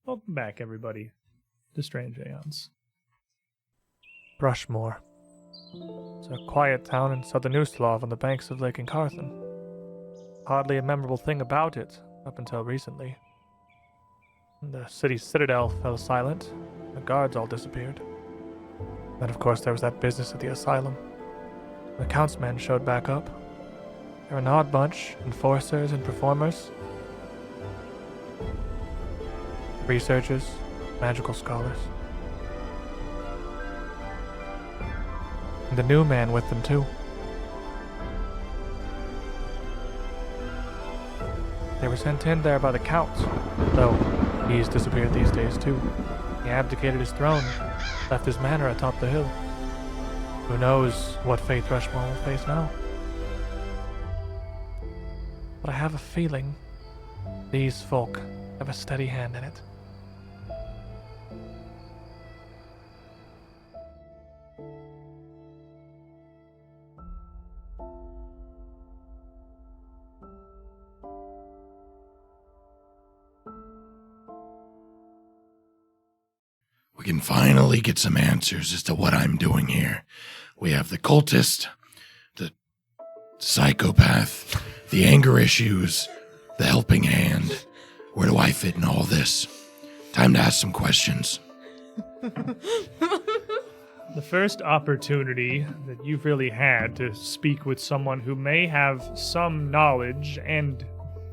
Welcome back, everybody, to Strange Aeons. Rushmore. It's a quiet town in southern Ustalav on the banks of Lake Incarthen. Hardly a memorable thing about it, up until recently. The city's citadel fell silent, the guards all disappeared. Then of course there was that business at the asylum. The Count's men showed back up. They're an odd bunch, enforcers and performers. Researchers, magical scholars. And a new man with them too. They were sent in there by the Count, though he's disappeared these days too. He abdicated his throne, left his manor atop the hill. Who knows what fate Rushmore will face now? But I have a feeling these folk have a steady hand in it. We can finally get some answers as to what I'm doing here. We have the cultist, the psychopath, the anger issues, the helping hand. Where do I fit in all this? Time to ask some questions. The first opportunity that you've really had to speak with someone who may have some knowledge and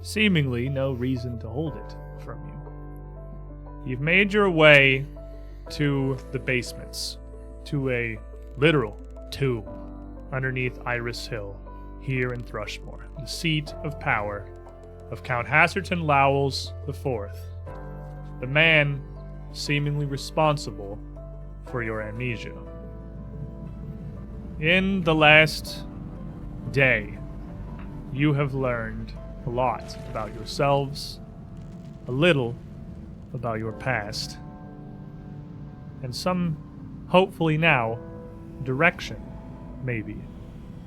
seemingly no reason to hold it from you. You've made your way to the basements, to a literal tomb underneath Iris Hill, here in Thrushmore, the seat of power of Count Hasserton Lowells IV, the man seemingly responsible for your amnesia. In the last day, you have learned a lot about yourselves, a little about your past, and some, hopefully now, direction, maybe,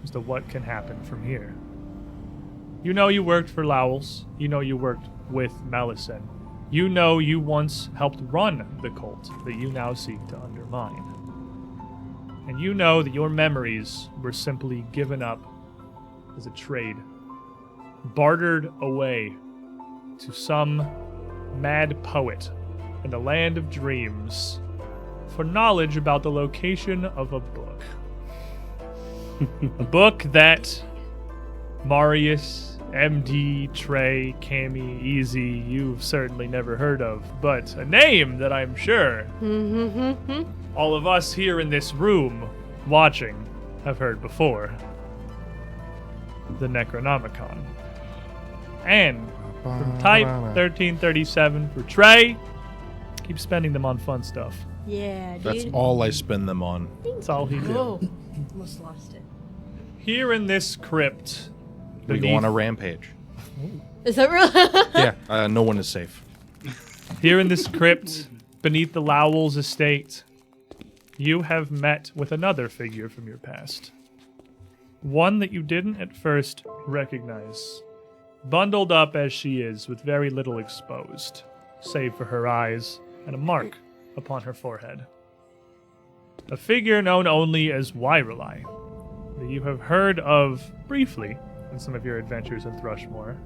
as to what can happen from here. You know you worked for Lowells. You know you worked with Melisande. You know you once helped run the cult that you now seek to undermine. And you know that your memories were simply given up as a trade, bartered away to some mad poet in the land of dreams for knowledge about the location of a book. A book that Marius, MD, Trey, Cammy, Easy, you've certainly never heard of, but a name that I'm sure all of us here in this room watching have heard before. The Necronomicon. And from Type 1337 for Trey, keep spending them on fun stuff. Yeah, dude. That's all I spend them on. That's all he did. Oh, almost lost it. Here in this crypt, We go on a rampage. Is that real? Yeah, no one is safe. here in this crypt, beneath the Lowells estate, you have met with another figure from your past. One that you didn't at first recognize. Bundled up as she is, with very little exposed, save for her eyes and a mark upon her forehead. A figure known only as Weiralai, that you have heard of briefly in some of your adventures in Thrushmore.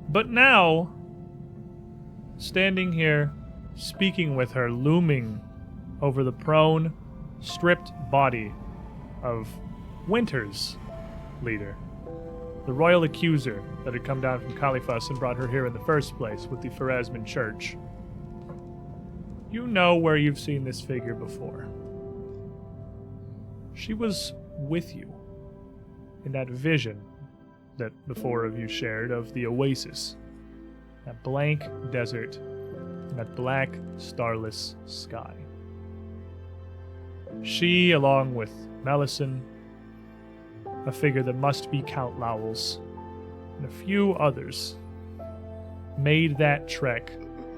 But now, standing here, speaking with her, looming over the prone, stripped body of Winter's leader, the royal accuser that had come down from Califas and brought her here in the first place with the Pharazman Church. You know where you've seen this figure before. She was with you in that vision that the four of you shared of the oasis, that blank desert, and that black, starless sky. She, along with Melisande, a figure that must be Count Lowells, and a few others, made that trek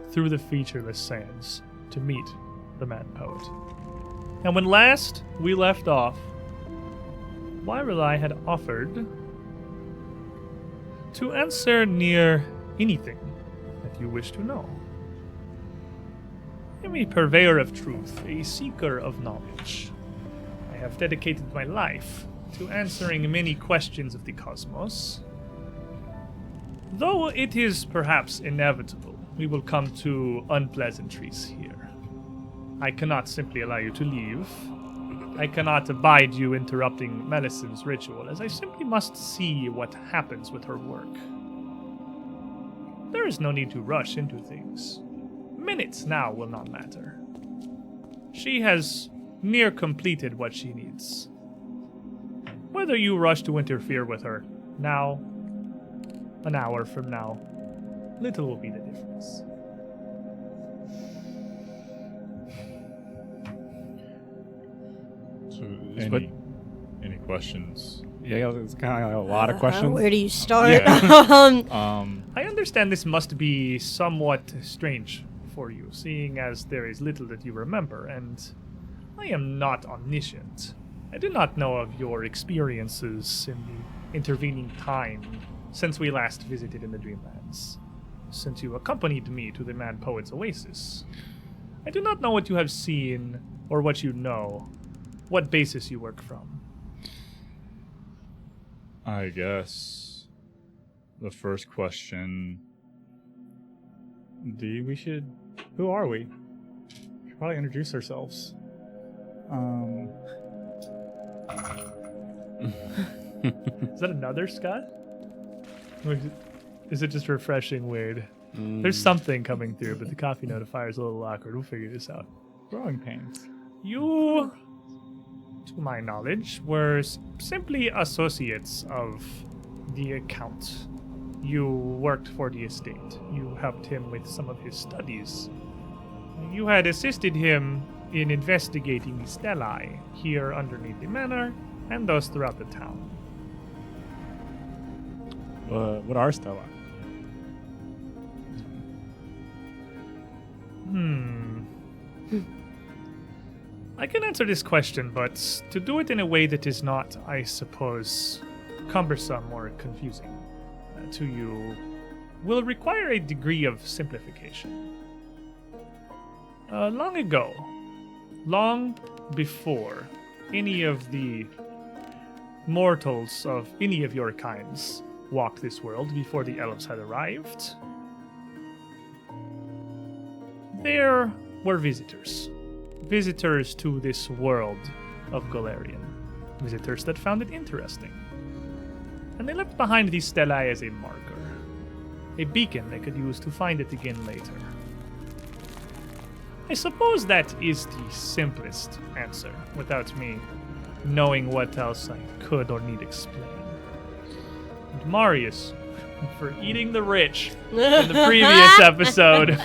through the featureless sands to meet the Mad Poet. And when last we left off, Weiralai had offered to answer near anything that you wish to know. I am a purveyor of truth, a seeker of knowledge. I have dedicated my life to answering many questions of the cosmos. Though it is perhaps inevitable, we will come to unpleasantries here. I cannot simply allow you to leave. I cannot abide you interrupting Melisandre's ritual, as I simply must see what happens with her work. There is no need to rush into things. Minutes now will not matter. She has near completed what she needs. Whether you rush to interfere with her now, an hour from now, little will be the difference. So, But- any questions? Yeah, it's kind of like a lot of questions. Where do you start? Yeah. I understand this must be somewhat strange for you, seeing as there is little that you remember, and I am not omniscient. I do not know of your experiences in the intervening time since we last visited in the Dreamlands, since you accompanied me to the Mad Poet's Oasis. I do not know what you have seen or what you know, what basis you work from. I guess the first question. Who are we? We should probably introduce ourselves. Is that another Scott? Or is it just refreshing weird? There's something coming through, but the coffee notifier is a little awkward. We'll figure this out. Growing pains. You, to my knowledge, were simply associates of the account. You worked for the estate. You helped him with some of his studies. You had assisted him in investigating the stellae here underneath the manor and those throughout the town. What are Stella? I can answer this question, but to do it in a way that is not, I suppose, cumbersome or confusing to you will require a degree of simplification. Long ago, long before any of the mortals of any of your kinds walked this world, before the elves had arrived, there were visitors. Visitors to this world of Golarion. Visitors that found it interesting. And they left behind these stellae as a marker. A beacon they could use to find it again later. I suppose that is the simplest answer, without me knowing what else I could or need explain. And Marius, for eating the rich in the previous episode,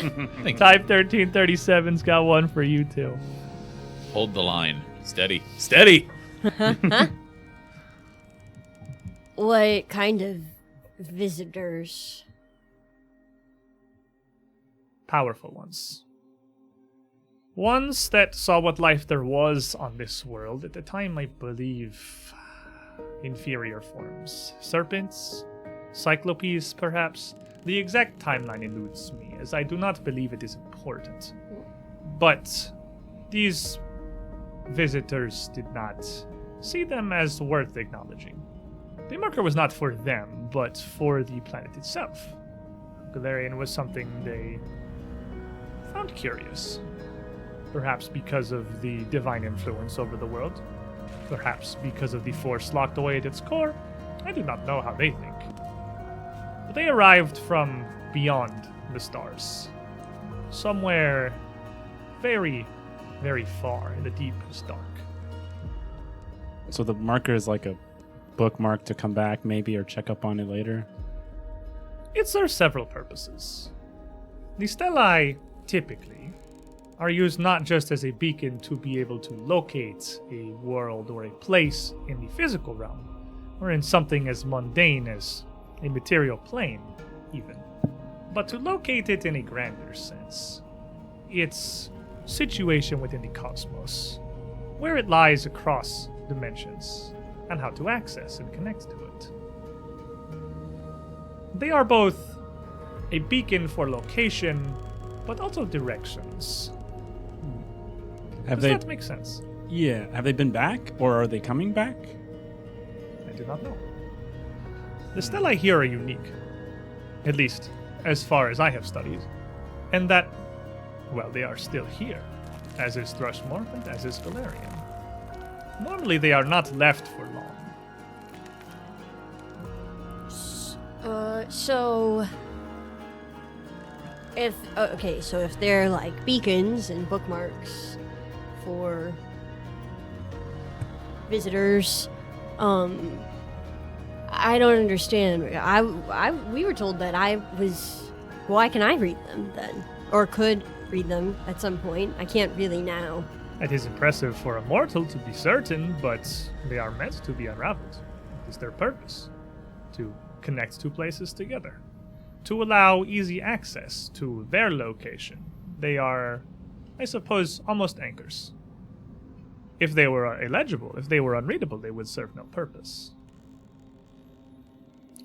Type 1337's got one for you too. Hold the line. Steady. Steady! What kind of visitors? Powerful ones. Ones that saw what life there was on this world. At the time, I believe, inferior forms. Serpents? Cyclopes, perhaps? The exact timeline eludes me, as I do not believe it is important. But these visitors did not see them as worth acknowledging. The marker was not for them, but for the planet itself. Golarion was something they found curious. Perhaps because of the divine influence over the world. Perhaps because of the force locked away at its core. I do not know how they think. But they arrived from beyond the stars. Somewhere very, very far in the deepest dark. So the marker is like a bookmark to come back maybe or check up on it later? It serves several purposes. The stellae, typically, are used not just as a beacon to be able to locate a world or a place in the physical realm, or in something as mundane as a material plane, even, but to locate it in a grander sense. Its situation within the cosmos, where it lies across dimensions, and how to access and connect to it. They are both a beacon for location, but also directions. Have Does they? that make sense? Yeah. Have they been back, or are they coming back? I do not know. The Stellae here are unique, at least as far as I have studied, and that, well, they are still here, as is Thrushmore and as is Valerian. Normally they are not left for long. So if they're like beacons and bookmarks for visitors, I don't understand. We were told that why can I read them then? Or could read them at some point. I can't really now. It is impressive for a mortal to be certain, but they are meant to be unraveled. It is their purpose to connect two places together, to allow easy access to their location. They are, I suppose, almost anchors. If they were illegible, if they were unreadable, they would serve no purpose.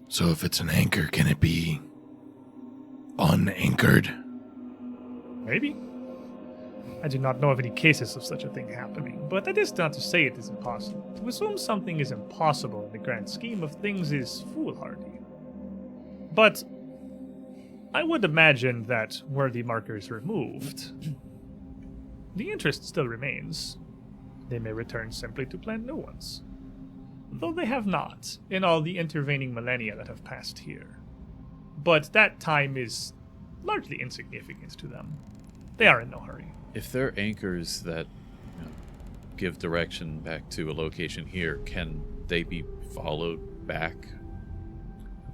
So if it's an anchor, can it be unanchored? Maybe. I do not know of any cases of such a thing happening, but that is not to say it is impossible. To assume something is impossible in the grand scheme of things is foolhardy. But I would imagine that were the markers removed, the interest still remains. They may return simply to plant new ones. Though they have not, in all the intervening millennia that have passed here. But that time is largely insignificant to them. They are in no hurry. If they're anchors that give direction back to a location here, can they be followed back?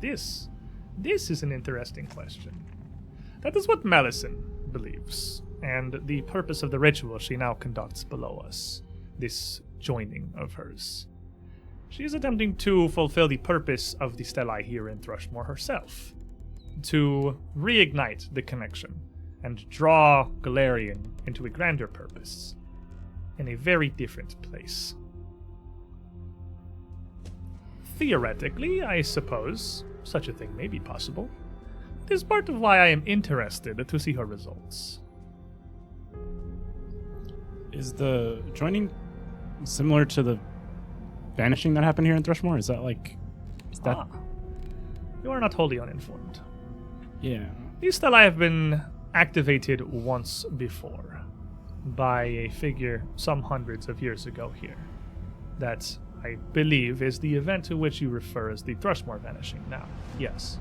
This is an interesting question. That is what Melisande believes, and the purpose of the ritual she now conducts below us, this joining of hers. She is attempting to fulfill the purpose of the Stellae here in Thrushmore herself, to reignite the connection and draw Galarian into a grander purpose in a very different place. Theoretically, I suppose, such a thing may be possible. It is part of why I am interested to see her results. Is the joining similar to the vanishing that happened here in Thrushmore? Is that? You are not wholly uninformed. Yeah. These Stellae have been activated once before by a figure some hundreds of years ago here. That, I believe, is the event to which you refer as the Thrushmore vanishing now. Yes.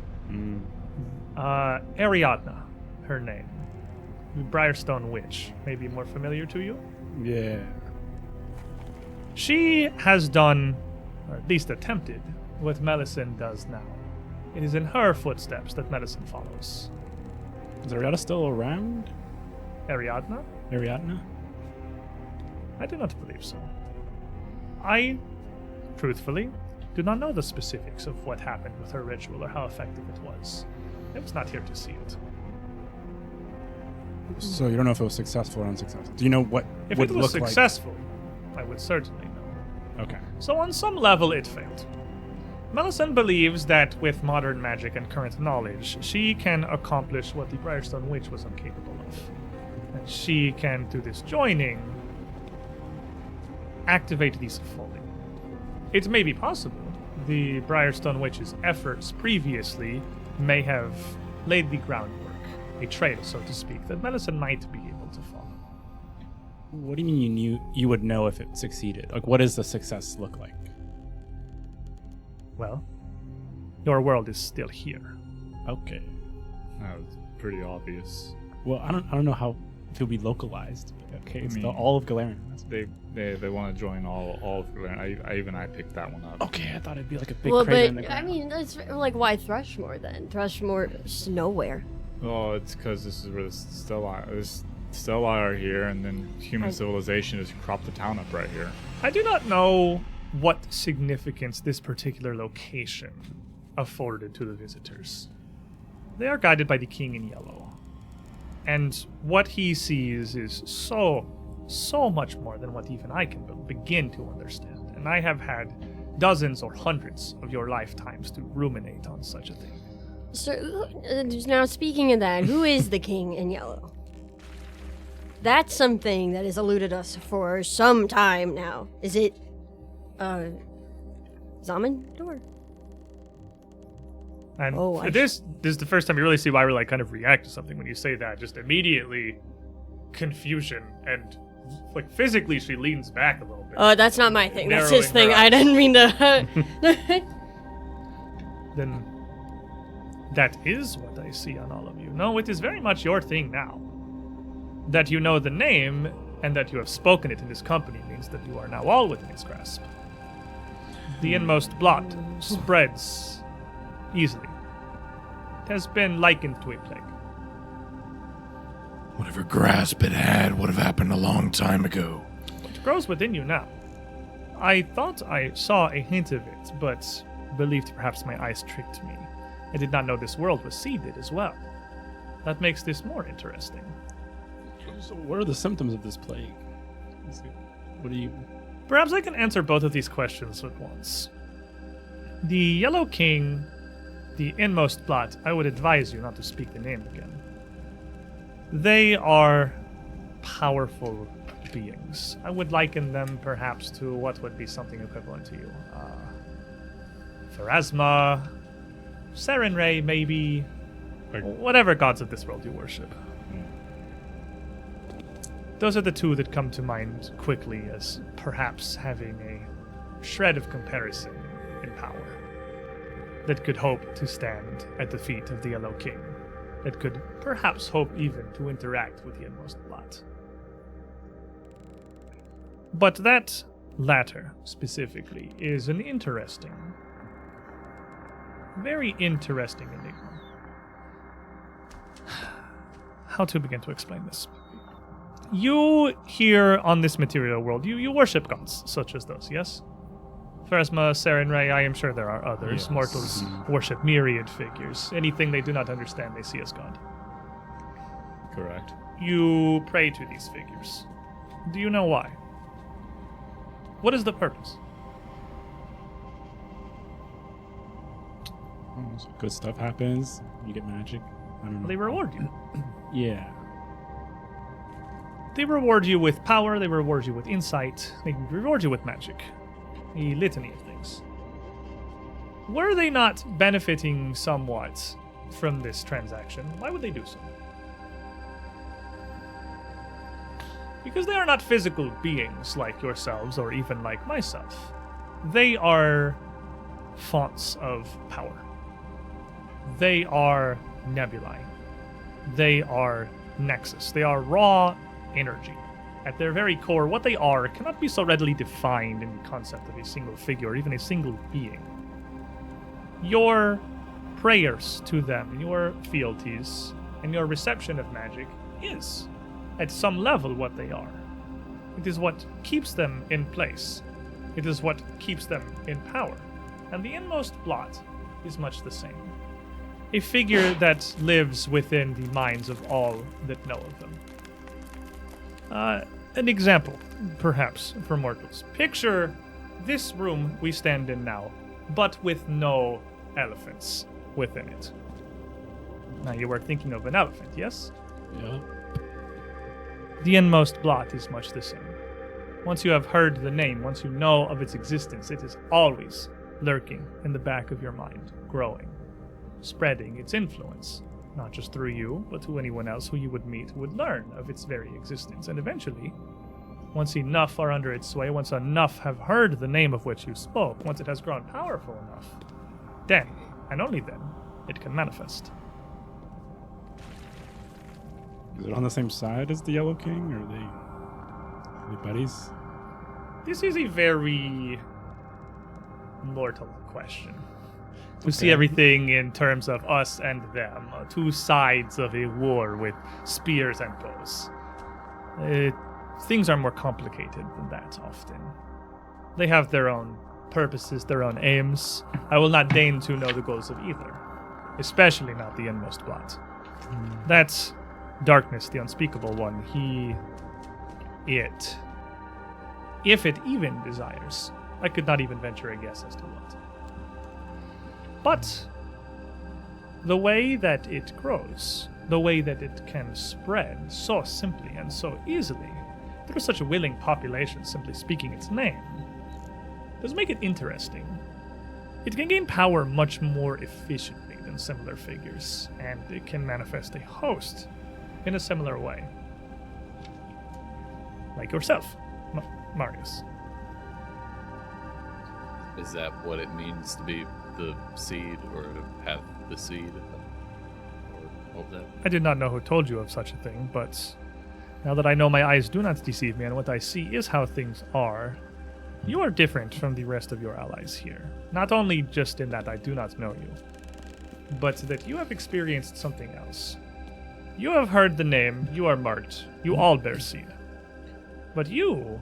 Ariadna, her name. The Briarstone Witch. May be more familiar to you? Yeah. She has done, or at least attempted, what Melisande does now. It is in her footsteps that Melisande follows. Is Ariadna still around? Ariadna? Ariadna? I do not believe so. I, truthfully, do not know the specifics of what happened with her ritual or how effective it was. I was not here to see it. So you don't know if it was successful or unsuccessful. Do you know what If would it was look successful, I would certainly know. like? Okay. So on some level, it failed. Melisande believes that with modern magic and current knowledge, she can accomplish what the Briarstone Witch was incapable of. And she can, through this joining, activate these fully. It may be possible the Briarstone Witch's efforts previously may have laid the groundwork, a trail, so to speak, that Melisande might be able to follow. What do you mean you would know if it succeeded? Like, what does the success look like? Well, your world is still here. Okay. That was pretty obvious. Well, I don't know how it will be localized. Okay, it's mean, all of Galarian. They want to join all of Galarian. I picked that one up. Okay, I thought it'd be like a big Well, crater in but the I ground. mean, that's like why Thrushmore then? Thrushmore is nowhere. Oh, it's because this is where the Stellae are here, and then human civilization has cropped the town up right here. I do not know what significance this particular location afforded to the visitors. They are guided by the King in Yellow. And what he sees is so much more than what even I can begin to understand. And I have had dozens or hundreds of your lifetimes to ruminate on such a thing. So now speaking of that, who is the King in Yellow? that's something that has eluded us for some time now. Is it, Zamindor? And this is the first time you really see why we like kind of react to something when you say that. Just immediately confusion and like physically she leans back a little bit. That's not my thing. That's his Narrowing thing. her I didn't mean to. Then that is what I see on all of you. No, it is very much your thing now. That you know the name and that you have spoken it in this company means that you are now all within its grasp. The inmost blot spreads easily. It has been likened to a plague. Whatever grasp it had would have happened a long time ago. It grows within you now. I thought I saw a hint of it, but believed perhaps my eyes tricked me. I did not know this world was seeded as well. That makes this more interesting. So what are the symptoms of this plague? What do you... Perhaps I can answer both of these questions at once. The Yellow King, the inmost blot, I would advise you not to speak the name again. They are powerful beings. I would liken them perhaps to what would be something equivalent to you. Pharasma, Sarenrae, maybe. Whatever gods of this world you worship. Those are the two that come to mind quickly as perhaps having a shred of comparison in power that could hope to stand at the feet of the Yellow King, that could perhaps hope even to interact with the inmost blot. But that latter, specifically, is an interesting, very interesting enigma. How to begin to explain this? You here on this material world, you worship gods such as those, yes? Pharasma, Sarenrae, I am sure there are others. Yes. Mortals worship myriad figures. Anything they do not understand, they see as God. Correct. You pray to these figures. Do you know why? What is the purpose? So good stuff happens. You get magic. I don't know. They reward you. Yeah. They reward you with power, they reward you with insight, they reward you with magic. A litany of things. Were they not benefiting somewhat from this transaction, why would they do so? Because they are not physical beings like yourselves or even like myself. They are fonts of power. They are nebulae. They are nexus. They are raw energy. At their very core, what they are cannot be so readily defined in the concept of a single figure or even a single being. Your prayers to them, your fealties, and your reception of magic is, at some level, what they are. It is what keeps them in place. It is what keeps them in power. And the inmost blot is much the same. A figure that lives within the minds of all that know of them. An example, perhaps, for mortals. Picture this room we stand in now, but with no elephants within it. Now you are thinking of an elephant, yes? Yeah. The inmost blot is much the same. Once you have heard the name, once you know of its existence, it is always lurking in the back of your mind, growing, spreading its influence. Not just through you, but to anyone else who you would meet who would learn of its very existence. And eventually, once enough are under its sway, once enough have heard the name of which you spoke, once it has grown powerful enough, then, and only then, it can manifest. Is it on the same side as the Yellow King, or are they buddies? This is a very mortal question. We see everything in terms of us and them, two sides of a war with spears and bows. Things are more complicated than that often. They have their own purposes, their own aims. I will not deign to know the goals of either, especially not the inmost blot. That's darkness, the unspeakable one. If it even desires, I could not even venture a guess as to what. But the way that it grows the way that it can spread so simply and so easily through such a willing population simply speaking its name does make it interesting. It can gain power much more efficiently than similar figures, and it can manifest a host in a similar way. Like yourself, Marius. Is that what it means to be the seed, or to have the seed? Or all that? I did not know who told you of such a thing, but now that I know my eyes do not deceive me and what I see is how things are, you are different from the rest of your allies here. Not only just in that I do not know you, but that you have experienced something else. You have heard the name, you are marked, you all bear seed. But yours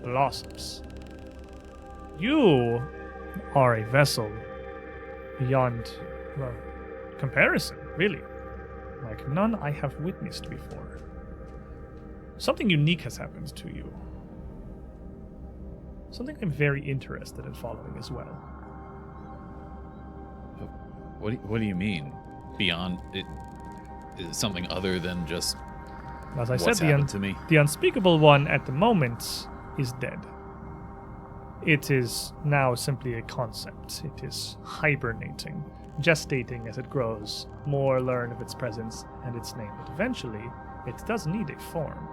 blossoms. You are a vessel beyond, well, comparison, really. Like none I have witnessed before. Something unique has happened to you. Something I'm very interested in following as well. What do you mean? Beyond it is something other than just As I what's said, happened to me? the unspeakable one at the moment is dead. It is now simply a concept. It is hibernating, gestating as it grows, more learn of its presence and its name. But eventually, it does need a form.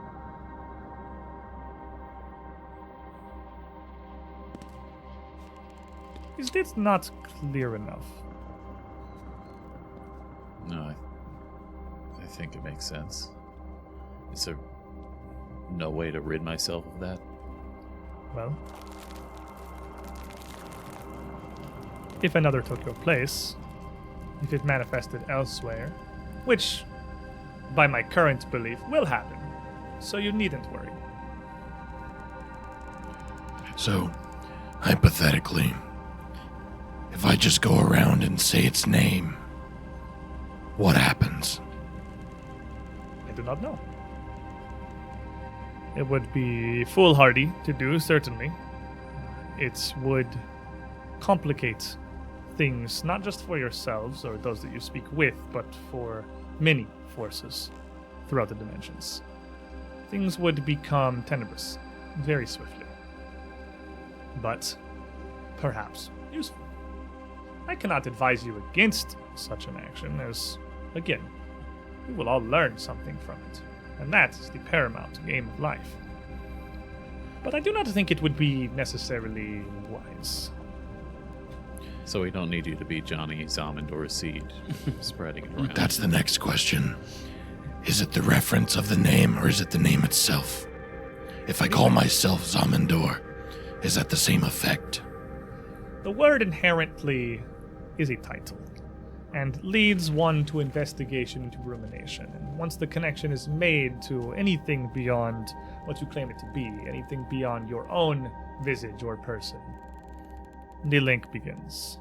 Is this not clear enough? No, I think it makes sense. Is there no way to rid myself of that? Well, if another took your place, if it manifested elsewhere, which, by my current belief, will happen, so you needn't worry. So, hypothetically, if I just go around and say its name, what happens? I do not know. It would be foolhardy to do, certainly. It would complicate things, not just for yourselves or those that you speak with, but for many forces throughout the dimensions. Things would become tenebrous very swiftly. But perhaps useful. I cannot advise you against such an action, as, again, we will all learn something from it, and that is the paramount aim of life. But I do not think it would be necessarily wise. So we don't need you to be Johnny Zamindor seed, spreading it around. That's the next question. Is it the reference of the name, or is it the name itself? If I call myself Zamindor, is that the same effect? The word inherently is a title, and leads one to investigation into rumination. And once the connection is made to anything beyond what you claim it to be, anything beyond your own visage or person, the link begins.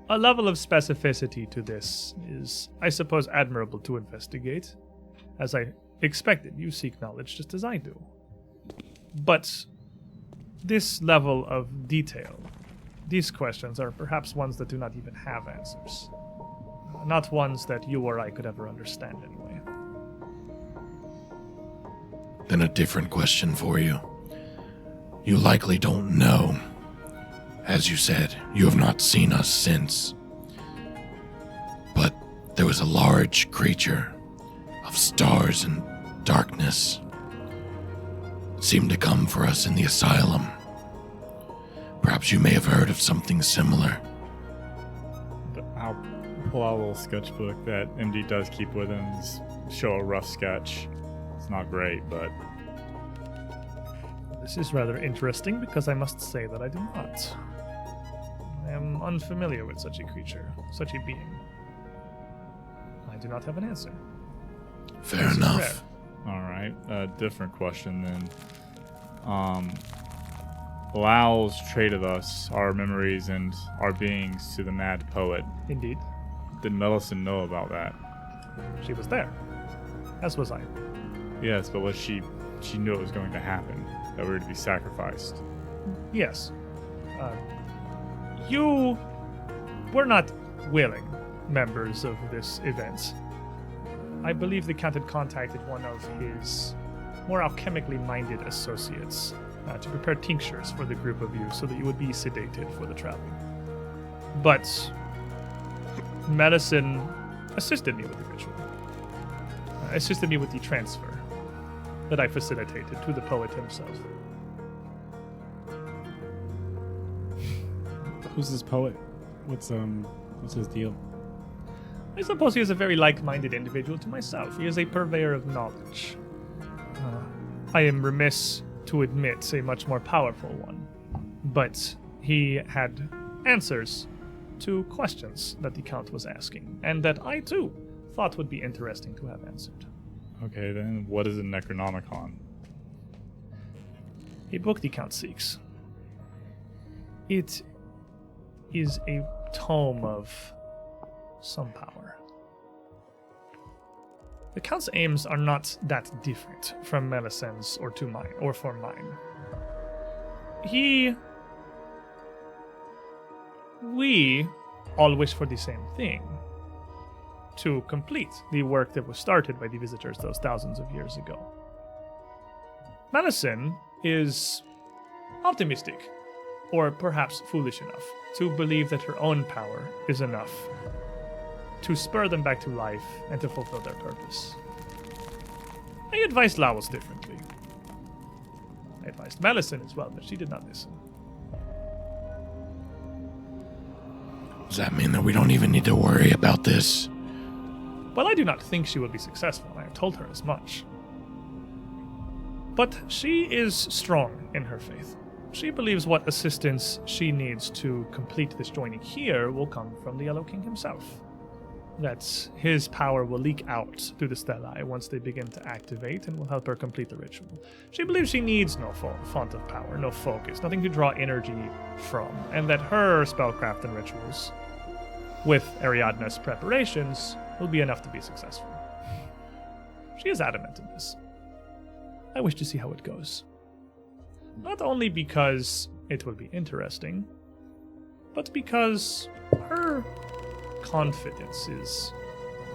A level of specificity to this is, I suppose, admirable to investigate. As I expected, you seek knowledge just as I do. But this level of detail, these questions are perhaps ones that do not even have answers. Not ones that you or I could ever understand anyway. Then a different question for you. You likely don't know. As you said, you have not seen us since. But there was a large creature of stars and darkness. It seemed to come for us in the asylum. Perhaps you may have heard of something similar. I'll pull out a little sketchbook that MD does keep with him and show a rough sketch. It's not great, but This is rather interesting because I must say that I do not. I am unfamiliar with such a creature, such a being. I do not have an answer. Fair This is enough. rare. all right. A different question then. Lao's traded us our memories and our beings to the mad poet. Indeed, Did Melisande know about that? she was there, as was I. Yes, but she knew it was going to happen, that we were to be sacrificed. Yes. You were not willing members of this event. I believe the Count had contacted one of his more alchemically minded associates to prepare tinctures for the group of you so that you would be sedated for the travel. But medicine assisted me with the ritual, assisted me with the transfer that I facilitated to the poet himself. Who's this poet? What's his deal? I suppose he is a very like-minded individual to myself. He is a purveyor of knowledge. I am remiss to admit a much more powerful one, but he had answers to questions that the Count was asking, and that I too thought would be interesting to have answered. Okay, then what is a Necronomicon? A book the Count seeks. It is a tome of some power. The Count's aims are not that different from Melisandre's or to mine, or for mine. We all wish for the same thing: to complete the work that was started by the visitors those thousands of years ago. Melisandre is optimistic, or perhaps foolish enough, to believe that her own power is enough to spur them back to life and to fulfill their purpose. I advised Lawos differently. I advised Melisandre as well, but she did not listen. Does that mean that we don't even need to worry about this? Well, I do not think she will be successful, and I have told her as much. But she is strong in her faith. She believes what assistance she needs to complete this joining here will come from the Yellow King himself. That his power will leak out through the Stellae once they begin to activate and will help her complete the ritual. She believes she needs no font of power, no focus, nothing to draw energy from, and that her spellcraft and rituals, with Ariadne's preparations, will be enough to be successful. She is adamant in this. I wish to see how it goes. Not only because it will be interesting, but because her confidence is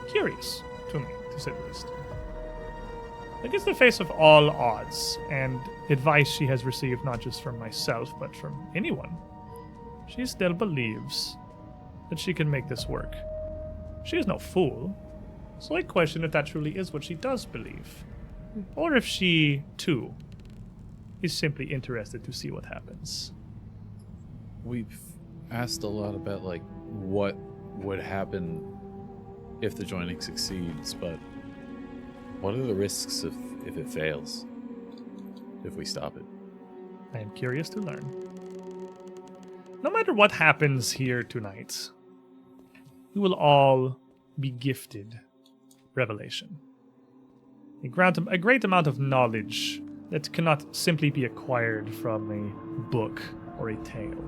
curious to me, to say the least. Against the face of all odds and advice she has received not just from myself, but from anyone, she still believes that she can make this work. She is no fool, so I question if that truly is what she does believe, or if she, too, is simply interested to see what happens. We've asked a lot about, like, what would happen if the joining succeeds, but what are the risks if it fails? If we stop it? I am curious to learn. No matter what happens here tonight, we will all be gifted revelation. A great amount of knowledge that cannot simply be acquired from a book or a tale.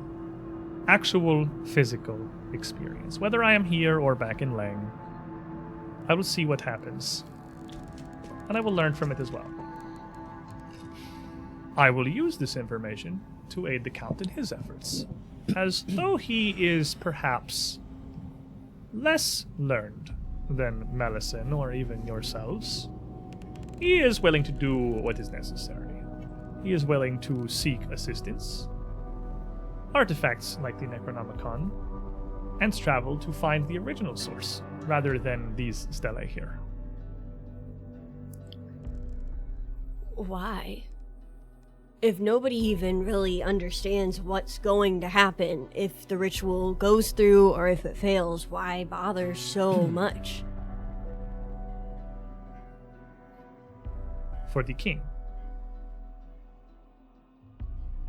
Actual physical experience. Whether I am here or back in Leng, I will see what happens, and I will learn from it as well. I will use this information to aid the Count in his efforts, as though he is perhaps less learned than Melisandre or even yourselves. He is willing to do what is necessary. He is willing to seek assistance, artifacts like the Necronomicon, and travel to find the original source, rather than these stellae here. Why? If nobody even really understands what's going to happen, if the ritual goes through or if it fails, why bother so much? For the king.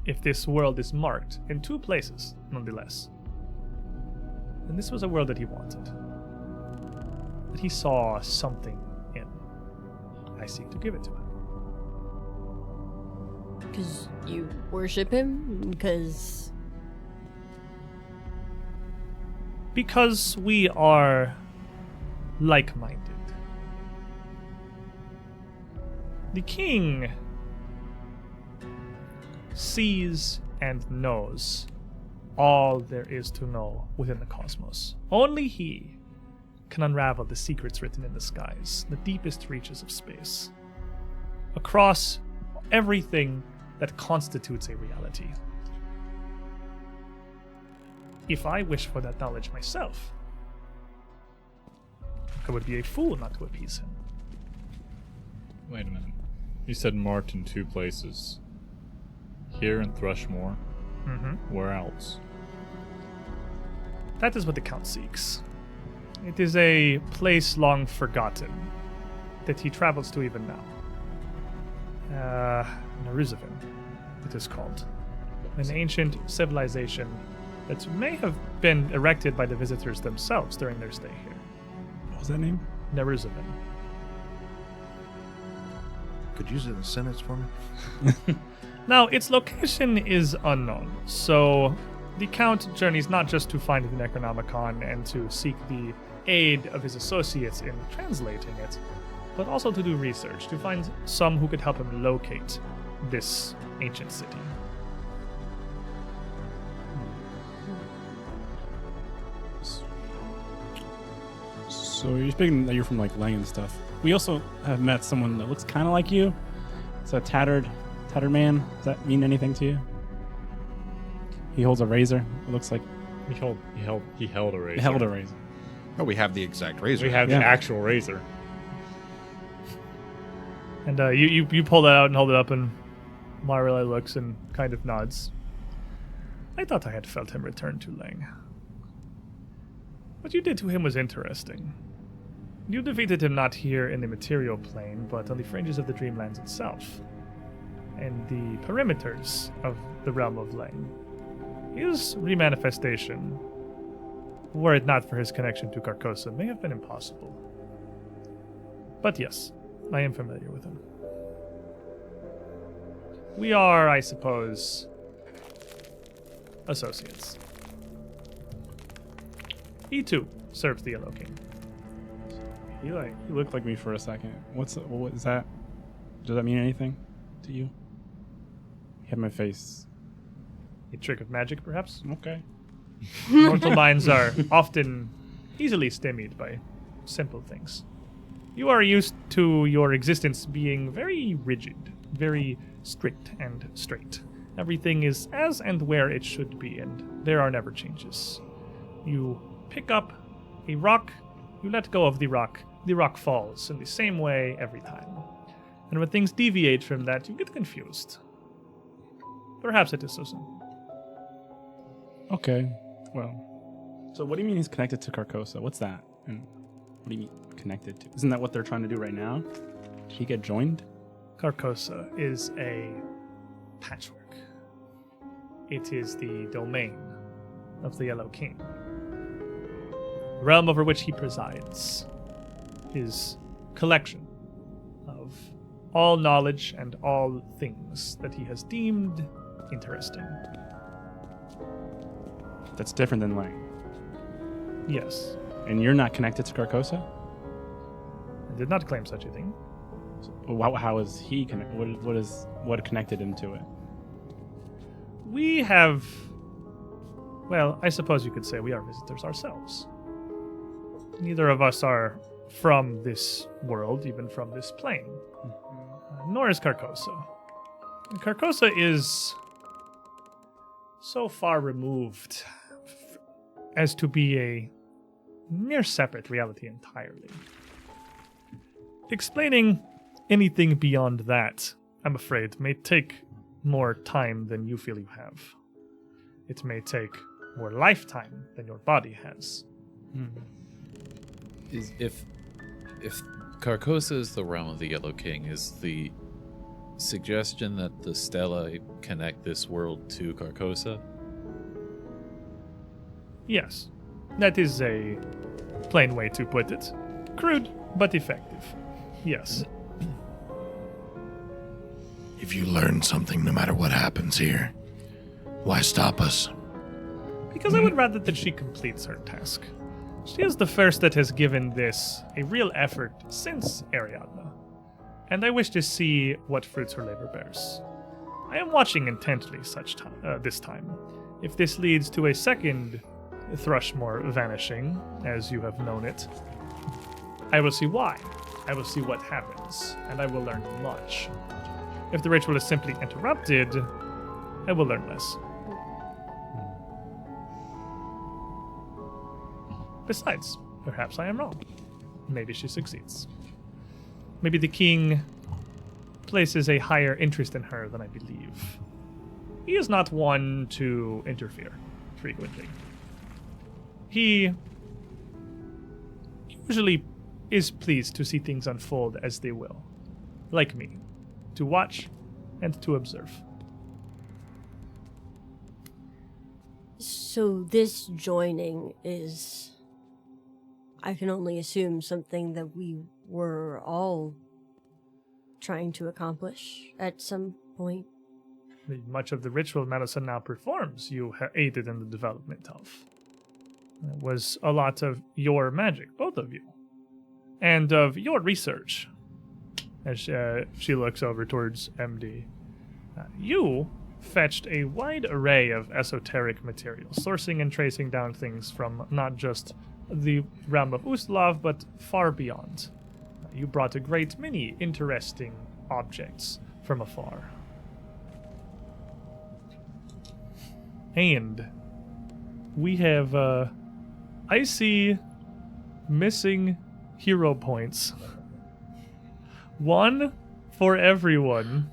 If this world is marked in two places, nonetheless, then this was a world that he wanted. That he saw something in. I seek to give it to him. Because you worship him? Because we are like-minded. The king sees and knows all there is to know within the cosmos. Only he can unravel the secrets written in the skies, the deepest reaches of space, across everything that constitutes a reality. If I wish for that knowledge myself, I would be a fool not to appease him. Wait a minute. You said marked in 2 places. Here in Thrushmore. Where else? That is what the Count seeks. It is a place long forgotten that he travels to even now. Naruzavan, it is called. An ancient civilization that may have been erected by the visitors themselves during their stay here. What was that name? Naruzavan. Could you use it in a sentence for me? Now, its location is unknown, so the Count journeys not just to find the Necronomicon and to seek the aid of his associates in translating it, but also to do research, to find some who could help him locate this ancient city. So you're speaking that you're from like Leng and stuff. We also have met someone that looks kind of like you. It's a tattered man. Does that mean anything to you? He holds a razor. It looks like He held a razor. he held a razor. Oh, we have the exact razor. We have Yeah. the actual razor. And you pull that out and hold it up, and Weiralai looks and kind of nods. I thought I had felt him return to Leng. What you did to him was interesting. You defeated him not here in the material plane, but on the fringes of the Dreamlands itself, and the perimeters of the realm of Leng. His remanifestation, were it not for his connection to Carcosa, may have been impossible. But yes, I am familiar with him. We are, I suppose, associates. He too serves the Yellow King. He looked like me for a second. What is that? Does that mean anything to you? You have my face. A trick of magic, perhaps? Okay. Mortal minds are often easily stymied by simple things. You are used to your existence being very rigid, very strict and straight. Everything is as and where it should be, and there are never changes. You pick up a rock, you let go of the rock falls in the same way every time. And when things deviate from that, you get confused. Perhaps it is so simple. Okay. Well. So what do you mean he's connected to Carcosa? What's that? And what do you mean connected to? Isn't that what they're trying to do right now? Did he get joined? Carcosa is a patchwork. It is the domain of the Yellow King. The realm over which he presides. His collection of all knowledge and all things that he has deemed interesting. That's different than Leng. Yes, And you're not connected to Carcosa? I did not claim such a thing. How is he connected? What connected him to it? We have, well, I suppose you could say we are visitors ourselves. Neither of us are from this world, even from this plane. Nor is Carcosa. And Carcosa is so far removed as to be a near separate reality entirely. Explaining anything beyond that, I'm afraid, may take more time than you feel you have. It may take more lifetime than your body has. If Carcosa is the realm of the Yellow King, is the suggestion that the Stella connect this world to Carcosa? Yes, that is a plain way to put it. Crude, but effective. Yes. If you learn something, no matter what happens here, why stop us? Because I would rather that she completes her task. She is the first that has given this a real effort since Ariadna, and I wish to see what fruits her labor bears. I am watching intently this time. If this leads to a second Thrushmore vanishing, as you have known it, I will see why. I will see what happens, and I will learn much. If the ritual is simply interrupted, I will learn less. Besides, perhaps I am wrong. Maybe she succeeds. Maybe the king places a higher interest in her than I believe. He is not one to interfere frequently. He usually is pleased to see things unfold as they will. Like me, to watch and to observe. So this joining is, I can only assume, something that we were all trying to accomplish at some point. Much of the ritual Madison now performs, you aided in the development of. It was a lot of your magic, both of you, and of your research. As she looks over towards MD. You fetched a wide array of esoteric materials, sourcing and tracing down things from not just the realm of Ustalav, but far beyond. You brought a great many interesting objects from afar. And we have, I see missing hero points. One for everyone.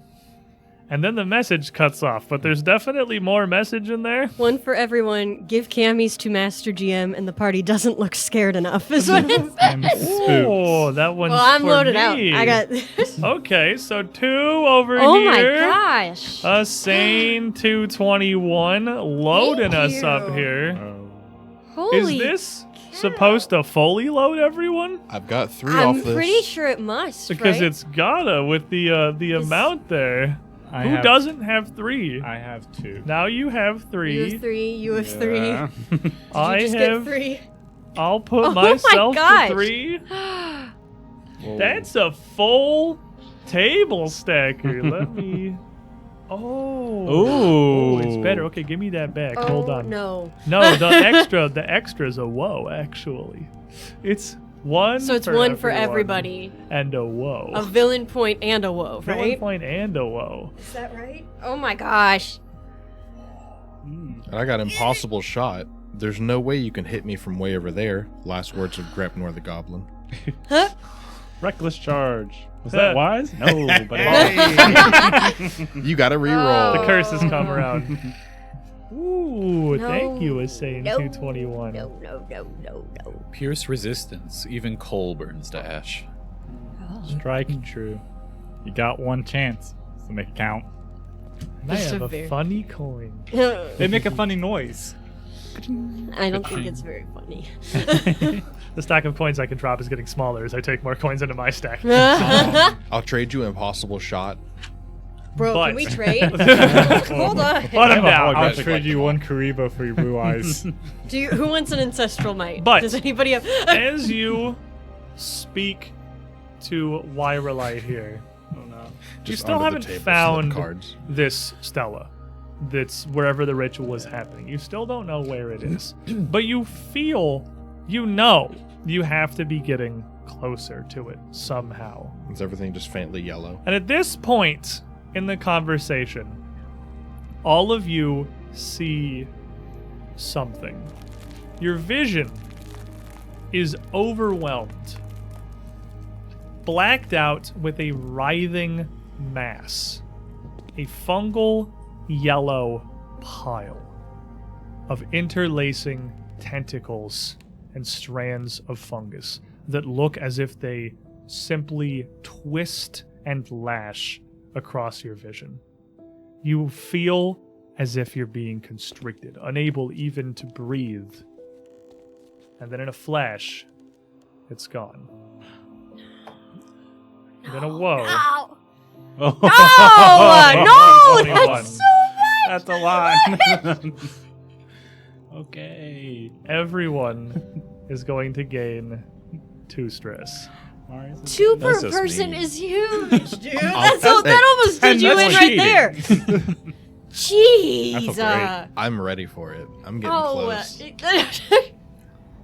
And then the message cuts off, but there's definitely more message in there. One for everyone, give camis to Master GM, and the party doesn't look scared enough, is what it says. Oh, that one's Well, I'm for loaded me. out. I got this. Okay, so 2 over Oh here. my gosh. A sane 221 loading Thank us up you. here. Holy Is this supposed to fully load everyone? I've got 3 I'm off this. pretty sure it must, Because right? it's gotta with the amount there. Who doesn't have 3? I have 2. Now you have 3. You have 3, you have 3. Yeah. Did I you just have. get 3? I'll put Oh my myself gosh. to 3. Whoa. That's a full table stacker. Let me. Oh, it's better. Okay, give me that back. Oh, Hold on. no. No, the extra's a woe. Actually, it's one. So it's one for everybody. and a woe. A villain point and a woe, Villain right? point and a woe. Is that right? Oh my gosh. And I got impossible shot. There's no way you can hit me from way over there. Last words of Grepnor the Goblin. Huh? Reckless charge. Was that wise? No, but You got to reroll. The curses come around. Ooh, No. thank you, Assane No. 221. No, no, no, no, no. Pierce resistance. Even coal burns to ash. Striking true. You got one chance, so make it count. And I This is have a very- funny coin. They make a funny noise. I don't think it's very funny. The stack of coins I can drop is getting smaller as I take more coins into my stack. I'll trade you impossible shot. Bro, But- can we trade? Hold on. Put him down. I'll holographic trade you like one Karibo for your blue eyes. Who wants an ancestral might? But- Does anybody have? As you speak to Weiralai here, you still under the haven't table, slip found cards. this Stella that's wherever the ritual was happening. You still don't know where it is. But you feel, you know, you have to be getting closer to it somehow. Is everything just faintly yellow? And at this point in the conversation, all of you see something. Your vision is overwhelmed, blacked out with a writhing mass, a fungal yellow pile of interlacing tentacles and strands of fungus that look as if they simply twist and lash across your vision. You feel as if you're being constricted, unable even to breathe. And then in a flash, it's gone. And then a whoa. Ow! Oh, No! No! 21. That's so that's a lot. okay. Everyone is going to gain 2 stress. Two per That's just person mean. is huge, dude. I'll- That almost did you in that's right there. Jeez. I I'm ready for it. I'm getting close.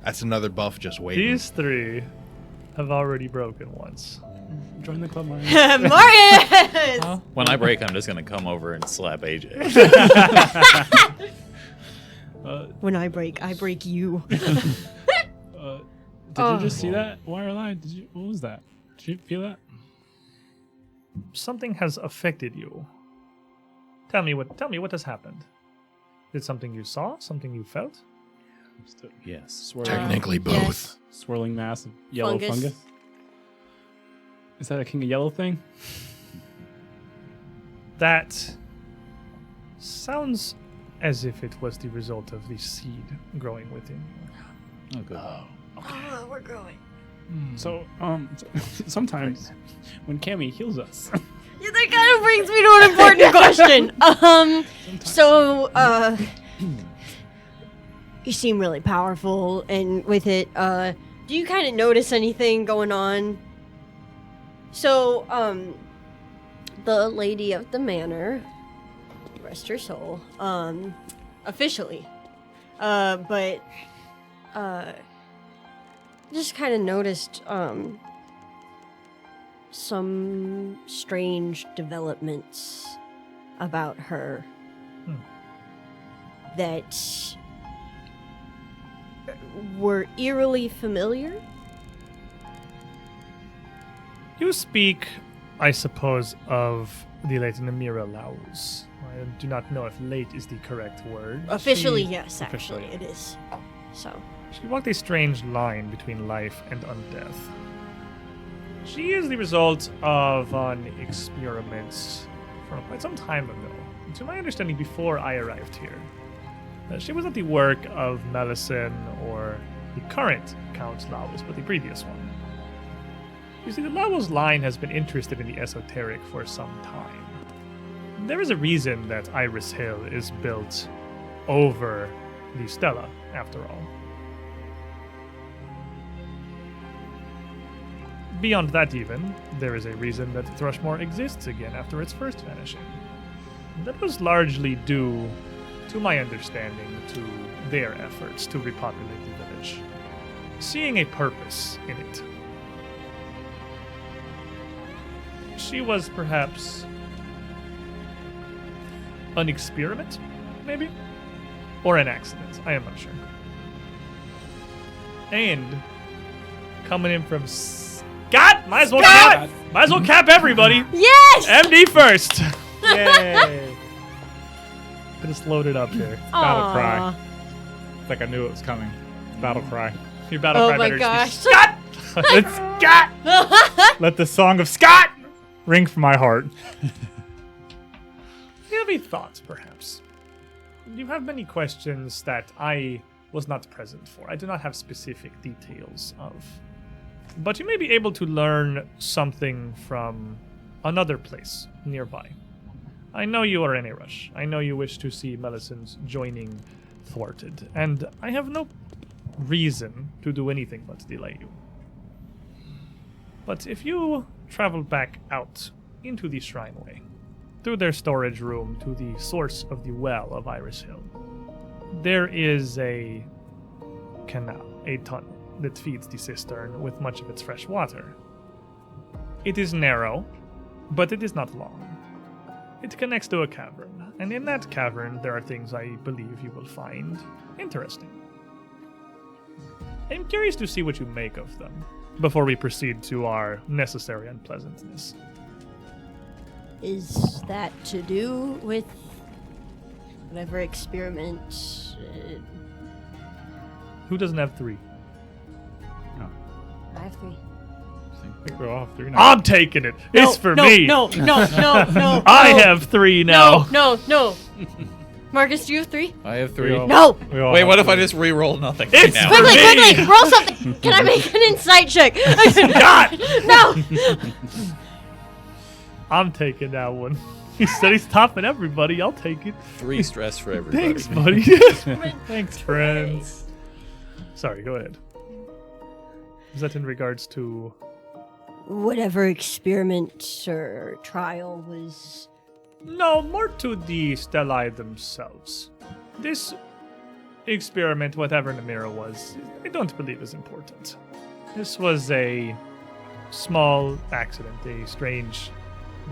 That's another buff just waiting. These three have already broken once. Join the club, Mario. Marius! When I break, I'm just gonna come over and slap AJ. When I break you. Did you just see that? Weiralai? What was that? Did you feel that? Something has affected you. Tell me what has happened. Is it something you saw? Something you felt? Yes. Swirling, Technically both. Yes. swirling mass of yellow fungus. Is that a king of yellow thing? That sounds as if it was the result of the seed growing within you. Oh, good. Oh, we're growing. So, sometimes when Cammy heals us, Yeah, that kind of brings me to an important question. So, you seem really powerful, and with it, do you kind of notice anything going on? So, the lady of the manor, rest her soul, officially, but, just kind of noticed, some strange developments about her that were eerily familiar. You speak, I suppose, of the late Namira Laus. I do not know if late is the correct word. Officially, She- yes, actually, officially. it is. So, She walked a strange line between life and undeath. She is the result of an experiment from quite some time ago. To my understanding, before I arrived here. She wasn't the work of Melisson or the current Count Laus, but the previous one. You see, the Laus line has been interested in the esoteric for some time. There is a reason that Iris Hill is built over the Stella, after all. Beyond that even, there is a reason that Thrushmore exists again after its first vanishing. That was largely due, to my understanding, to their efforts to repopulate the village. Seeing a purpose in it. She was perhaps an experiment, maybe? Or an accident, I am not sure. And coming in from Scott! Might as well cap everybody! yes! MD first! Yay! Just load it up here. Battle cry. It's like I knew it was coming. Battle cry. Your battle Oh cry my better gosh. just be Scott! It's Scott! Let the song of Scott ring from my heart. Do you have any thoughts, perhaps? You have many questions that I was not present for. I do not have specific details of. But you may be able to learn something from another place nearby. I know you are in a rush. I know you wish to see Melison's joining thwarted, and I have no reason to do anything but delay you. But if you travel back out into the Shrineway, through their storage room to the source of the well of Iris Hill, there is a canal, a tunnel, that feeds the cistern with much of its fresh water. It is narrow, but it is not long. It connects to a cavern, and in that cavern there are things I believe you will find interesting. I'm curious to see what you make of them before we proceed to our necessary unpleasantness. Is that to do with whatever experiment? Who doesn't have 3? I have 3. I think we're all 3 now. I'm taking it. It's for me. No. I have 3 now. No. Marcus, do you have 3? I have 3. No. We all Wait, have what if three. I just re-roll nothing It's right now? for me. Quickly, roll something. Can I make an insight check? God! No. I'm taking that one. He said he's topping everybody. I'll take it. 3 stress for everybody. Thanks, buddy. Thanks, friends. Sorry, go ahead. Is that in regards to... Whatever experiment or trial was No, more to the Stellae themselves. This experiment, whatever Namira was, I don't believe is important. This was a small accident, a strange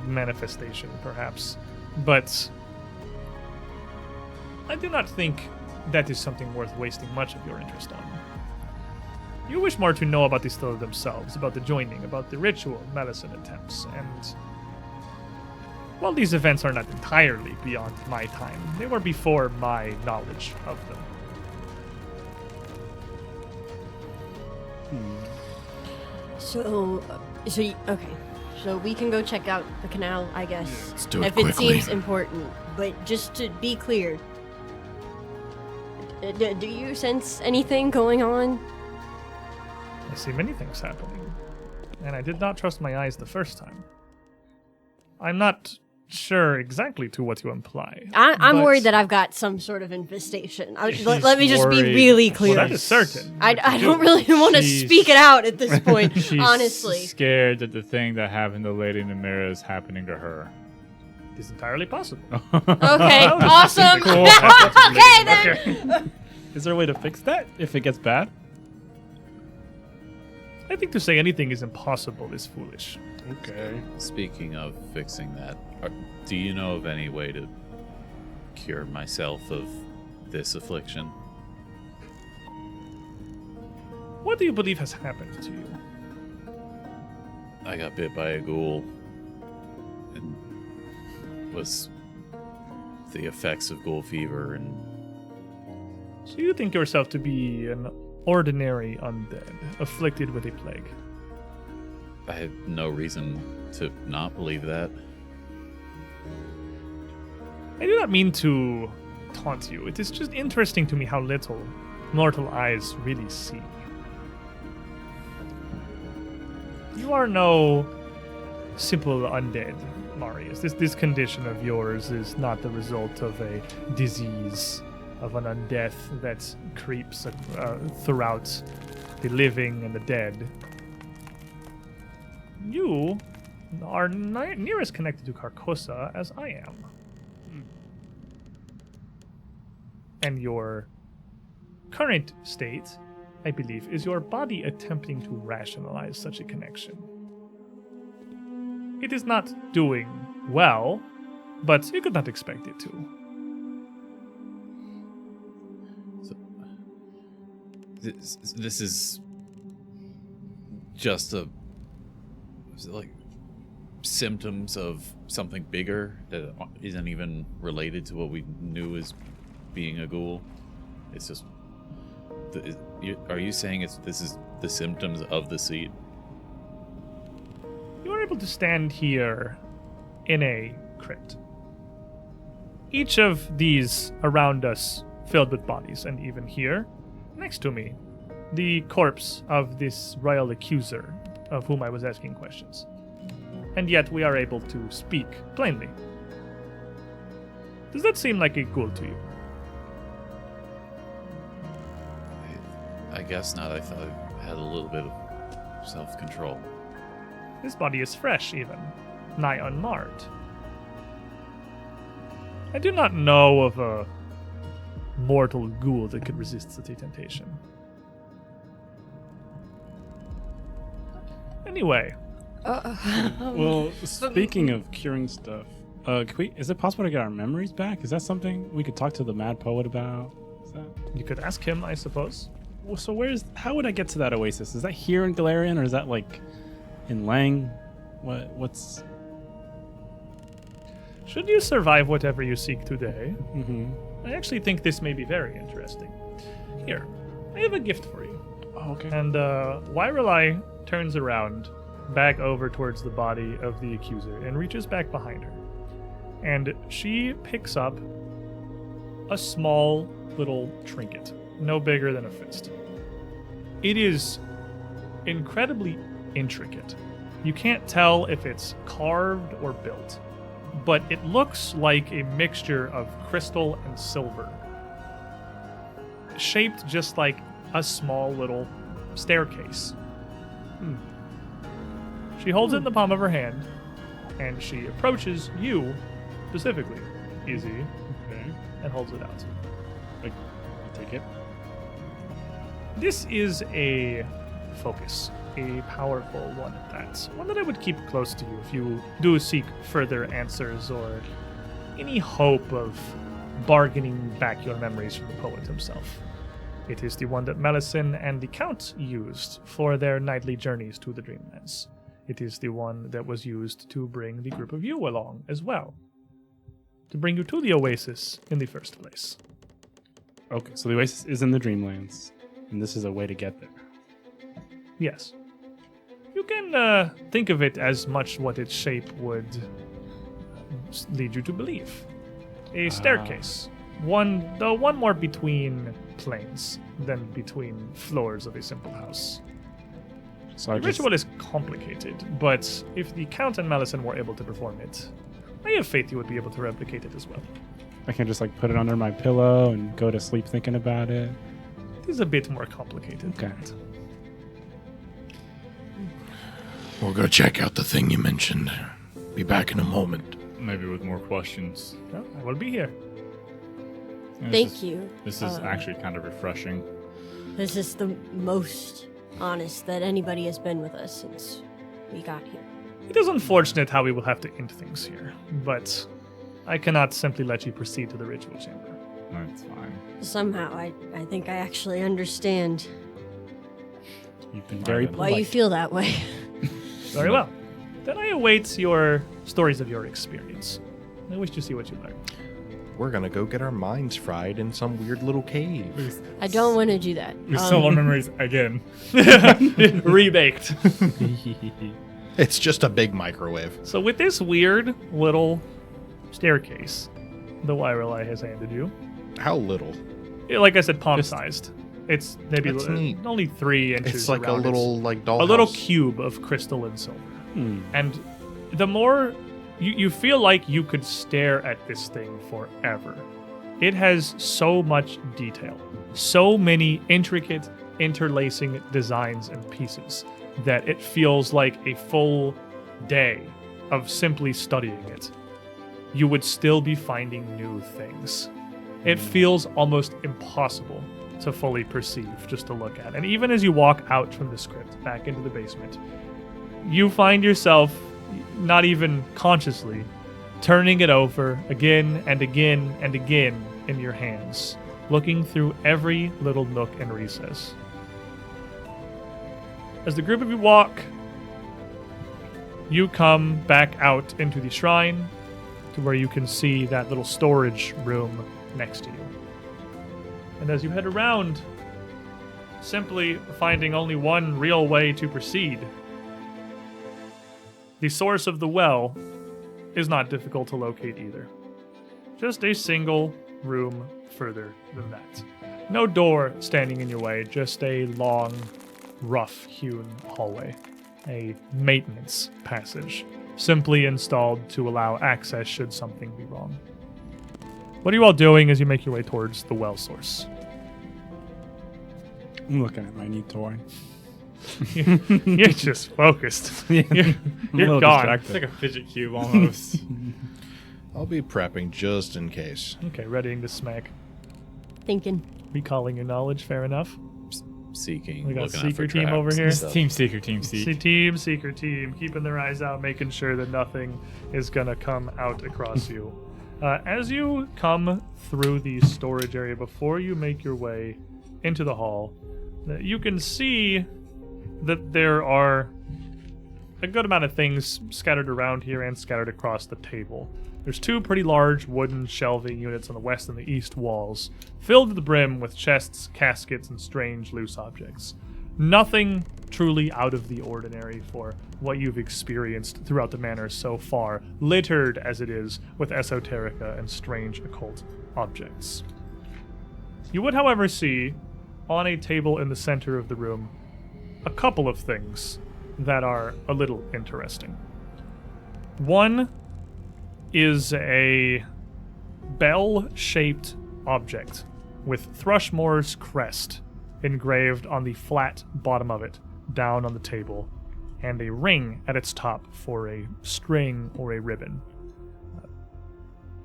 manifestation, perhaps. But I do not think that is something worth wasting much of your interest on. You wish more to know about the Stellae themselves, about the joining, about the ritual, medicine attempts, and while these events are not entirely beyond my time, they were before my knowledge of them. So, okay. So we can go check out the canal, I guess. Let's do it if quickly. it seems important. But just to be clear, do you sense anything going on? I see many things happening, and I did not trust my eyes the first time. I'm not sure exactly to what you imply. I'm but- worried that I've got some sort of infestation. Let me just be really clear. Well, that is certain. I don't really want to She's- speak it out at this point, She's honestly. scared that the thing that happened to Lady Namira is happening to her. It is entirely possible. Okay, awesome. Cool. Okay, then. Is there a way to fix that if it gets bad? I think to say anything is impossible is foolish. Okay. Speaking of fixing that, do you know of any way to cure myself of this affliction? What do you believe has happened to you? I got bit by a ghoul and was the effects of ghoul fever, and So you think yourself to be an ordinary undead, afflicted with a plague. I had no reason to not believe that. I do not mean to taunt you. It is just interesting to me how little mortal eyes really see. You are no simple undead, Marius. This condition of yours is not the result of a disease, of an undeath that creeps throughout the living and the dead. You are near as connected to Carcosa as I am. And your current state, I believe, is your body attempting to rationalize such a connection. It is not doing well, but you could not expect it to. This is just symptoms of something bigger that isn't even related to what we knew as being a ghoul. It's just. Are you saying this is the symptoms of the seed? You are able to stand here in a crypt. Each of these around us filled with bodies, and even here, next to me, the corpse of this royal accuser of whom I was asking questions. And yet we are able to speak plainly. Does that seem like a ghoul to you? I guess not. I thought I had a little bit of self-control. This body is fresh, even, nigh unmarred. I do not know of a mortal ghoul that could resist such a temptation. Anyway, Well, speaking of curing stuff, is it possible to get our memories back? Is that something we could talk to the Mad Poet about? Is that... you could ask him, I suppose. Well, so how would I get to that oasis? Is that here in Galarian, or is that like in Leng? What's... Should you survive whatever you seek today, Mm-hmm. I actually think this may be very interesting. Here, I have a gift for you. Oh, okay. And Weiralai turns around, back over towards the body of the accuser, and reaches back behind her. And she picks up a small little trinket, no bigger than a fist. It is incredibly intricate. You can't tell if it's carved or built, but it looks like a mixture of crystal and silver, shaped just like a small little staircase. She holds it in the palm of her hand, and she approaches you specifically easy, Okay. and holds it out. I'll take it. This is a focus, a powerful one at that. One that I would keep close to you if you do seek further answers or any hope of bargaining back your memories from the poet himself. It is the one that Melisande and the Count used for their nightly journeys to the Dreamlands. It is the one that was used to bring the group of you along as well. To bring you to the Oasis in the first place. Okay, so the Oasis is in the Dreamlands, and this is a way to get there. Yes. You can think of it as much what its shape would lead you to believe. A staircase. The one more between planes than between floors of a simple house. So The ritual is complicated, but if the Count and Melisande were able to perform it, I have faith you would be able to replicate it as well. I can just like put it under my pillow and go to sleep thinking about it. It is a bit more complicated. Okay. than that. We'll go check out the thing you mentioned. Be back in a moment. Maybe with more questions. Well, I will be here. And Thank you. This is actually kind of refreshing. This is the most honest that anybody has been with us since we got here. It is unfortunate how we will have to end things here, but I cannot simply let you proceed to the ritual chamber. That's fine. Somehow, I think I actually understand You've been very Why why polite. you feel that way. Very well. Then I await your stories of your experience. I wish to see what you learn. We're gonna go get our minds fried in some weird little cave. I don't want to do that. We stole our memories again. Rebaked. It's just a big microwave. So with this weird little staircase the Weiralai has handed you, How little? like I said, palm-sized. It's maybe That's neat. only 3 inches. It's like a around. little like doll. A little cube of crystal and silver. Hmm. And the more you feel like you could stare at this thing forever. It has so much detail, so many intricate interlacing designs and pieces that it feels like a full day of simply studying it. You would still be finding new things. It feels almost impossible to fully perceive just to look at. And even as you walk out from the script back into the basement, you find yourself, not even consciously, turning it over again and again and again in your hands, looking through every little nook and recess. As the group of you walk, you come back out into the shrine to where you can see that little storage room next to you. And as you head around, simply finding only one real way to proceed, the source of the well is not difficult to locate either. Just a single room further than that. No door standing in your way, just a long, rough-hewn hallway. A maintenance passage, simply installed to allow access should something be wrong. What are you all doing as you make your way towards the well source? I'm looking at my new toy. You're just focused. You're little gone. It's like a fidget cube almost. I'll be prepping just in case. Okay, readying to smack. Thinking. Recalling your knowledge, fair enough. Seeking. We got looking out for Seeker team over traps and here. stuff. Team Seeker, Team See, Seek. team, seeker team, keeping their eyes out, making sure that nothing is gonna come out across you. As you come through the storage area, before you make your way into the hall, you can see that there are a good amount of things scattered around here and scattered across the table. There's 2 pretty large wooden shelving units on the west and the east walls, filled to the brim with chests, caskets, and strange loose objects. Nothing truly out of the ordinary for what you've experienced throughout the manor so far, littered as it is with esoterica and strange occult objects. You would, however, see on a table in the center of the room a couple of things that are a little interesting. One is a bell-shaped object with Thrushmore's crest engraved on the flat bottom of it, down on the table, and a ring at its top for a string or a ribbon.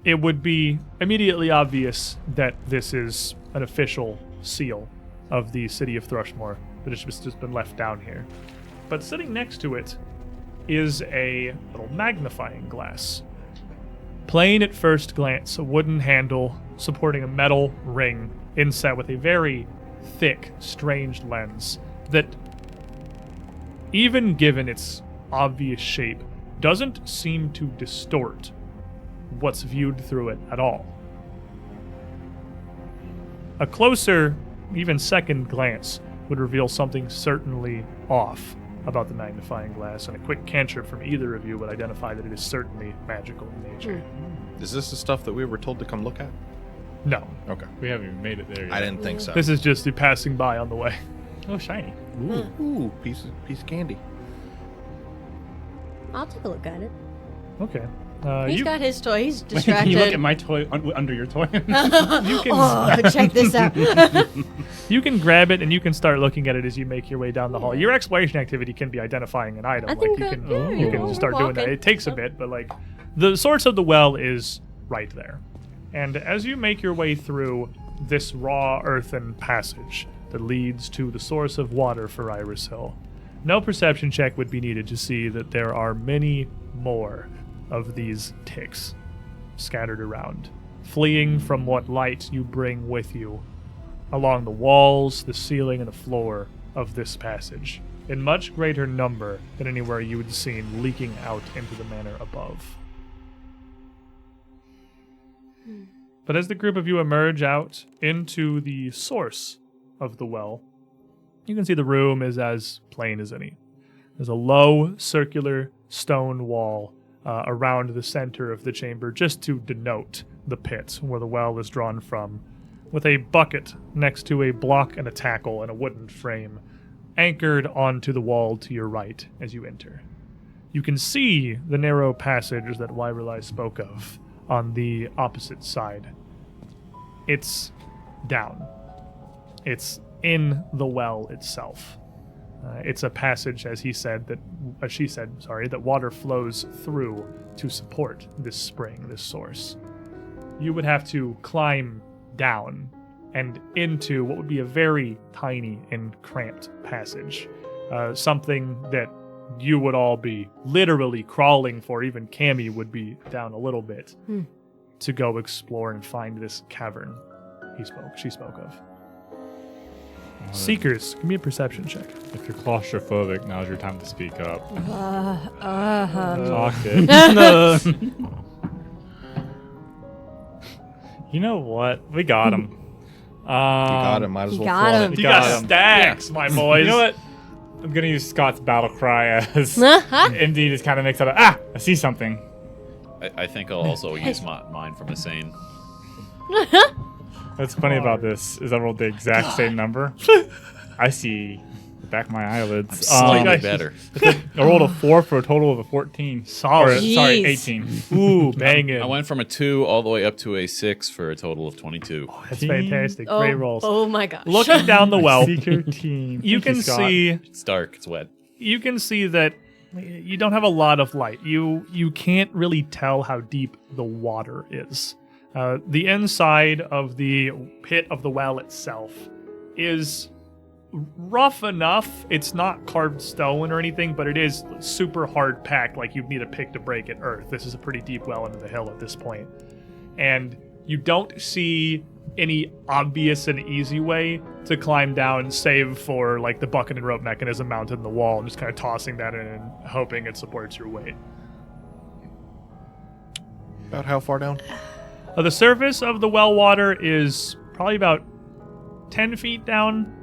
it would be immediately obvious that this is an official seal of the city of Thrushmore, that it's just been left down here. But sitting next to it is a little magnifying glass. Plain at first glance, a wooden handle supporting a metal ring inset with a very thick, strange lens that, even given its obvious shape, doesn't seem to distort what's viewed through it at all. A closer, even second glance would reveal something certainly off about the magnifying glass, and a quick cantrip from either of you would identify that it is certainly magical in nature. Is this the stuff that we were told to come look at? No, Okay. We haven't even made it there yet. I didn't think so. this is just the passing by on the way. Oh, shiny. Ooh, piece of candy. I'll take a look at it. Okay. He's got his toy. He's Can distracted. you look at my toy under your toy? Oh, check this out. You can grab it and you can start looking at it as you make your way down the hall. Your exploration activity can be identifying an item. I think you that- can yeah, you you can know, just start doing that. walking. It takes a bit, but like the source of the well is right there. And as you make your way through this raw earthen passage that leads to the source of water for Iris Hill, no perception check would be needed to see that there are many more of these ticks scattered around, fleeing from what light you bring with you along the walls, the ceiling, and the floor of this passage, in much greater number than anywhere you had seen leaking out into the manor above. But as the group of you emerge out into the source of the well, you can see the room is as plain as any. There's a low, circular stone wall around the center of the chamber, just to denote the pit where the well is drawn from, with a bucket next to a block and a tackle and a wooden frame anchored onto the wall to your right as you enter. You can see the narrow passage that Weiralai spoke of on the opposite side. It's down. It's in the well itself. It's a passage, as she said, that water flows through to support this spring, this source. You would have to climb down and into what would be a very tiny and cramped passage. Something that you would all be literally crawling for. Even Cammy would be down a little bit to go explore and find this cavern she spoke of. Seekers, give me a perception check. If you're claustrophobic, now's your time to speak up. Uh-huh. Talk it. You know what? We got him. You got it. Might as well got flaunt him. it. You Got got him. stacks, my boys. You know what? I'm gonna use Scott's battle cry as MD just kind of makes out of I see something. I think I'll also use mine from Insane. What's funny about this is I rolled the exact same number. I see the back of my eyelids. Slightly guys. better. I rolled a 4 for a total of a 14. Solid. Or, sorry, Jeez. 18. Ooh, banging. I went from a 2 all the way up to a 6 for a total of 22. That's fantastic. Great rolls. Oh my gosh. Looking down the well, Seeker team. you Thank can Scott. see It's dark. It's wet. that you don't have a lot of light. You can't really tell how deep the water is. The inside of the pit of the well itself is rough enough. It's not carved stone or anything, but it is super hard packed, like you'd need a pick to break it earth. This is a pretty deep well into the hill at this point. And you don't see any obvious and easy way to climb down, save for like the bucket and rope mechanism mounted in the wall and just kind of tossing that in and hoping it supports your weight. About how far down? The surface of the well water is probably about 10 feet down.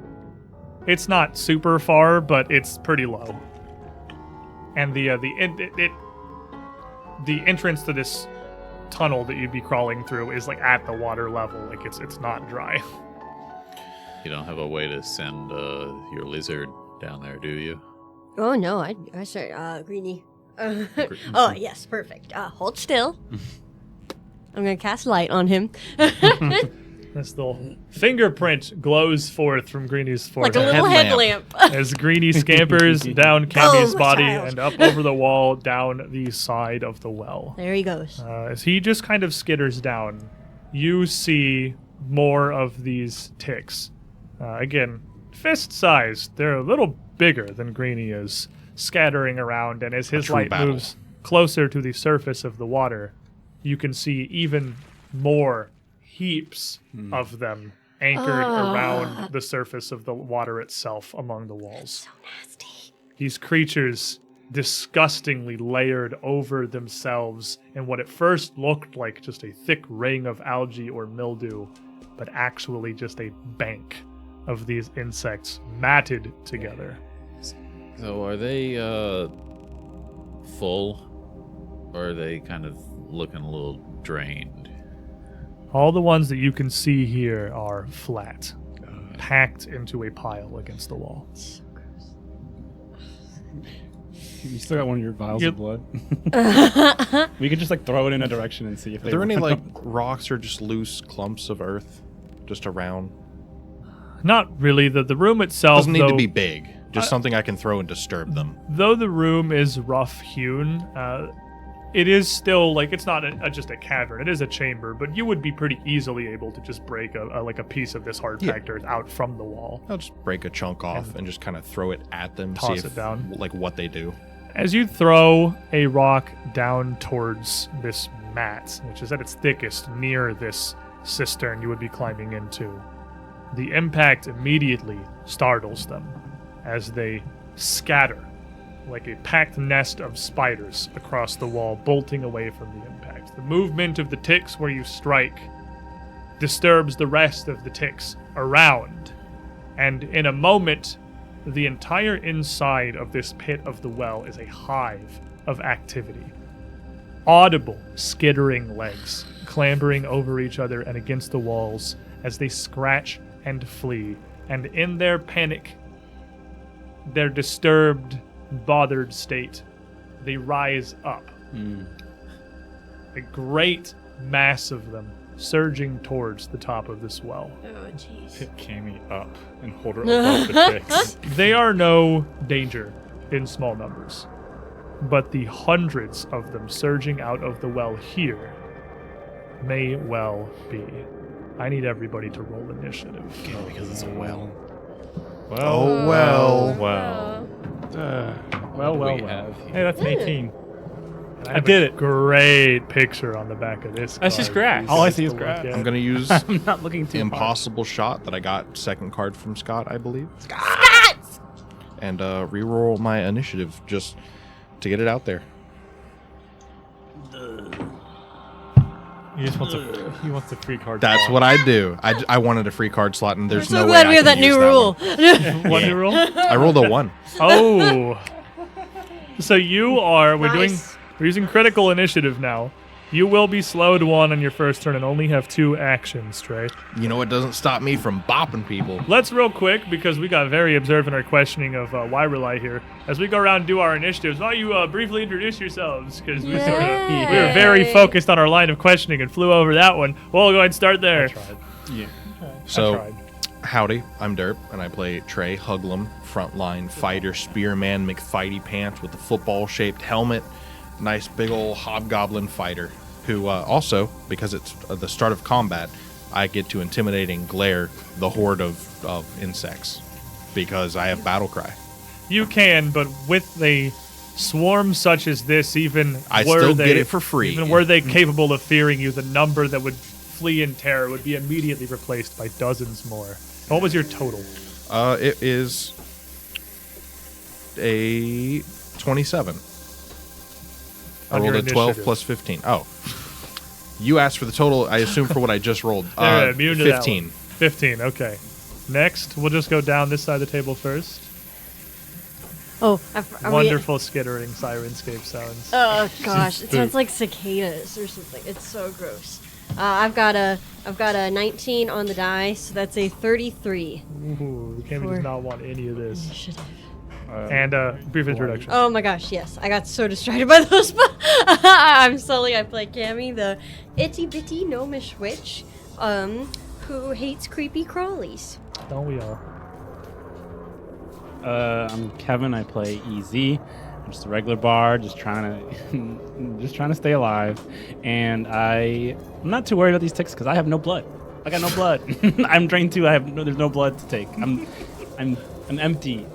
It's not super far, but it's pretty low. And the entrance to this tunnel that you'd be crawling through is like at the water level. Like it's not dry. You don't have a way to send your lizard down there, do you? Oh no, I sorry, Greenie. Oh yes, perfect. Hold still. I'm gonna cast light on him. This little fingerprint glows forth from Greenie's forehead. Like a little headlamp. As Greenie scampers down Cammy's my body child. and up over the wall, down the side of the well. There he goes. As he just kind of skitters down, you see more of these ticks. Again, fist-sized. They're a little bigger than Greenie is, scattering around, and as his true light battle. moves closer to the surface of the water, you can see even more heaps of them anchored around the surface of the water itself among the walls. So nasty. These creatures disgustingly layered over themselves in what at first looked like just a thick ring of algae or mildew, but actually just a bank of these insects matted together. So are they full, or are they kind of looking a little drained? All the ones that you can see here are flat, packed into a pile against the wall. You still got one of your vials Yep. of blood. We could just like throw it in a direction and see if Are there any like rocks or just loose clumps of earth just around? Not really. The room itself Doesn't need to though- be big. Just something I can throw and disturb them. Though the room is rough hewn, it is still like it's not just a cavern. It is a chamber, but you would be pretty easily able to just break a piece of this hard packed earth out from the wall. I'll just break a chunk off and just kind of throw it at them. Toss see if, it down. Like what they do. As you throw a rock down towards this mat, which is at its thickest near this cistern you would be climbing into, the impact immediately startles them as they scatter like a packed nest of spiders across the wall, bolting away from the impact. The movement of the ticks where you strike disturbs the rest of the ticks around, and in a moment, the entire inside of this pit of the well is a hive of activity. Audible, skittering legs clambering over each other and against the walls as they scratch and flee, and in their panic, their disturbed, bothered state, they rise up. A great mass of them surging towards the top of this well. Oh, jeez. Pick Cammy up and hold her above the ticks. They are no danger in small numbers, but the hundreds of them surging out of the well here may well be. I need everybody to roll initiative. Because it's a well. Oh, well. Well. Well. Hey, that's an 18. I I did it. Great picture on the back of this. That's just card. grass. Please All I take see a is look grass. at I'm it. going to use I'm not looking too Impossible Shot that I got second card from Scott, I believe. Scott! And reroll my initiative just to get it out there. He just wants a free card. That's slot. what I do. I wanted a free card slot, and We're there's so no way glad I we have can that use new that rule. one. What do you roll? I rolled a 1. Oh. So you are. We're Nice. using critical initiative now. You will be slowed 1 on your first turn and only have 2 actions, Trey. You know, it doesn't stop me from bopping people. Let's real quick, because we got very observant in our questioning of Weiralai here. As we go around and do our initiatives, why don't you briefly introduce yourselves? Because we were very Yay. focused on our line of questioning and flew over that one. We'll go ahead and start there. Yeah. So, tried. howdy, I'm Derp, and I play Trey Huglum, frontline fighter, spearman, McFighty pants with a football-shaped helmet. Nice big old hobgoblin fighter who also, because it's the start of combat, I get to intimidate and glare the horde of insects because I have battle cry. You can, but with a swarm such as this, even I were still they, get it for free. Even were they capable of fearing you, the number that would flee in terror would be immediately replaced by dozens more. What was your total? It is a 27. I On your rolled a 12 initiative. plus 15. Oh. You asked for the total, I assume, for what I just rolled. They're immune to that 15. one. 15, okay. Next, we'll just go down this side of the table first. Oh, Wonderful skittering sirenscape sounds. Oh gosh, it sounds like cicadas or something. It's so gross. I've got a 19 on the die, so that's a 33. Ooh, Cammy does not want any of this. Initiative. And brief introduction. Oh my gosh, yes. I got so distracted by those. I play Cammy, the itty bitty gnomish witch, who hates creepy crawlies. Don't we all? I'm Kevin. I play EZ. I'm just a regular bard, just trying to stay alive. And I'm not too worried about these ticks because I have no blood. I got no blood. I'm drained too. There's no blood to take. I'm empty.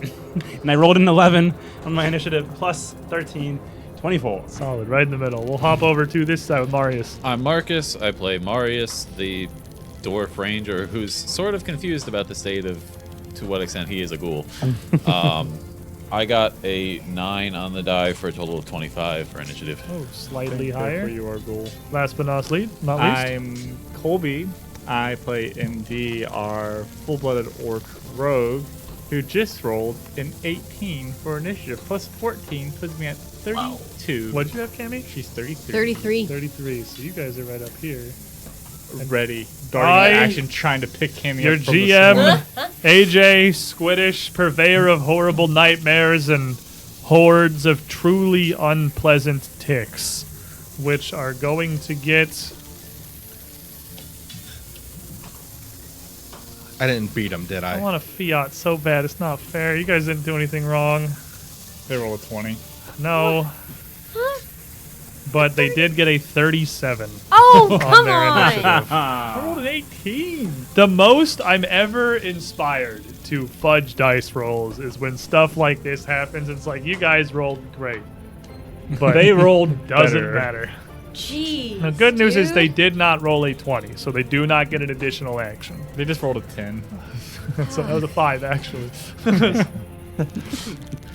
And I rolled an 11 on my initiative, plus 13, 24. Solid, right in the middle. We'll hop over to this side with Marius. I'm Marcus. I play Marius, the dwarf ranger, who's sort of confused about the state of to what extent he is a ghoul. I got a 9 on the die for a total of 25 for initiative. Oh, slightly For higher. you are ghoul. Last but not least. I'm Colby. I play MD, our full-blooded orc rogue, who just rolled an 18 for initiative, plus 14 puts me at 32. What'd you have, Cammy? She's 33. 33. 33. So you guys are right up here. Ready. Darting action, trying to pick Cammy Your up from the GM, swarm. AJ, Squiddish, purveyor of horrible nightmares and hordes of truly unpleasant ticks, which are going to get... I didn't beat him, did I I? want a fiat so bad. It's not fair. You guys didn't do anything wrong. They roll a 20. No. But they did get a 37. Oh, come their on! initiative. I rolled an 18. The most I'm ever inspired to fudge dice rolls is when stuff like this happens. It's like, you guys rolled great. But They rolled doesn't better. matter. Jeez. The good news is dude. they did not roll a 20, so they do not get an additional action. They just rolled a 10. So that was a 5, actually.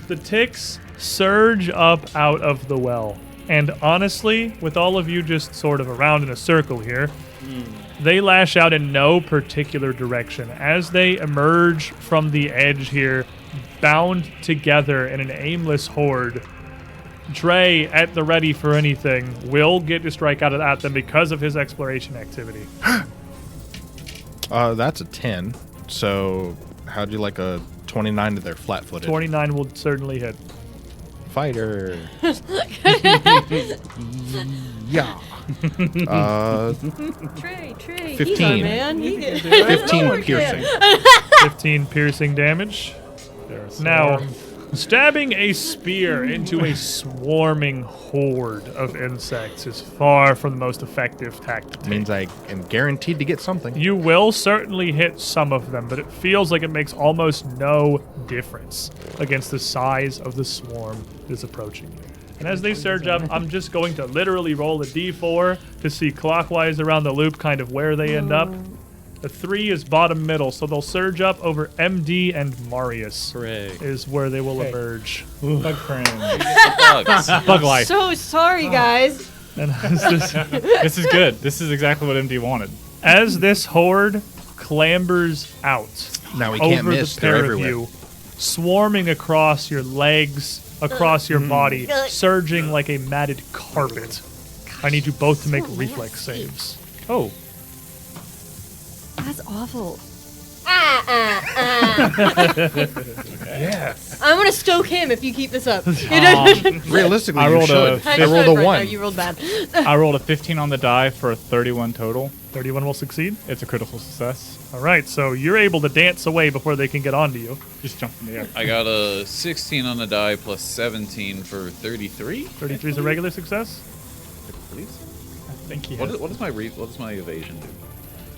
The ticks surge up out of the well. And honestly, with all of you just sort of around in a circle here, they lash out in no particular direction. As they emerge from the edge here, bound together in an aimless horde, Dre, at the ready for anything, will get to strike out at them because of his exploration activity. That's a 10. So how'd you like a 29 to their flat-footed? 29 will certainly hit. Fighter. Yeah. Trey, he's 15. our man. He did. 15 piercing. 15 piercing damage. Now, stabbing a spear into a swarming horde of insects is far from the most effective tactic. Means I am guaranteed to get something. You will certainly hit some of them, but it feels like it makes almost no difference against the size of the swarm that is approaching you. And as they surge up, I'm just going to literally roll a d4 to see clockwise around the loop kind of where they end up. The 3 is bottom middle, so they'll surge up over MD and Marius Hooray. is where they will emerge. Bug friend. Bugs. Bug life. So sorry, guys. And as this, This is good. This is exactly what MD wanted. as this horde clambers out Now we can't over miss. the They're pair of everywhere. you, swarming across your legs, across your body, surging like a matted carpet. I need you both to make reflex saves. Oh. That's awful. Yes. I'm gonna stoke him if you keep this up. Realistically, I you rolled should. a- They rolled a No, 1. you rolled bad. I rolled a 15 on the die for a 31 total. 31 will succeed. It's a critical success. All right, so you're able to dance away before they can get onto you. Just jump in the air. I got a 16 on the die plus 17 for 33. 33 is a regular success. Please. I think he What has. is my what does my evasion do?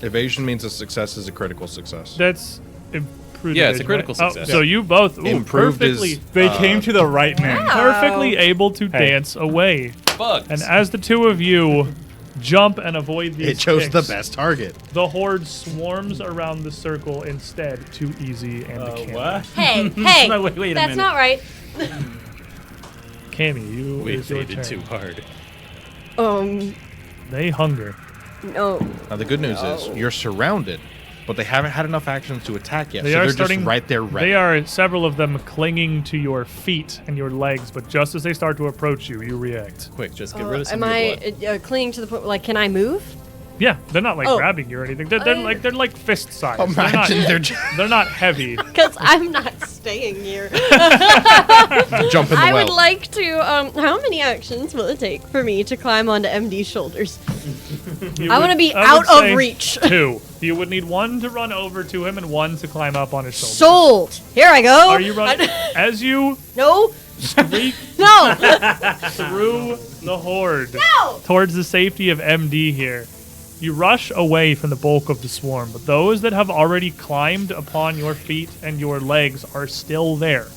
Evasion means a success is a critical success. That's improved. Yeah, it's a evasion, critical right? success. Oh, so you both Improved perfectly, is- They came to the right man. perfectly able to Hey. dance away. Bugs. And as the two of you jump and avoid these It chose the ticks, best target. the horde swarms around the circle instead to Easy and to Cammy. What? Hey, hey. No, wait a That's minute. not right. Cammy, you we is your evaded turn. too hard. They hunger. No. Now the good news is you're surrounded, but they haven't had enough actions to attack yet. They so are they're starting. just right there ready. They are several of them clinging to your feet and your legs, but just as they start to approach you, you react. Quick, just get rid of some Am of your I blood. clinging to the point? Like, can I move? Yeah, they're not like Oh. grabbing you or anything. They're like fist size. Imagine They're not heavy. Because I'm not staying here. jump in the I well. would like to. How many actions will it take for me to climb onto MD's shoulders? I want to be out would say of reach. 2. You would need 1 to run over to him and 1 to climb up on his shoulders. Sold. Here I go. Are you running? As you No. streak No. through the horde No. towards the safety of MD here, you rush away from the bulk of the swarm, but those that have already climbed upon your feet and your legs are still there.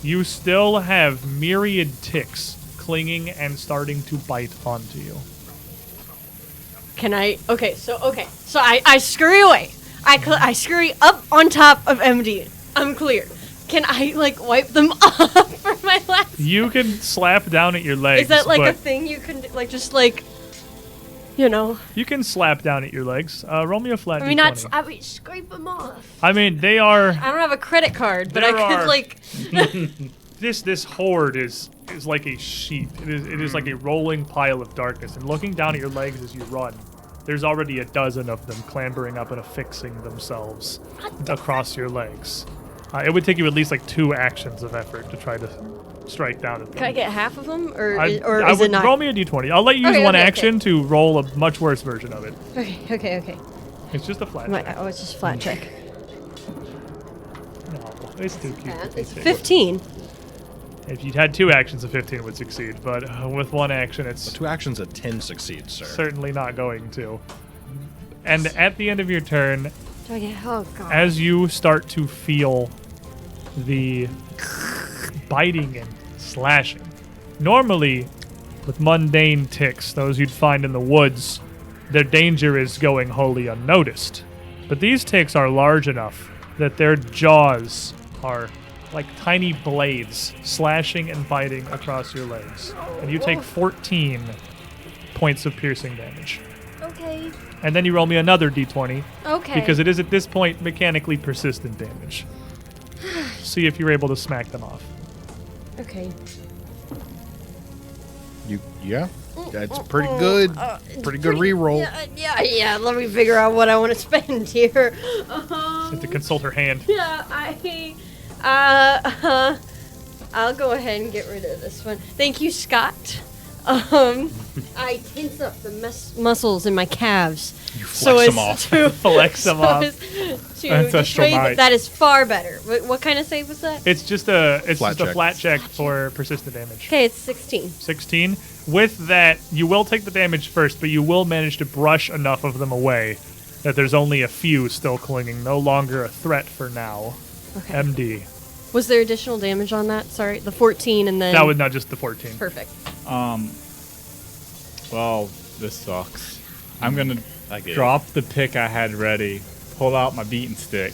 You still have myriad ticks clinging and starting to bite onto you. Can I? Okay. So I scurry away. I scurry up on top of MD. I'm clear. Can I wipe them off for my last? You can slap down at your legs. Is that a but thing you can you can slap down at your legs. Roll me a flat I mean, D20. I mean, scrape them off. I mean, they are. I don't have a credit card, but There I are- could This horde is like a sheet. It is like a rolling pile of darkness. And looking down at your legs as you run, there's already a dozen of them clambering up and affixing themselves across your legs. It would take you at least 2 actions of effort to try to strike down at them. Can I get half of them, or I is would it not? roll me a d20. I'll let you use Okay, one okay, action to roll a much worse version of it. Okay. It's just a flat check. Oh, it's just flat check. No, it's too cute. to be It's taken. 15. If you'd had 2 actions, a 15 would succeed. But with 1 action, it's 2 actions, a 10 succeeds, sir. certainly not going to. And at the end of your turn, Do I get? Oh god. as you start to feel the biting and slashing, normally with mundane ticks, those you'd find in the woods, their danger is going wholly unnoticed. But these ticks are large enough that their jaws are like tiny blades slashing and biting across your legs. And you take 14 points of piercing damage. Okay. And then you roll me another d20 Okay. because it is at this point mechanically persistent damage. See if you're able to smack them off. Okay. Yeah, that's pretty good. Pretty good reroll. Yeah. Let me figure out what I want to spend here. You have to consult her hand. Yeah, I'll go ahead and get rid of this one. Thank you, Scott. I tense up the muscles in my calves. You flex them off. Flex them off. Ancestral might. That is far better. What kind of save was that? It's just a Flat check. flat check for persistent damage. Okay, it's 16. 16. With that, you will take the damage first, but you will manage to brush enough of them away that there's only a few still clinging. No longer a threat for now. Okay. MD. Was there additional damage on that? Sorry, the 14 and then... That was not just the 14. Perfect. Well, this sucks. I'm gonna I get drop the pick I had ready, pull out my beaten stick,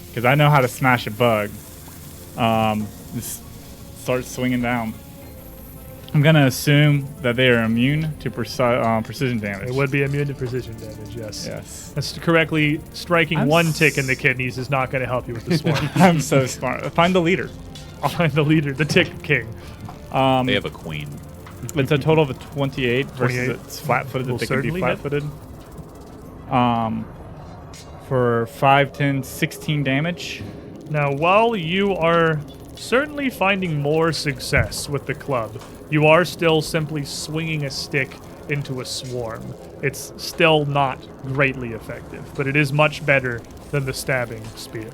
because I know how to smash a bug. Just start swinging down. I'm gonna assume that they are immune to precision damage. It would be immune to precision damage, yes. Yes. That's correctly striking I'm one tick in the kidneys is not going to help you with the swarm. I'm so smart. Find the leader. I'll find the leader, the tick king. They have a queen. It's a total of a 28 versus 28. it's flat-footed. Will That they can be certainly hit. flat-footed. For 5, 10, 16 damage. Now, while you are certainly finding more success with the club, you are still simply swinging a stick into a swarm. It's still not greatly effective, but it is much better than the stabbing spear.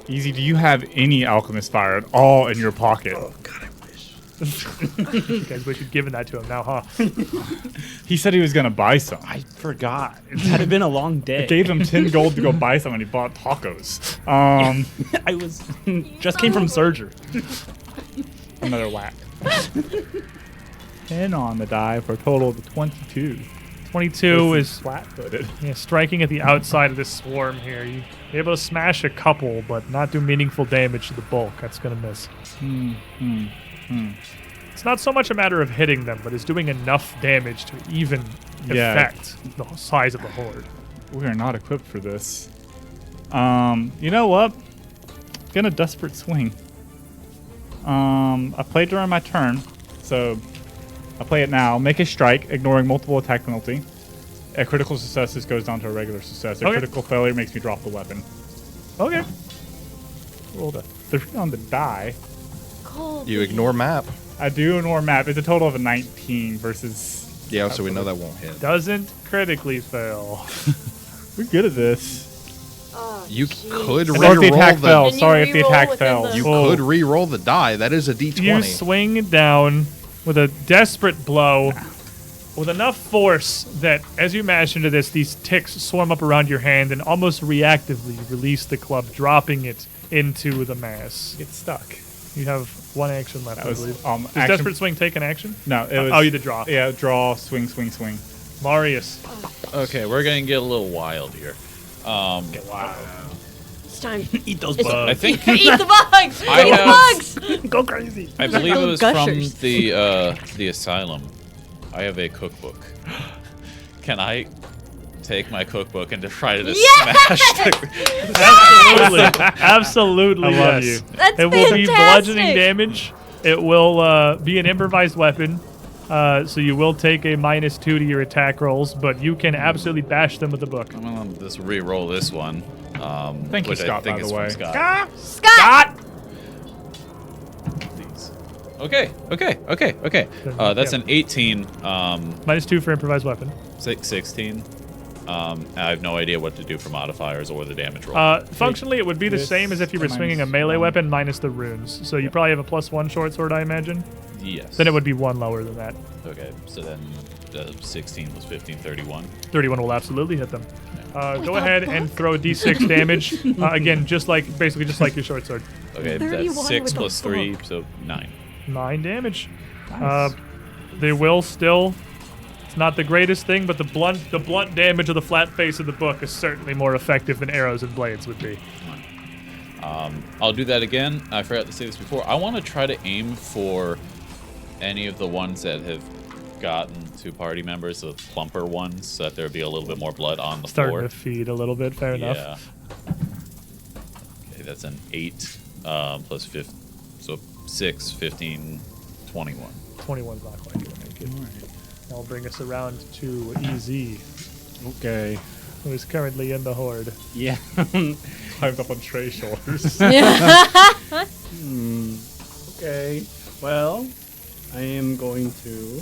Easy, do you have any alchemist fire at all in your pocket? You guys wish you'd given that to him now, huh? He said he was going to buy some. I forgot. It had been a long day. I gave him 10 gold to go buy some and he bought tacos. I was just came from surgery. Another whack. 10 on the die for a total of 22. 22 is flat-footed. striking at the outside of this swarm here. You're able to smash a couple, but not do meaningful damage to the bulk. That's going to miss. It's not so much a matter of hitting them, but it's doing enough damage to even Yeah. affect the size of the horde. We are not equipped for this. You know what? Gonna desperate swing. I played during my turn, so I play it now. Make a strike, ignoring multiple attack penalty. A critical success just goes down to a regular success. A Okay. critical failure makes me drop the weapon. Okay. Rolled a 3 on the die. Colby. You ignore map. I do ignore map. It's a total of a 19 versus. Yeah, so we know that won't hit. Doesn't critically fail. We're good at this. Oh, You jeez. could Or if the re-roll attack fell. Can you Sorry if the re-roll attack within fell. the- You Oh. could re-roll the die. That is a D20. You swing down with a desperate blow with enough force that as you mash into this, these ticks swarm up around your hand and almost reactively release the club, dropping it into the mass. It's stuck. You have one action left, That I was believe. action. Does Desperate Swing take an action? No, it was. Oh, you did draw. Yeah, draw, swing, swing, swing. Marius. Okay, we're gonna get a little wild here. Wow. It's time. Eat those It's- bugs. I think Eat the bugs! I Eat have- the bugs! Go crazy. I believe it Little was gushers. from the asylum. I have a cookbook. Can I take my cookbook and just try to smash the Absolutely. Absolutely. I love yes. you. That's It will be fantastic. bludgeoning damage. It will be an improvised weapon. So you will take a -2 to your attack rolls, but you can absolutely bash them with the book. I'm gonna just re-roll this one. Thank you, which I Scott, think by is the from way. Scott. Scott! Please. Okay. That's an 18. -2 for improvised weapon. 16. I have no idea what to do for modifiers or the damage roll. Functionally, it would be the this same as if you were minus swinging a melee one. weapon minus the runes. So you probably have a +1 short sword, I imagine. Yes. Then it would be 1 lower than that. Okay, so then the 16 was 15, 31. 31 will absolutely hit them. Go Without ahead and book? throw a d6 damage. Again, basically just like your short sword. Okay, 31 that's 6 with plus a 3, book. so 9. 9 damage. Nice. They will still. It's not the greatest thing, but the blunt damage of the flat face of the book is certainly more effective than arrows and blades would be. I'll do that again. I forgot to say this before. I want to try to aim for any of the ones that have gotten 2 party members, the plumper ones, so that there'd be a little bit more blood on the Starting floor. to feed a little bit. Fair enough. Yeah. Okay, that's an 8 plus 5, so 6, 15, 21. 21's not quite going to make it. That'll bring us around to EZ, Okay. who is currently in the horde. Yeah. Climbed up on Trey's shoulders. Okay. Well, I am going to.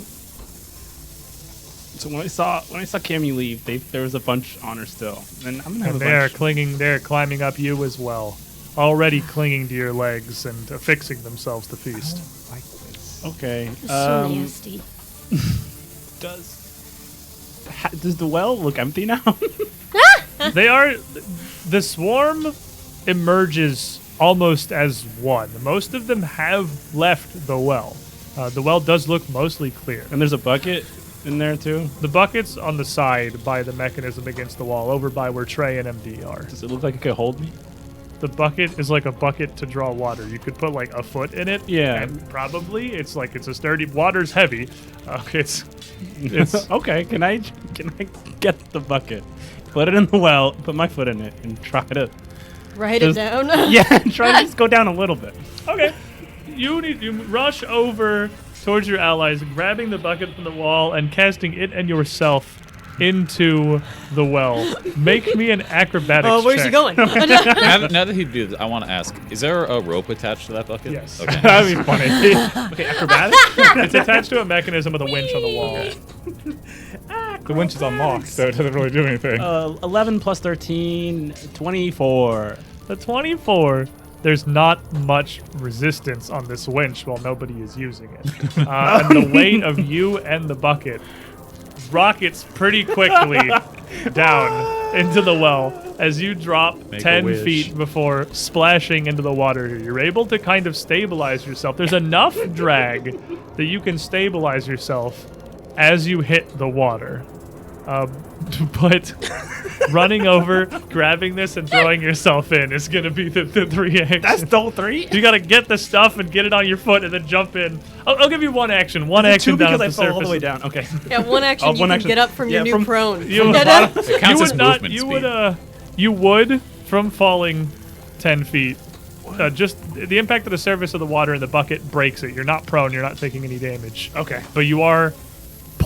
So when I saw Cammy leave, there was a bunch on her still, and I'm gonna have And a they're bunch. they're climbing up you as well. Already clinging to your legs and affixing themselves to feast. Like this. Okay. So nasty. Does the well look empty now? The swarm emerges almost as one. Most of them have left the well. The well does look mostly clear. And there's a bucket in there too. The bucket's on the side by the mechanism against the wall, over by where Trey and MD are. Does it look like it could hold me? The bucket is like a bucket to draw water. You could put like a foot in it. Yeah. And probably it's a sturdy. Water's heavy. It's Okay. Can I get the bucket, put it in the well, put my foot in it, and try to Write it Just- down. yeah, try to just go down a little bit. okay. You rush over towards your allies, grabbing the bucket from the wall and casting it and yourself into the well. Make me an acrobatics Oh, where's check. he going? Now that he did this, I want to ask, is there a rope attached to that bucket? Yes. Okay. That'd be funny. Okay, acrobatics? It's attached to a mechanism with a winch on the wall. The winch is unlocked, so it doesn't really do anything. 11 plus 13, 24. The 24, there's not much resistance on this winch while nobody is using it. And the weight of you and the bucket rockets pretty quickly down into the well as you drop Make a 10 wish. feet before splashing into the water. You're able to kind of stabilize yourself. There's enough drag that you can stabilize yourself as you hit the water. But running over, grabbing this, and throwing yourself in is going to be the 3 actions. That's still 3? You got to get the stuff and get it on your foot and then jump in. I'll give you one action. One action 2 down because at I the fell all surface. the way down. Okay. Yeah, one action Oh, you one can action. get up from your Yeah, new from- prone. You, Da-da. It counts as movement speed. You would from falling 10 feet. Just the impact of the surface of the water in the bucket breaks it. You're not prone. You're not taking any damage. Okay. But you are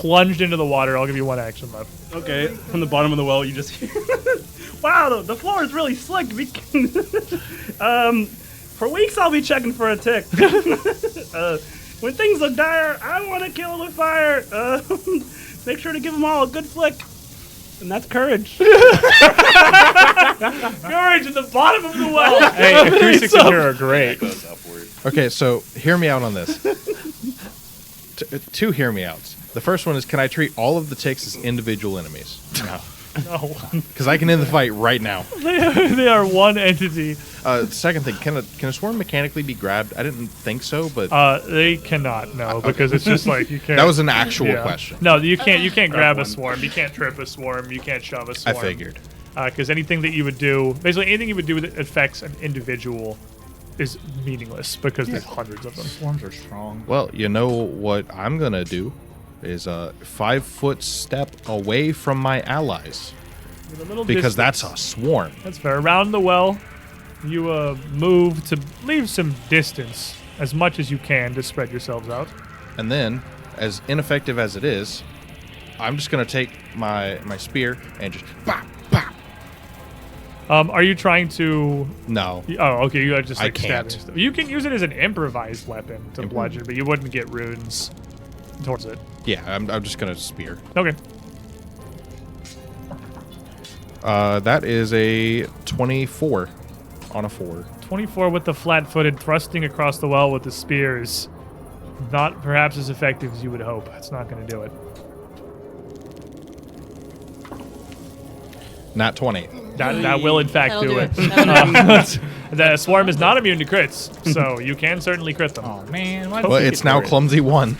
plunged into the water. I'll give you 1 action left. Okay, from the bottom of the well, you just hear, wow, the floor is really slick. For weeks I'll be checking for a tick. When things look dire, I want to kill with fire. Make sure to give them all a good flick. And that's courage. Courage at the bottom of the well. Hey, acoustics in here are great. Goes upward. Okay, so hear me out on this. Two hear me outs. The first one is, can I treat all of the ticks as individual enemies? No. Because I can end the fight right now. They are one entity. Second thing, can a swarm mechanically be grabbed? I didn't think so, but They cannot, no, because it's just like you can't. that was an actual yeah. question. No, you can't grab a one. swarm. You can't trip a swarm. You can't shove a I swarm. figured. Because anything that you would do, basically anything you would do that affects an individual is meaningless because there's hundreds of them. Swarms are strong. Well, you know what I'm gonna do is a 5-foot step away from my allies With a little because distance. that's a swarm. That's fair. Around the well, you move to leave some distance as much as you can to spread yourselves out. And then, as ineffective as it is, I'm just gonna take my spear and just bop, bop. Are you trying to? No. Oh, okay. You are just I like stabbing can't. stuff. You can use it as an improvised weapon to bludgeon, but you wouldn't get runes towards it. Yeah, I'm just gonna spear. Okay. That is a 24 on a 4. 24 with the flat-footed, thrusting across the well with the spears. Not perhaps as effective as you would hope. It's not going to do it. Not 20. That will in fact That'll do do it. it. That'll The swarm is not immune to crits, so you can certainly crit them. Oh man, why Well, it's now clumsy 1.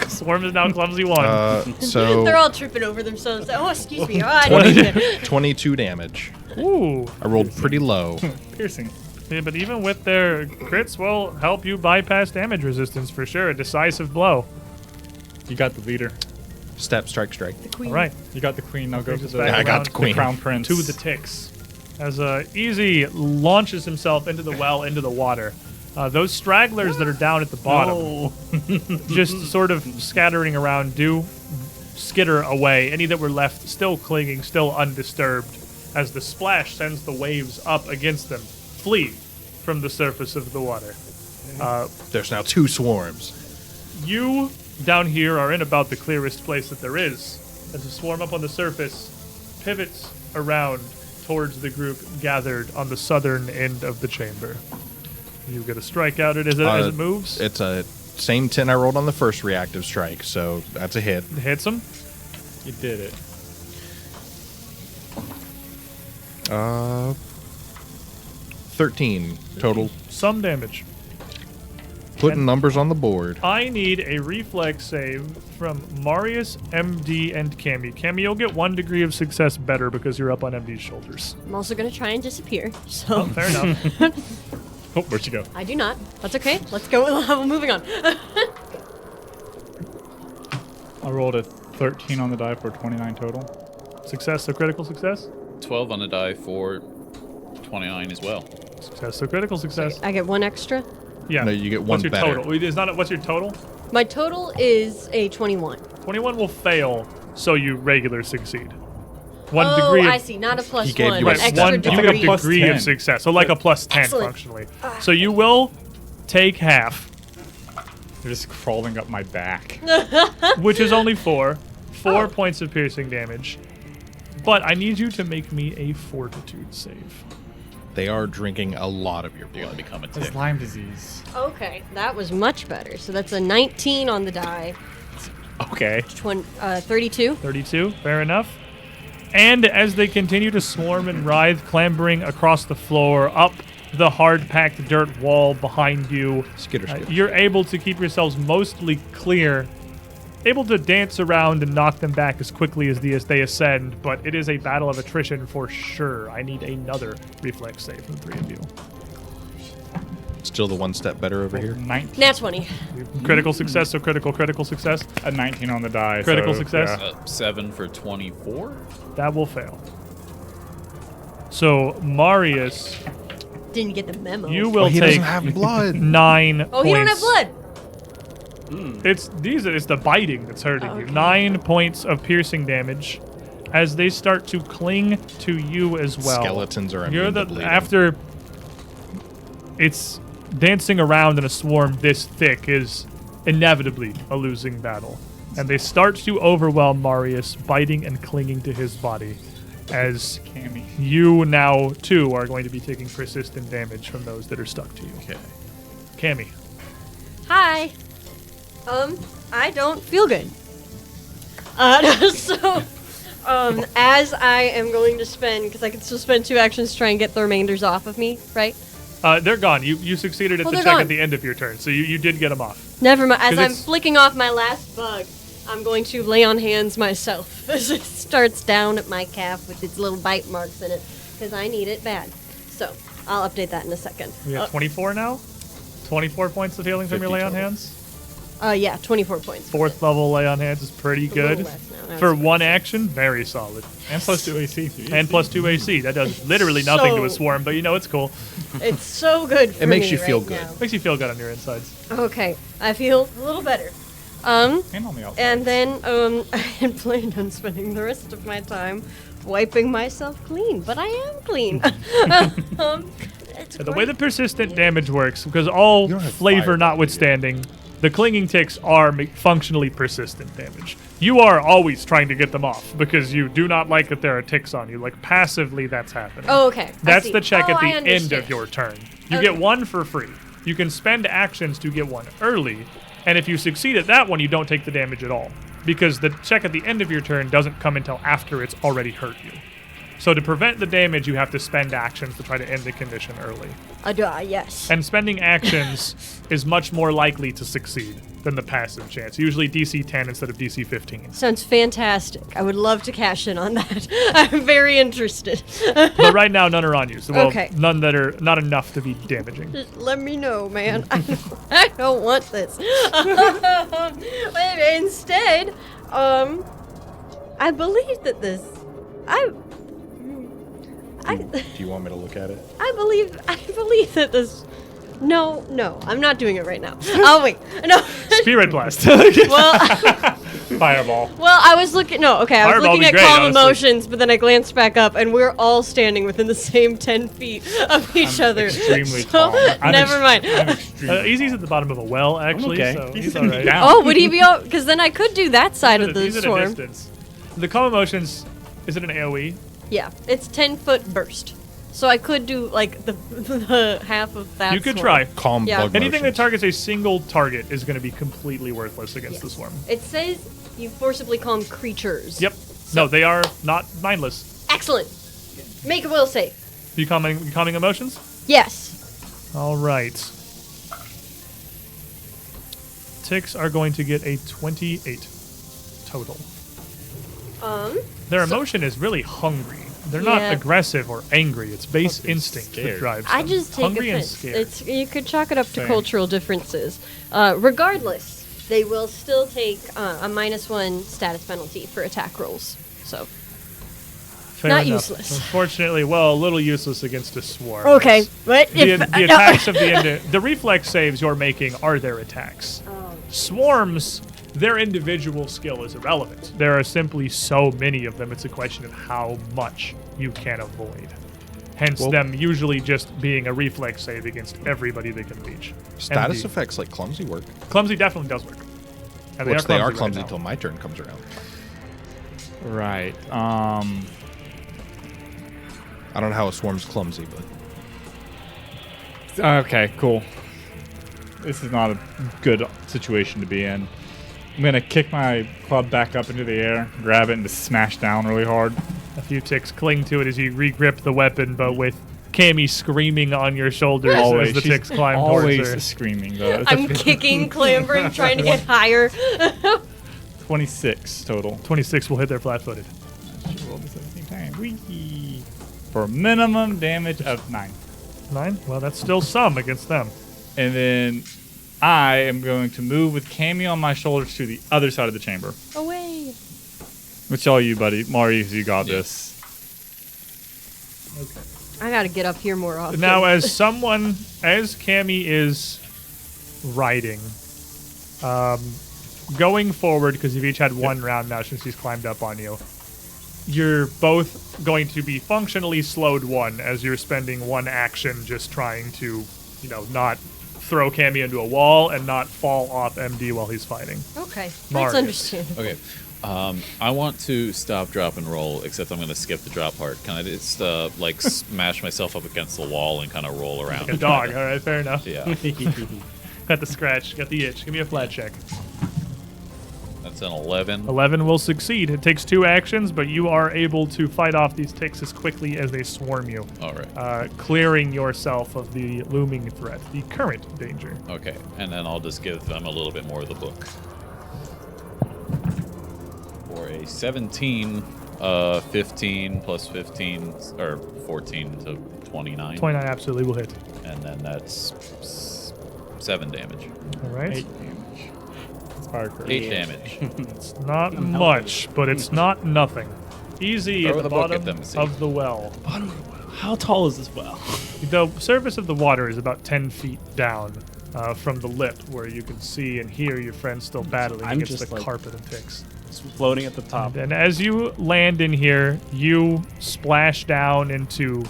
Swarm is now clumsy 1. So They're all tripping over themselves. Oh, excuse me. Oh, I didn't mean to. 22 damage. Ooh. I rolled pretty low. piercing. Yeah, but even with their crits will help you bypass damage resistance for sure. A decisive blow. You got the leader. Step, strike, strike. All right. You got the queen. Now go Brings to us the, back I got the queen. crown prince. To the ticks. As Easy launches himself into the well, into the water. Those stragglers that are down at the bottom, just sort of scattering around, do skitter away. Any that were left still clinging, still undisturbed, as the splash sends the waves up against them, flee from the surface of the water. There's now 2 swarms. You down here are in about the clearest place that there is, as the swarm up on the surface pivots around towards the group gathered on the southern end of the chamber. You get a strike out as it moves. It's a same 10 I rolled on the first reactive strike, so that's a hit. It hits him. You did it. 13 total. Some damage. Putting numbers on the board. I need a reflex save from Marius, MD, and Cammy. Cammy, you'll get 1 degree of success better because you're up on MD's shoulders. I'm also going to try and disappear. So Oh, fair enough. Oh, where'd you go? I do not. That's okay. Let's go. Moving on. I rolled a 13 on the die for 29 total. Success, so critical success? 12 on the die for 29 as well. Success, so critical success. I get 1 extra. Yeah. No, you get 1 What's your better. total? What's your total? My total is a 21. 21 will fail, so you regular succeed. 1 Oh, degree of I see. Not a plus He gave 1. you a An Right, extra one, you degree. get a plus degree 10. of success, so like a plus 10 Excellent. functionally. So you will take half, They're just crawling up my back. which is only 4 Oh. points of piercing damage. But I need you to make me a fortitude save. They are drinking a lot of your You're blood. gonna become a It's tick. Lyme disease. Okay, that was much better. So that's a 19 on the die. Okay. 32. 32, fair enough. And as they continue to swarm and writhe, clambering across the floor, up the hard-packed dirt wall behind you, Skitter, skitter. you're able to keep yourselves mostly clear, able to dance around and knock them back as quickly as they ascend, but it is a battle of attrition for sure. I need another reflex save from the 3 of you. Still the 1 step better over here. 19. Nat 20. Critical success, so critical success. A 19 on the die. Critical so, success? yeah. 7 for 24. That will fail. So, Marius, Didn't get the memo. you will he take doesn't have blood. 9 Oh, points he don't have blood. It's the biting that's hurting you. 9 points of piercing damage as they start to cling to you as well. Skeletons are immune to bleeding. After it's dancing around in a swarm this thick is inevitably a losing battle. And they start to overwhelm Marius, biting and clinging to his body. As Cammy. you now, too, are going to be taking persistent damage from those that are stuck to you. Okay. Cammy. Hi. I don't feel good. So, as I am going to spend, because I can still spend 2 actions to try and get the remainders off of me, right? They're gone. You succeeded at the they're check gone. at the end of your turn, so you did get them off. Never mind. As 'Cause I'm it's- flicking off my last bug, I'm going to lay on hands myself as it starts down at my calf with its little bite marks in it, because I need it bad. So, I'll update that in a second. We have 24 now? 24 points of healing from your 50 lay on total. hands? Yeah, 24 points. 4th level lay on hands is pretty A little good. less now. For 1 action, very solid. And plus 2 AC. And plus 2 AC. That does literally nothing to a So- swarm, but it's cool. It's so good for It makes me you feel right good. now. Makes you feel good on your insides. Okay, I feel a little better. And on the outside. And then I had planned on spending the rest of my time wiping myself clean, but I am clean. It's The way the great. persistent damage works, because all You don't have flavor fire, notwithstanding, the clinging ticks are functionally persistent damage. You are always trying to get them off because you do not like that there are ticks on you. Like passively, that's happening. Oh, okay. I That's see. the check Oh, at the I end understand. of your turn. You Okay. get 1 for free. You can spend actions to get 1 early, and if you succeed at that one, you don't take the damage at all because the check at the end of your turn doesn't come until after it's already hurt you. So to prevent the damage, you have to spend actions to try to end the condition early. Yes. And spending actions is much more likely to succeed than the passive chance. Usually DC 10 instead of DC 15. Sounds fantastic. I would love to cash in on that. I'm very interested. But right now, none are on you. So, well, Okay. none that are not enough to be damaging. Just let me know, man. I don't want this. But instead, I believe that this. Do you want me to look at it? I believe that this. No, I'm not doing it right now. I'll wait. No. Spirit Blast. Well, Fireball. I was looking. No, okay, I was Fireball looking be at great, calm honestly. emotions, but then I glanced back up, and we're all standing within the same 10 feet of each other. extremely So, calm. never mind. Easy's at the bottom of a well, actually. okay. So He's he's sitting all right. down. Oh, would he be? Because then I could do that side of the He's at a swarm. distance. The calm emotions, is it an AoE? Yeah, it's 10-foot burst. So I could do like the half of that. You could swarm. try. Calm Yeah. bug Anything that motions. targets a single target is going to be completely worthless against the swarm. It says you forcibly calm creatures. Yep. No, they are not mindless. Excellent. Make a will save. You calming emotions? Yes. All right. Ticks are going to get a 28 total. Their emotion is really hungry. They're not Yeah. aggressive or angry. It's base instinct that scared. drives I them. just take hungry and offense. scared. You could chalk it up to Same. cultural differences. Regardless, they will still take a -1 status penalty for attack rolls. So Fair not enough. useless. Unfortunately, well, a little useless against a swarm. okay, but The, if the attacks of the end, the reflex saves you're making are their attacks. Swarms, their individual skill is irrelevant. There are simply so many of them. It's a question of how much you can avoid. Hence, them usually just being a reflex save against everybody they can reach. Status And the- effects like clumsy work. Clumsy definitely does work. And Which they are right clumsy now. until my turn comes around. Right. I don't know how a swarm's clumsy, but Okay, cool. This is not a good situation to be in. I'm going to kick my club back up into the air, grab it, and just smash down really hard. A few ticks cling to it as you re-grip the weapon, but with Cammy screaming on your shoulders as the She's ticks climb always towards her. screaming, though. I'm kicking, clambering, trying to get higher. 26 total. 26 will hit their flat-footed. Should roll this at the same time. Whee! For a minimum damage of 9. 9? Well, that's still some against them. And then I am going to move with Cammy on my shoulders to the other side of the chamber. Away. Which all you, buddy. Marius, you got this. I gotta get up here more often. Now, as Cammy is riding, Going forward, because you've each had one round now since he's climbed up on you, you're both going to be functionally slowed one as you're spending one action just trying to, not throw Cammy into a wall and not fall off MD while he's fighting. Okay, Marius. that's understandable. Okay. I want to stop, drop, and roll, except I'm going to skip the drop part. Can I just, smash myself up against the wall and kind of roll around? Like a dog, all right, fair enough. Yeah. Got the scratch, got the itch. Give me a flat check. That's an 11. 11 will succeed. It takes 2 actions, but you are able to fight off these ticks as quickly as they swarm you. All right. Clearing yourself of the looming threat, the current danger. Okay. And then I'll just give them a little bit more of the book. For a 17, 15 plus 15, or 14 to 29. 29 absolutely will hit. And then that's 7 damage. All right. 8 damage. It's not much, but it's not nothing. Easy Throw at the the book at bottom them, see. of the well. How tall is this well? The surface of the water is about 10 feet down from the lip, where you can see and hear your friends still battling I'm against just the like- carpet and ticks. It's floating at the top. And as you land in here, you splash down into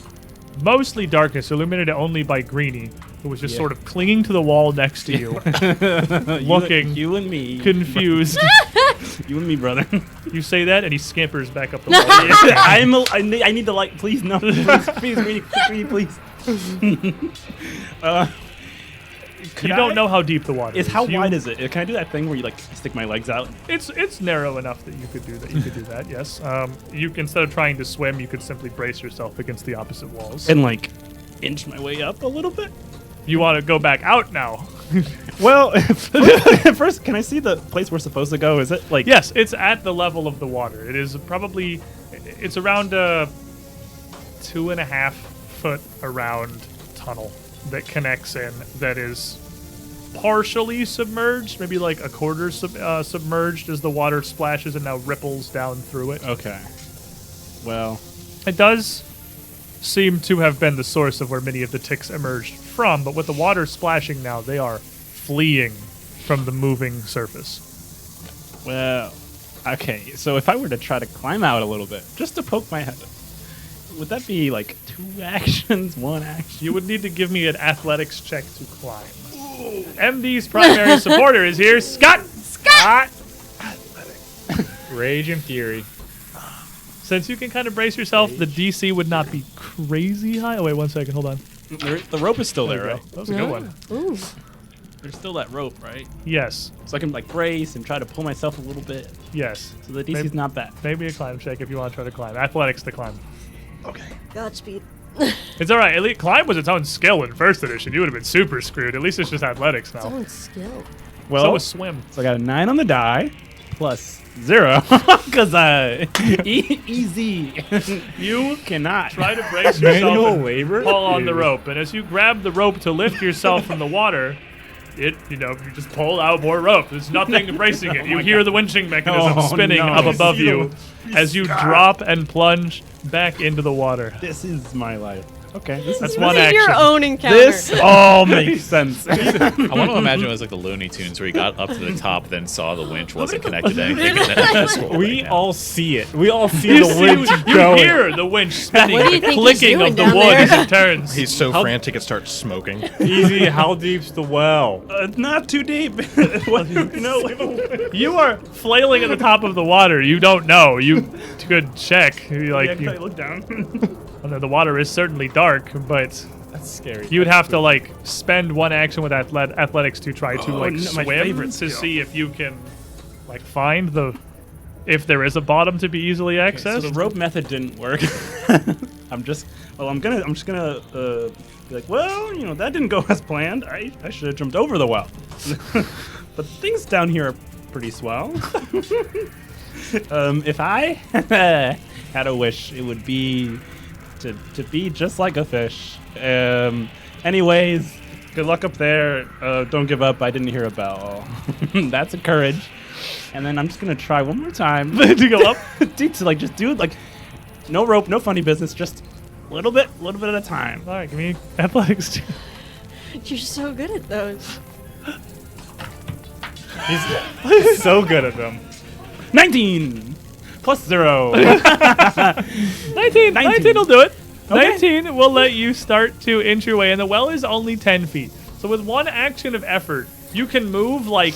mostly darkness, illuminated only by Greenie, who was just sort of clinging to the wall next to you, looking you and me. confused. You and me, brother. You say that, and he scampers back up the wall. I need the light. Please, no. Please, Greenie, please. You don't know how deep the water is. How wide is it? Can I do that thing where you stick my legs out? It's narrow enough that you could do that. You could do that. Yes. You instead of trying to swim, you could simply brace yourself against the opposite walls. And inch my way up a little bit? You want to go back out now? Well, first, can I see the place we're supposed to go? Is it Yes, it's at the level of the water. It is probably, it's around a 2.5 foot around tunnel that connects in, that is partially submerged, maybe like a quarter submerged as the water splashes and now ripples down through it. Okay. Well, It does seem to have been the source of where many of the ticks emerged from, but with the water splashing now, they are fleeing from the moving surface. okay. So if I were to try to climb out a little bit, just to poke my head, would that be 2 actions, 1 action? You would need to give me an athletics check to climb. MD's primary supporter is here. Scott! Rage and fury. Since you can kind of brace yourself, the DC would not be crazy high. Oh, wait, 1 second. Hold on. The rope is still there, There you right? go. That was a good one. Ooh. There's still that rope, right? Yes. So I can brace and try to pull myself a little bit. Yes. So the DC's not bad. Maybe a climb check if you want to try to climb. Athletics to climb. Godspeed. It's all right. At least climb was its own skill in first edition. You would have been super screwed. At least it's just athletics now. Someone's skill. Well, So was swim. so I got a 9 on the die, plus 0, because easy. You cannot Try to brace yourself Manual and labor? pull on the rope. And as you grab the rope to lift yourself from the water, you just pull out more rope. There's nothing bracing it. You hear the winching mechanism spinning up above you as you drop and plunge back into the water. This is my life. Okay, That's This one is your action. own encounter. This all makes sense. I want to imagine it was like the Looney Tunes where he got up to the top, then saw the winch wasn't connected to anything. And then just We all see it. We all see You, the see- winch you going. hear the winch spinning, What do you the think he's clicking doing of the down wood there? as it turns. He's so frantic it starts smoking. Easy, how deep's the well? Not too deep. You are flailing at the top of the water. You don't know. You could check. Look down. The water is certainly dark, but That's scary. you'd have to spend one action with athletics to try to no, my swim favorite to skill. see if you can find if there is a bottom to be easily So accessed. the rope method didn't work. I'm just gonna be that didn't go as planned. I should have jumped over the well. But things down here are pretty swell. If I had a wish, it would be to be just like a fish. Anyways, good luck up there. Don't give up. I didn't hear a bell. That's a courage. And then I'm just gonna try one more time to go up. Just do no rope, no funny business, just a little bit at a time. All right, give me athletics. You're so good at those. He's so good at them. 19 plus 0. 19 will do it. Okay. 19 will let you start to inch your way, and the well is only 10 feet. So with one action of effort, you can move like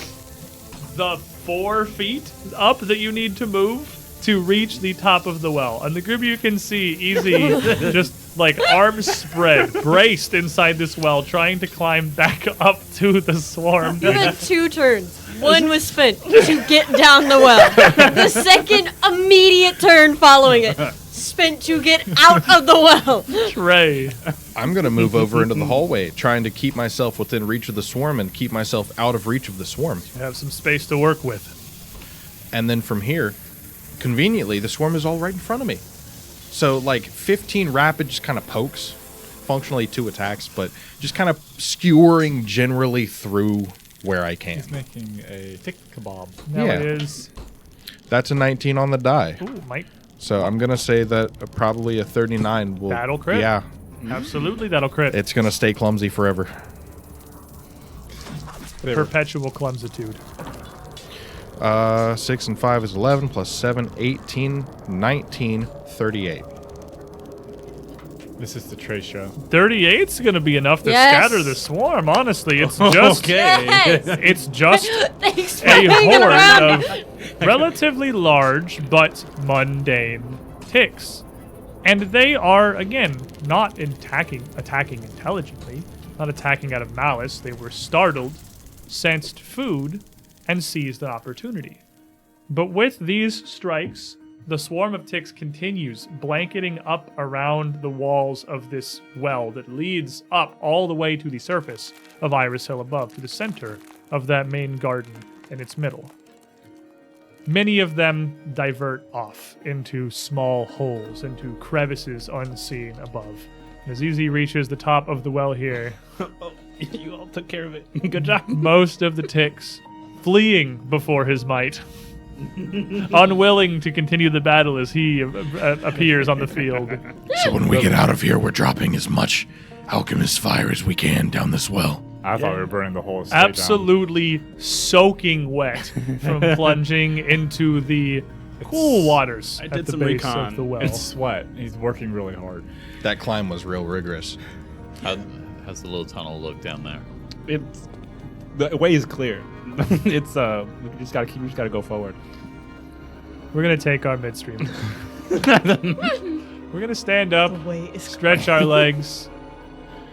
the 4 feet up that you need to move to reach the top of the well. And the group you can see easy, just like arms spread, braced inside this well, trying to climb back up to the swarm. You had 2 turns. One was spent to get down the well. The second immediate turn following it, spent to get out of the well. Trey. I'm going to move over into the hallway, trying to keep myself within reach of the swarm and keep myself out of reach of the swarm. You have some space to work with. And then from here, conveniently, the swarm is all right in front of me. So, like, 15 rapid just kind of pokes, functionally 2 attacks, but just kind of skewering generally through where I can. He's making a tick kebab. Now Yeah. it is. That's a 19 on the die. Ooh, might. So I'm going to say that probably a 39 will... That'll crit. Yeah. Absolutely, that'll crit. It's going to stay clumsy forever. Perpetual clumsitude. 6 and 5 is 11, plus 7, 18, 19, 38. This is the Trey show. 38's gonna be enough to Yes. scatter the swarm. Honestly, it's just Yes. it's just Thanks for a hanging horde around. of relatively large but mundane ticks, and they are again not attacking intelligently, not attacking out of malice. They were startled, sensed food, and seized an opportunity. But with these strikes, the swarm of ticks continues, blanketing up around the walls of this well that leads up all the way to the surface of Iris Hill above, to the center of that main garden in its middle. Many of them divert off into small holes, into crevices unseen above. As Easy reaches the top of the well here, You all took care of it. Good job. most of the ticks fleeing before his might, unwilling to continue the battle as he appears on the field. So when we get out of here, we're dropping as much alchemist fire as we can down this well. I thought we were burning the whole estate Absolutely soaking wet from plunging into the cool waters I at did the some base recon. of the well. down. It's sweat. He's working really hard. That climb was real rigorous. How's the little tunnel look down there? It's the way is clear. It's we just gotta go forward. We're gonna take our midstream. We're gonna stand up, stretch our legs,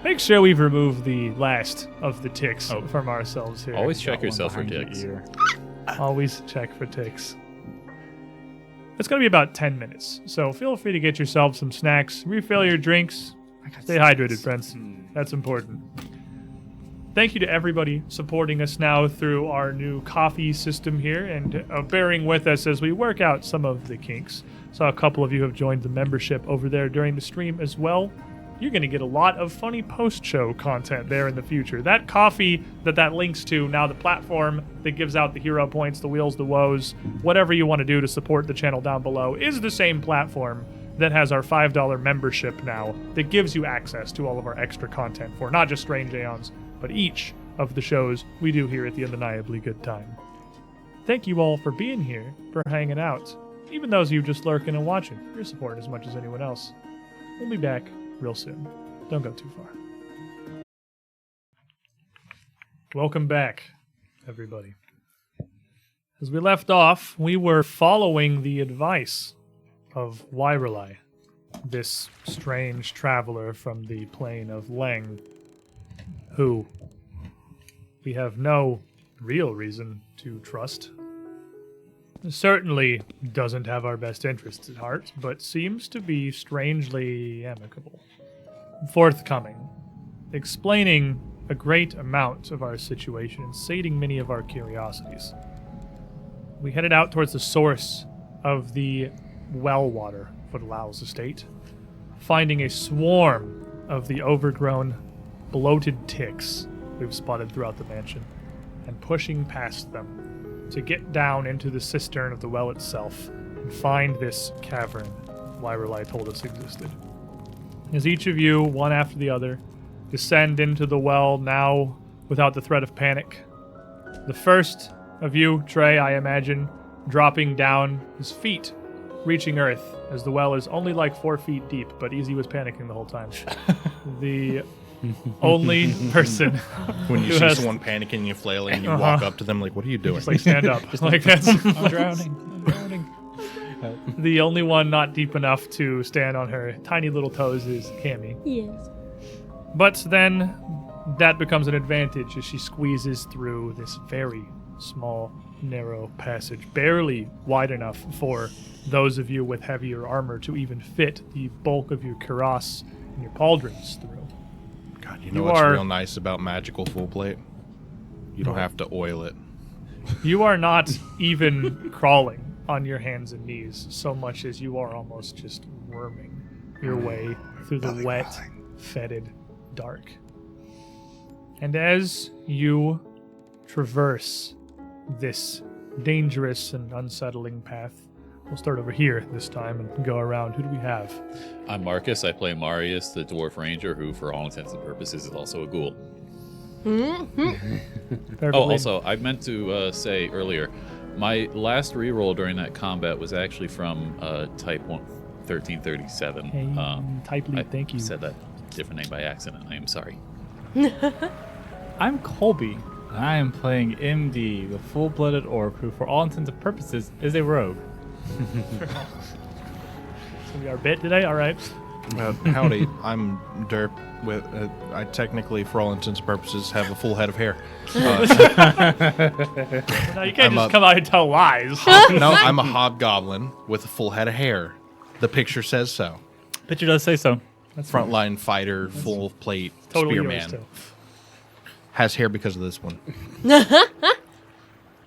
make sure we've removed the last of the ticks from ourselves here. Always check Got one yourself for behind your ticks. ear. Always check for ticks. It's going to be about 10 minutes, so feel free to get yourself some snacks, refill your drinks, stay hydrated, friends. That's important. Thank you to everybody supporting us now through our new coffee system here and bearing with us as we work out some of the kinks. Saw a couple of you have joined the membership over there during the stream as well. You're going to get a lot of funny post-show content there in the future. That coffee that links to, now the platform that gives out the hero points, the wheels, the woes, whatever you want to do to support the channel down below, is the same platform that has our $5 membership now that gives you access to all of our extra content for not just Strange Aeons, but each of the shows we do here at the Undeniably Good Time. Thank you all for being here, for hanging out. Even those of you just lurking and watching, your support as much as anyone else. We'll be back real soon. Don't go too far. Welcome back, everybody. As we left off, we were following the advice of Weiralai, this strange traveler from the plane of Leng, who we have no real reason to trust. Certainly doesn't have our best interests at heart, but seems to be strangely amicable. Forthcoming, explaining a great amount of our situation and sating many of our curiosities. We headed out towards the source of the well water for Lau's estate, finding a swarm of the overgrown, bloated ticks we've spotted throughout the mansion, and pushing past them to get down into the cistern of the well itself and find this cavern Weiralai told us existed. As each of you, one after the other, descend into the well now without the threat of panic, the first of you, Trey, I imagine, dropping down, his feet reaching earth, as the well is only like 4 feet deep, but Easy was panicking the whole time. The only person When you who see has- someone panicking and flailing, and you walk up to them like, "What are you doing?" just like stand up. Like that's I'm drowning. the only one not deep enough to stand on her tiny little toes is Cammy. Yes. But then that becomes an advantage as she squeezes through this very small, narrow passage, barely wide enough for those of you with heavier armor to even fit the bulk of your cuirass and your pauldrons through. God, you know You what's are- real nice about magical full plate? You don't have to oil it. You are not even crawling on your hands and knees so much as you are almost just worming your way through the wet, fetid dark. And as you traverse this dangerous and unsettling path, we'll start over here this time and go around. Who do we have? I'm Marcus. I play Marius, the Dwarf Ranger, who, for all intents and purposes, is also a ghoul. Perfectly. Oh, also, I meant to say earlier, my last reroll during that combat was actually from Type 1337. Hey, type lead, I thank you. said that different name by accident. I am sorry. I'm Colby, and I am playing MD, the full-blooded orc who, for all intents and purposes, is a rogue. So we are bit today? All right. Howdy, I'm Derp. With I technically, for all intents and purposes, have a full head of hair. Now you can't I'm just a- come out and tell lies. No, I'm a hobgoblin with a full head of hair. The picture says so. Picture does say so. Frontline fighter, full plate, Totally yours, spearman. too. Has hair because of this one.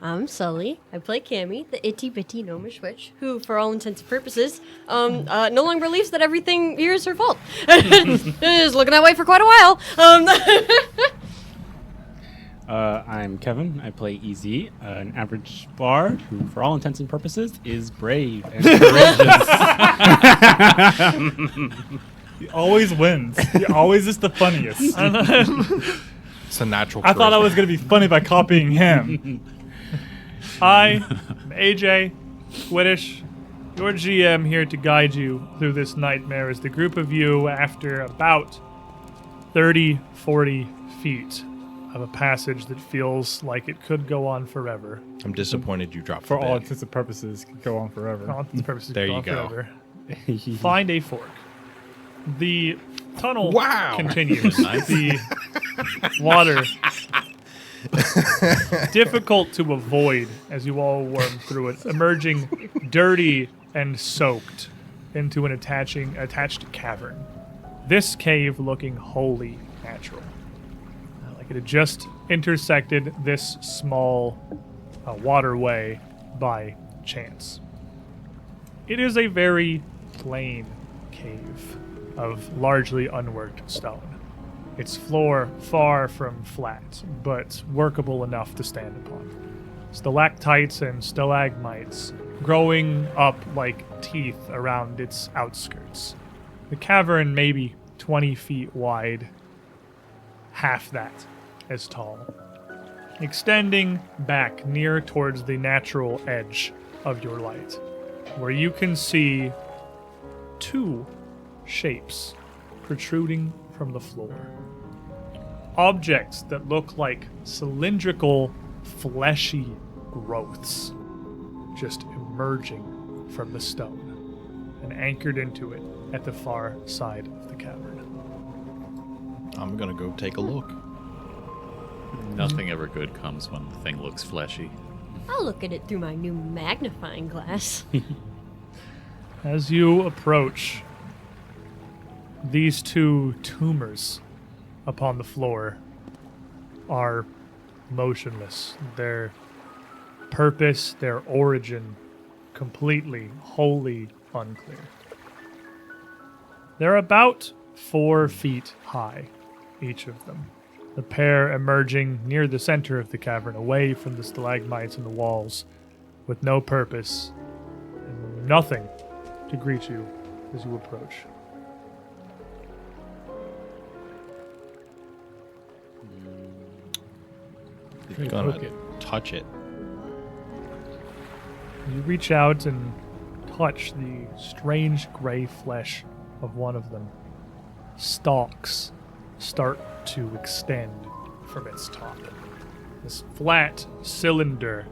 I'm Sully. I play Cammy, the itty bitty gnomish witch, who, for all intents and purposes, no longer believes that everything here is her fault. Is looking that way for quite a while. I'm Kevin. I play EZ, an average bard who, for all intents and purposes, is brave and courageous. He always wins. He always is the funniest. It's a natural. I thought I charisma. was going to be funny by copying him. I am AJ, Swedish, your GM here to guide you through this nightmare as the group of you, after about 30, 40 feet of a passage that feels like it could go on forever. I'm disappointed you dropped For the all bag. intents and purposes, could go on forever. For all intents and purposes, There go you on go. forever. Find a fork. The tunnel Wow. continues. The water difficult to avoid as you all worm through it, emerging dirty and soaked into an attached cavern. This cave looking wholly natural. Like it had just intersected this small waterway by chance. It is a very plain cave of largely unworked stone. Its floor far from flat, but workable enough to stand upon. Stalactites and stalagmites growing up like teeth around its outskirts. The cavern maybe 20 feet wide, half that as tall, extending back near towards the natural edge of your light, where you can see two shapes protruding from the floor. Objects that look like cylindrical, fleshy growths just emerging from the stone and anchored into it at the far side of the cavern. I'm gonna go take a look. Nothing ever good comes when the thing looks fleshy. I'll look at it through my new magnifying glass. As you approach, these two tumors upon the floor are motionless. Their purpose, their origin, completely, wholly unclear. They're about 4 feet high, each of them. The pair emerging near the center of the cavern, away from the stalagmites and the walls, with no purpose and nothing to greet you as you approach. Gonna Poke it. touch it. You reach out and touch the strange gray flesh of one of them. Stalks start to extend from its top. This flat cylinder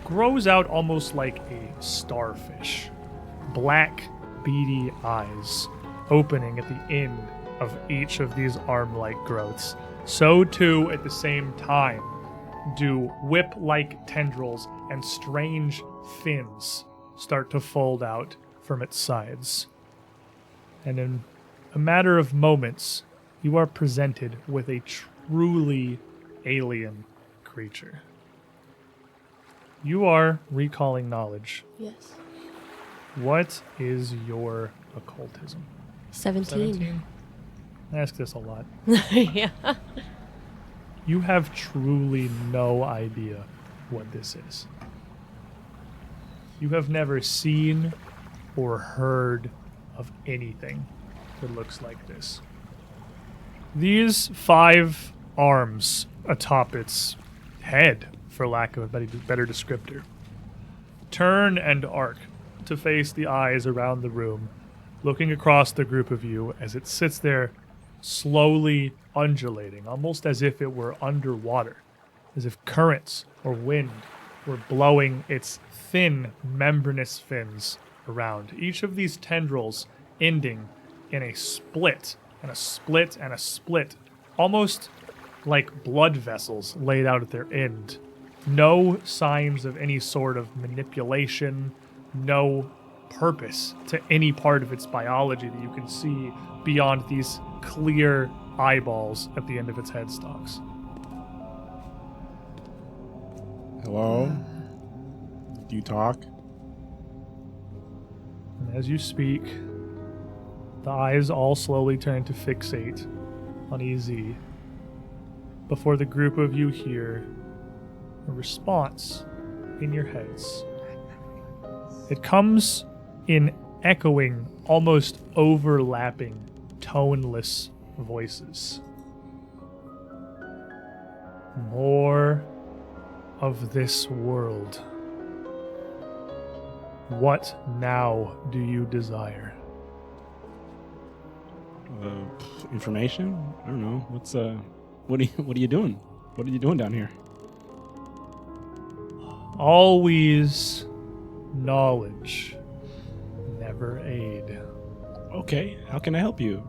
grows out almost like a starfish. Black, beady eyes opening at the end of each of these arm-like growths. So too, at the same time, do whip-like tendrils and strange fins start to fold out from its sides. And in a matter of moments, you are presented with a truly alien creature. You are recalling knowledge. Yes. What is your occultism? 17. I ask this a lot. Yeah. You have truly no idea what this is. You have never seen or heard of anything that looks like this. These 5 arms atop its head, for lack of a better descriptor, turn and arc to face the eyes around the room, looking across the group of you as it sits there slowly undulating, almost as if it were underwater, as if currents or wind were blowing its thin, membranous fins around. Each of these tendrils ending in a split, and a split, and a split, almost like blood vessels laid out at their end. No signs of any sort of manipulation, no purpose to any part of its biology that you can see beyond these clear eyeballs at the end of its headstalks. Hello? Do you talk? And as you speak, the eyes all slowly turn to fixate on EZ before the group of you hear a response in your heads. It comes in echoing, almost overlapping, toneless voices. More of this world. What now do you desire? Information? I don't know. What are you doing? What are you doing down here? Always knowledge, never aid. Okay, how can I help you?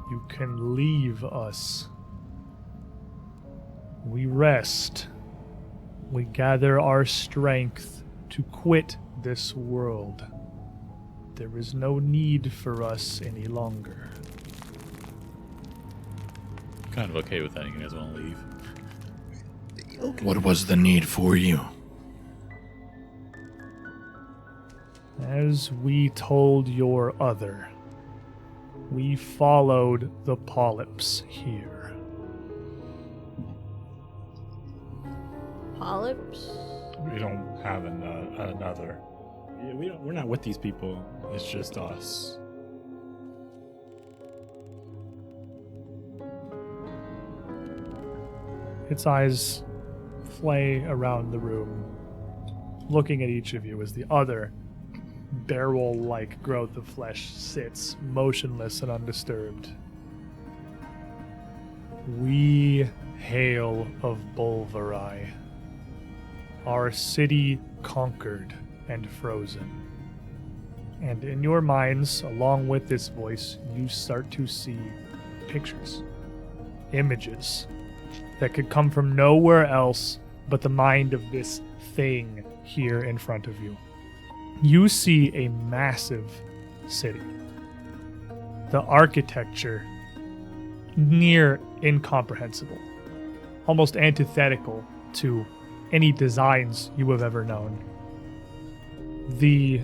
You can leave us. We rest. We gather our strength to quit this world. There is no need for us any longer. Kind of okay with that. You guys want to leave? What was the need for you? As we told your other, we followed the polyps here. Polyps? We don't have another. Yeah, we're not with these people. It's just us. Its eyes flay around the room, looking at each of you as the other barrel-like growth of flesh sits motionless and undisturbed. We hail of Weiralai, our city conquered and frozen. And in your minds, along with this voice, you start to see pictures, images that could come from nowhere else but the mind of this thing here in front of you. You see a massive city. The architecture near incomprehensible, almost antithetical to any designs you have ever known. The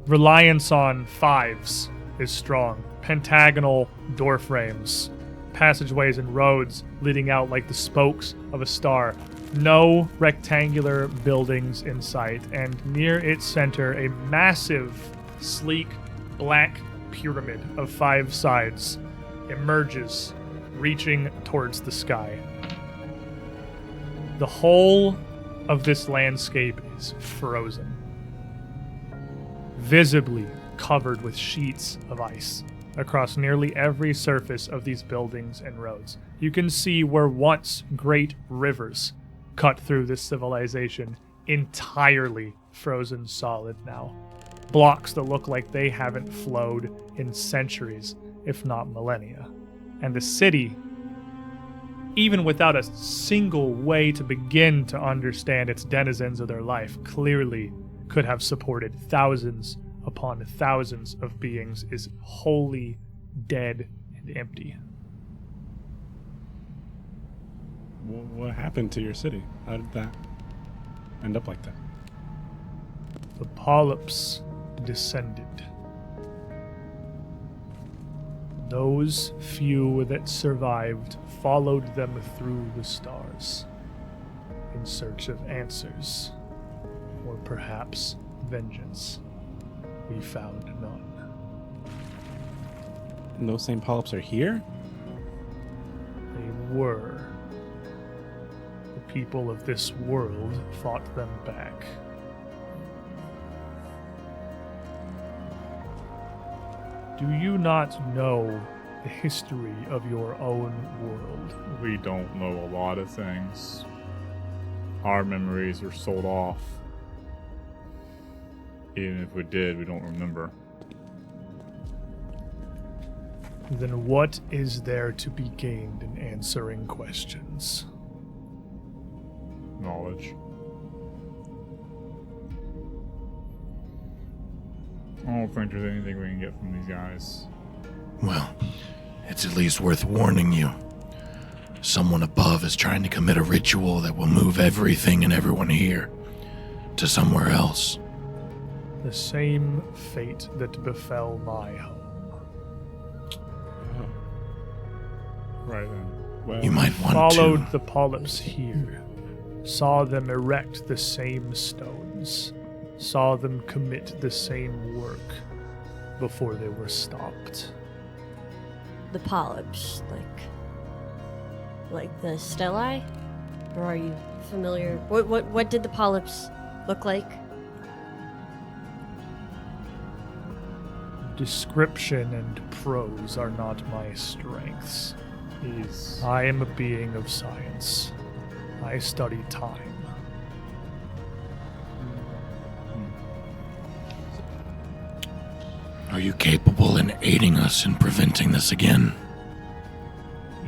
reliance on fives is strong. Pentagonal door frames, passageways and roads leading out like the spokes of a star. No rectangular buildings in sight, and near its center, a massive, sleek, black pyramid of 5 sides emerges, reaching towards the sky. The whole of this landscape is frozen, visibly covered with sheets of ice across nearly every surface of these buildings and roads. You can see where once great rivers cut through this civilization, entirely frozen solid now. Blocks that look like they haven't flowed in centuries, if not millennia. And the city, even without a single way to begin to understand its denizens of their life, clearly could have supported thousands upon thousands of beings, is wholly dead and empty. What happened to your city? How did that end up like that? The polyps descended. Those few that survived followed them through the stars in search of answers, or perhaps vengeance. We found none. And those same polyps are here? They were. The people of this world fought them back. Do you not know the history of your own world? We don't know a lot of things. Our memories are sold off. Even if we did, we don't remember. Then what is there to be gained in answering questions? Knowledge. I don't think there's anything we can get from these guys. Well, it's at least worth warning you. Someone above is trying to commit a ritual that will move everything and everyone here to somewhere else. The same fate that befell my home. Right then. Well, You might want Followed to. the polyps here. Saw them erect the same stones. Saw them commit the same work before they were stopped. The polyps, like the stellae? Or are you familiar? What did the polyps look like? Description and prose are not my strengths. He's I am a being of science. I study time. Are you capable in aiding us in preventing this again?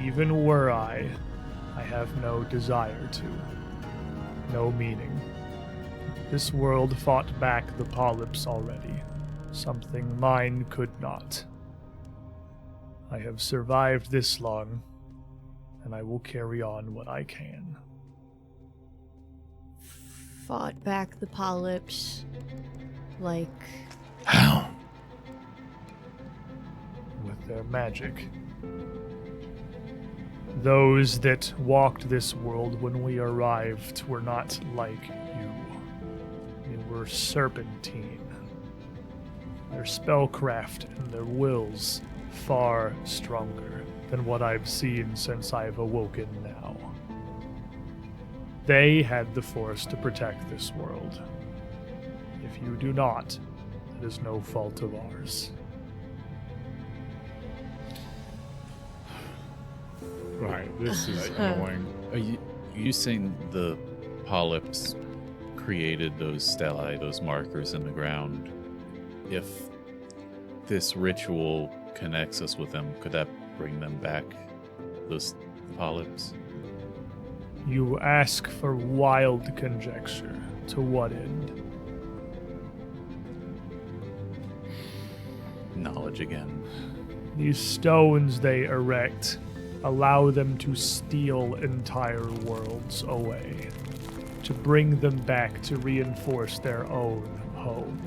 Even were I have no desire to. No meaning. This world fought back the polyps already. Something mine could not. I have survived this long, and I will carry on what I can. Fought back the polyps, like How? With their magic. Those that walked this world when we arrived were not like you. They were serpentine. Their spellcraft and their wills far stronger than what I've seen since I've awoken now. They had the force to protect this world. If you do not, it is no fault of ours. right. This is annoying. Are you saying the polyps created those stellae, those markers in the ground? If this ritual connects us with them, could that bring them back, those polyps? You ask for wild conjecture. To what end? Knowledge again. These stones they erect allow them to steal entire worlds away, to bring them back to reinforce their own home.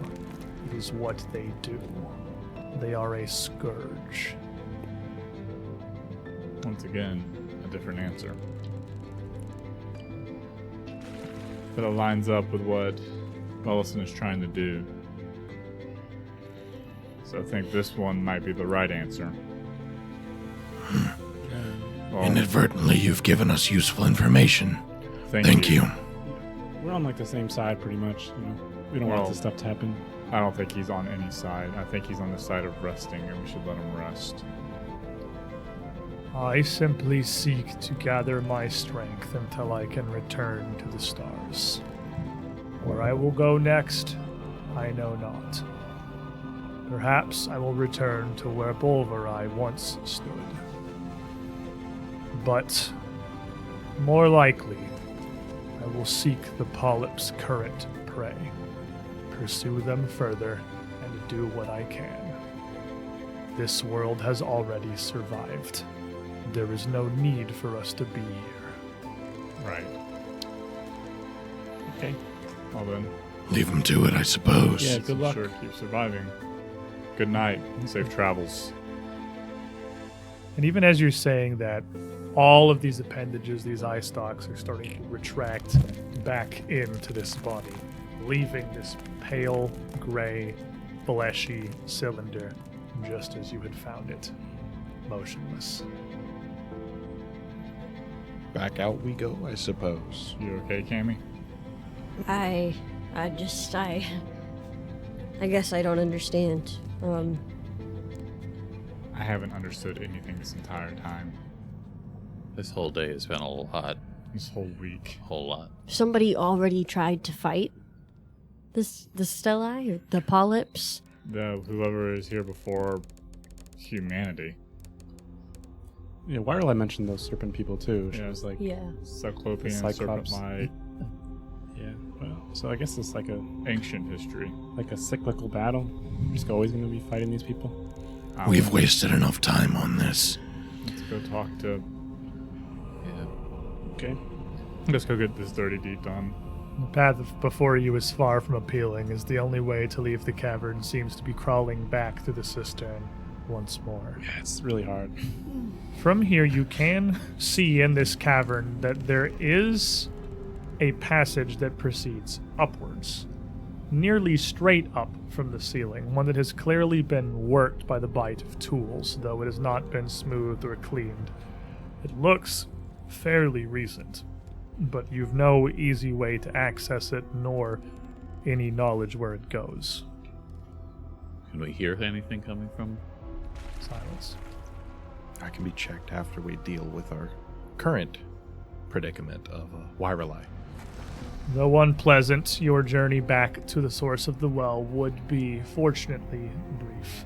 It is what they do. They are a scourge. Once again, a different answer. But it lines up with what Ellison is trying to do. So I think this one might be the right answer. Well, Inadvertently, you've given us useful information. Thank you. We're on like the same side pretty much. We don't want Well- this stuff to happen. I don't think he's on any side. I think he's on the side of resting, and we should let him rest. I simply seek to gather my strength until I can return to the stars. Where I will go next, I know not. Perhaps I will return to where Weiralai once stood. But more likely, I will seek the polyp's current prey, pursue them further, and do what I can. This world has already survived. There is no need for us to be here. Right. Okay. Well then, Leave him to it, I suppose. Yeah, good luck. sure, keep surviving. Good night. Safe travels. And even as you're saying that, all of these appendages, these eye stalks, are starting to retract back into this body, leaving this pale, gray, fleshy cylinder just as you had found it, motionless. Back out we go, I suppose. You okay, Cammy? I guess I don't understand. I haven't understood anything this entire time. This whole day has been a lot, This whole week. whole lot. Somebody already tried to fight the Stellae or the polyps. Whoever is here before humanity. Yeah, Weiralai mentioned those serpent people too. She Yeah. was like, Yeah. Cyclopean, Cyclops. serpent-like, yeah. Well, so I guess it's like ancient history. a cyclical battle. We're just always going to be fighting these people. We've wasted enough time on this. Let's go talk to. Yeah. Okay. Let's go get this dirty deed done. The path before you is far from appealing, as the only way to leave the cavern seems to be crawling back through the cistern once more. Yeah, it's really hard. From here, you can see in this cavern that there is a passage that proceeds upwards, nearly straight up from the ceiling, one that has clearly been worked by the bite of tools, though it has not been smoothed or cleaned. It looks fairly recent, but you've no easy way to access it, nor any knowledge where it goes. Can we hear anything coming from? Silence. I can be checked after we deal with our current predicament of Weiralai. Though unpleasant, your journey back to the source of the well would be, fortunately, brief.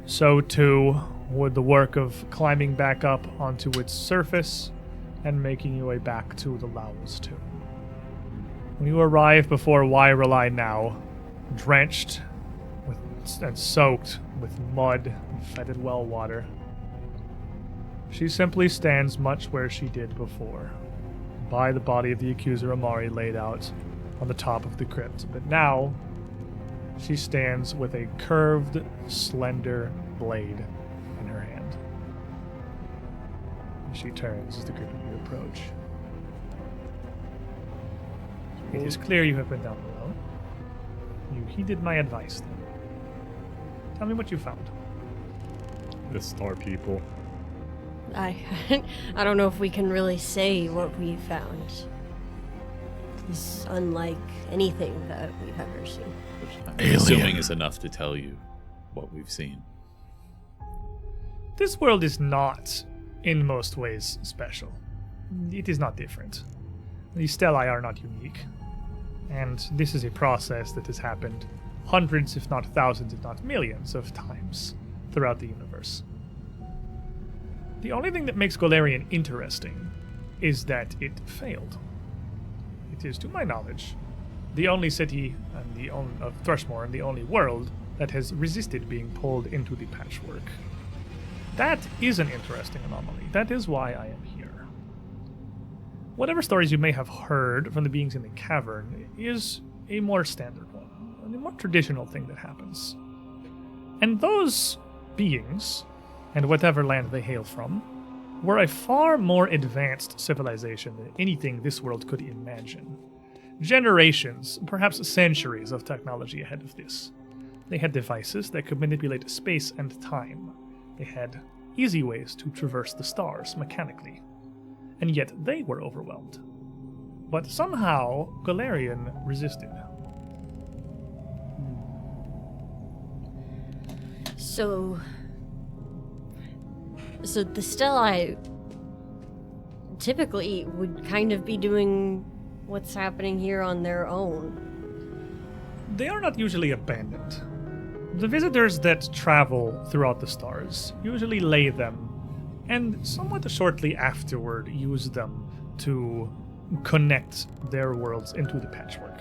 So too would the work of climbing back up onto its surface and making your way back to the Lau's tomb. When you arrive before Weiralai now, drenched and soaked with mud and fetid well water, she simply stands much where she did before, by the body of the accuser Amari laid out on the top of the crypt. But now, she stands with a curved, slender blade in her hand. She turns as the group of you approach. It is clear you have been down below. You heeded my advice, then. Tell me what you found. The star people. I don't know if we can really say what we found. It's unlike anything that we've ever seen. I'm Alien. assuming is enough to tell you what we've seen. This world is not, in most ways, special. It is not different. The Stellae are not unique. And this is a process that has happened hundreds, if not thousands, if not millions of times throughout the universe. The only thing that makes Golarion interesting is that it failed. It is, to my knowledge, the only city and of Thrushmore and the only world that has resisted being pulled into the patchwork. That is an interesting anomaly. That is why I am here. Whatever stories you may have heard from the beings in the cavern is a more standard one, a more traditional thing that happens. And those beings, and whatever land they hail from, were a far more advanced civilization than anything this world could imagine. Generations, perhaps centuries of technology ahead of this. They had devices that could manipulate space and time. They had easy ways to traverse the stars mechanically. And yet they were overwhelmed. but somehow Galarian resisted. So the Stellai typically would kind of be doing what's happening here on their own. They are not usually abandoned. The visitors that travel throughout the stars usually lay them, and somewhat shortly afterward use them to connect their worlds into the patchwork.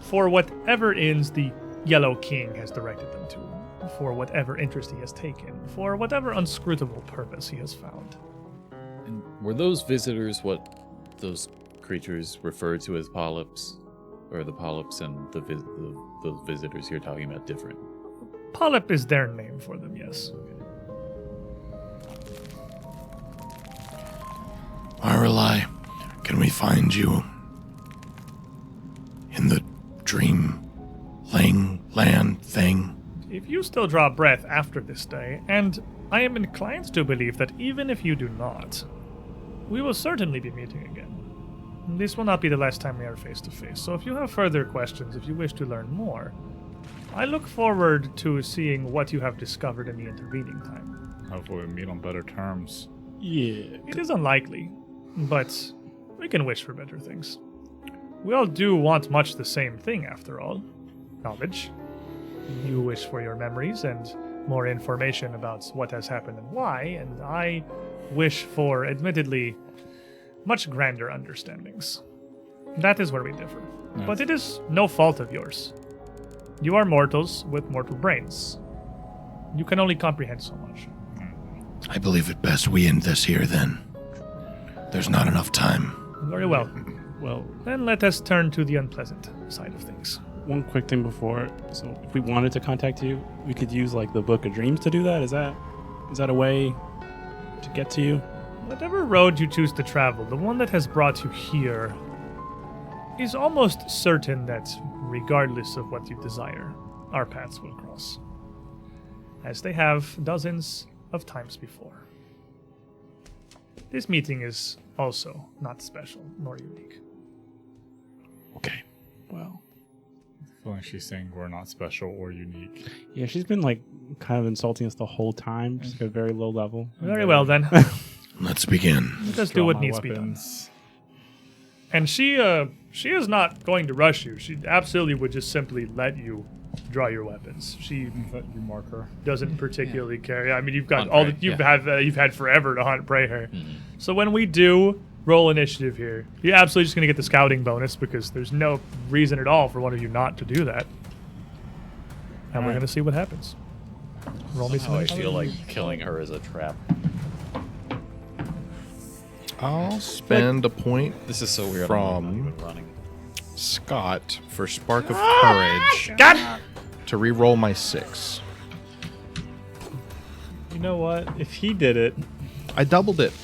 For whatever ends the Yellow King has directed them to, for whatever interest he has taken, for whatever unscrutable purpose he has found. And were those visitors what those creatures referred to as polyps? Or the polyps and the visitors you're talking about different? Polyp is their name for them, yes. Weiralai, can we find you in the dream Leng land thing? If you still draw breath after this day, and I am inclined to believe that even if you do not, we will certainly be meeting again. This will not be the last time we are face to face, so if you have further questions, if you wish to learn more, I look forward to seeing what you have discovered in the intervening time. Hopefully we meet on better terms. Yeah. It is unlikely, but we can wish for better things. We all do want much the same thing, after all. Knowledge. You wish for your memories and more information about what has happened and why, and I wish for, admittedly, much grander understandings. That is where we differ. Yes. But it is no fault of yours. You are mortals with mortal brains. You can only comprehend so much. I believe it best we end this here then. There's not enough time. Very well. Well, Then let us turn to the unpleasant side of things. one quick thing before. So if we wanted to contact you, we could use like the Book of Dreams to do that. Is that a way to get to you? Whatever road you choose to travel, the one that has brought you here is almost certain that, regardless of what you desire, our paths will cross. As they have dozens of times before. This meeting is also not special nor unique. Okay. Well, I feel like she's saying we're not special or unique. yeah, she's been like kind of insulting us the whole time, just at a very low level. Very well then. Let's begin. Let us do what needs to be done. And she is not going to rush you. She absolutely would just simply let you draw your weapons. She That you mark her. doesn't particularly care. I mean, you've got Hunt all prey, that you've yeah. you've had forever to hunt prey here. Mhm. So when we do roll initiative here, you're absolutely just going to get the scouting bonus because there's no reason at all for one of you not to do that. And we're Alright. going to see what happens. Roll me some Somehow I initiative. feel like killing her is a trap. I'll spend a point This is so weird. From- I'm not even running. Scott for Spark of Courage to re-roll my 6. You know what? If he did it, I doubled it.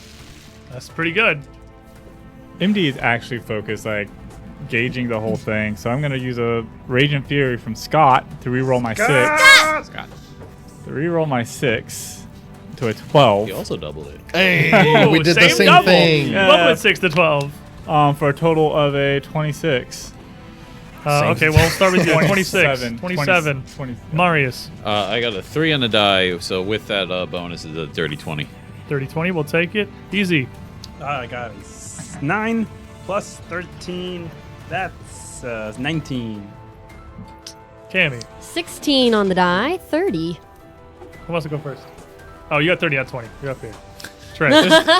That's pretty good. MD is actually focused, like, gauging the whole thing. So I'm going to use a Rage and Fury from Scott to re-roll my 6. Scott. To re-roll my 6 to a 12. He also doubled it. Hey, we Ooh, did the same double. thing. Yeah. What with 6 to 12? For a total of a 26. Okay, well, we'll start with you. 26. 27. 27. 20. Marius, I got a 3 on the die, so with that bonus is a dirty 20. 30-20. We'll take it. Easy. I got 9 plus 13. That's 19. Cammy, 16 on the die, 30. who wants to go first? Oh, you got 30, not 20. You're up here. Trey.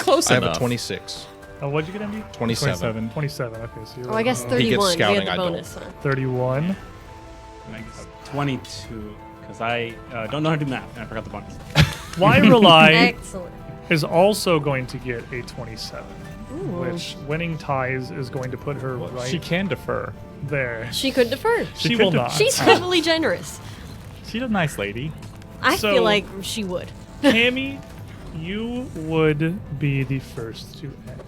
Close I have enough. a 26. Oh, what'd you get, MD? 27. 27. Okay, so you're Oh, I guess He 31. gets You scouting, get I the don't. bonus. Huh? 31. 22. Because I don't know how to do math, and I forgot the bonus. Weiralai Excellent. is also going to get a 27, Ooh. which winning ties is going to put her right She can defer. there. She could defer. She could will do- not. She's heavily generous. She's a nice lady. I So- feel like she would. Cammy, you would be the first to enter.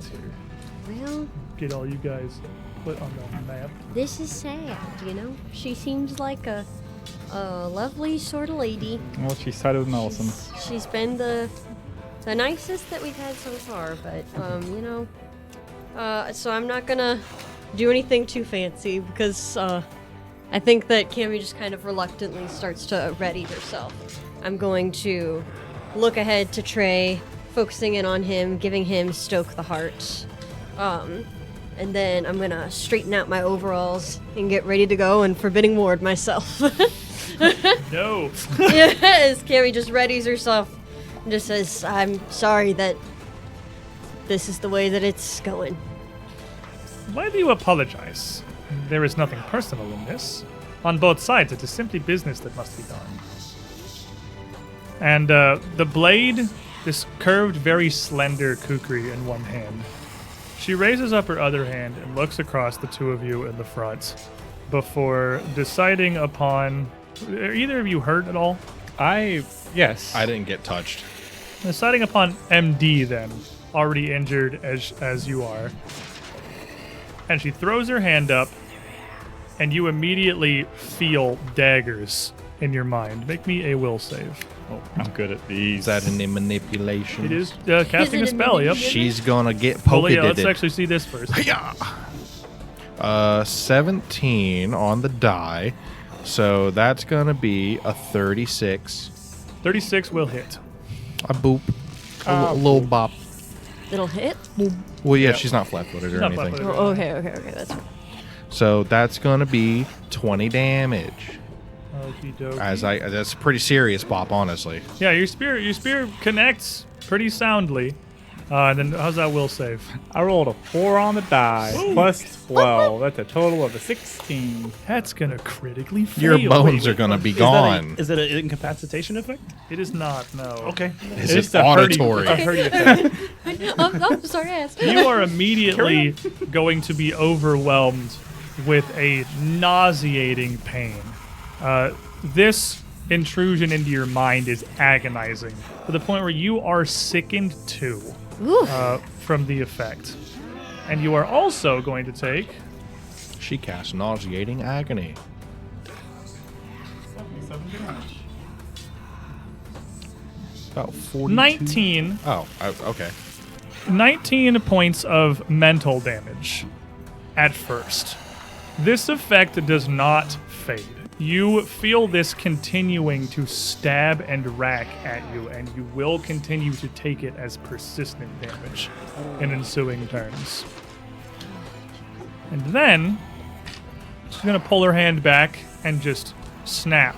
Well, Get all you guys put on the map. this is sad, you know? She seems like a lovely sort of lady. Well, she sided with Nelson. She's been the nicest that we've had so far, but, you know, So I'm not gonna do anything too fancy because I think that Cammy just kind of reluctantly starts to ready herself. I'm going to look ahead to Trey, focusing in on him, giving him Stoke the Heart. And then I'm gonna straighten out my overalls and get ready to go and Forbidding Ward myself. No. Yes, Cammy just readies herself and just says, I'm sorry that this is the way that it's going. Why do you apologize? There is nothing personal in this. On both sides, it is simply business that must be done. And the blade, this curved, very slender kukri in one hand. She raises up her other hand and looks across the two of you in the front before deciding upon... Are either of you hurt at all? Yes. I didn't get touched. Deciding upon MD then, already injured as you are. And she throws her hand up, and you immediately feel daggers in your mind. Make me a will save. Oh, I'm good at these. Is that any manipulation? It is casting a spell, yep. She's gonna get Well, poked yeah, at let's it. actually see this first. 17 on the die. So that's gonna be a 36. 36 will hit. A boop. A little bop. It'll hit? Well, yeah, she's not flat-footed or Not anything. flat-footed. Oh, okay, that's right. So that's gonna be 20 damage. Okie dokie. That's a pretty serious bop, honestly. Yeah, your spear connects pretty soundly. And then how's that will save? I rolled a 4 on the die, plus 12. That's a total of a 16. That's gonna critically fail. Your bones are gonna be gone. Is it an incapacitation effect? It is not, no. Okay. Is It's it a auditory? I'm sorry to ask. You are immediately going to be overwhelmed with a nauseating pain. This intrusion into your mind is agonizing to the point where you are sickened too from the effect. And you are also going to take... She casts nauseating agony. About 42. 19 okay. 19 points of mental damage at first. This effect does not fade. You feel this continuing to stab and rack at you, and you will continue to take it as persistent damage in ensuing turns. And then, she's going to pull her hand back and just snap,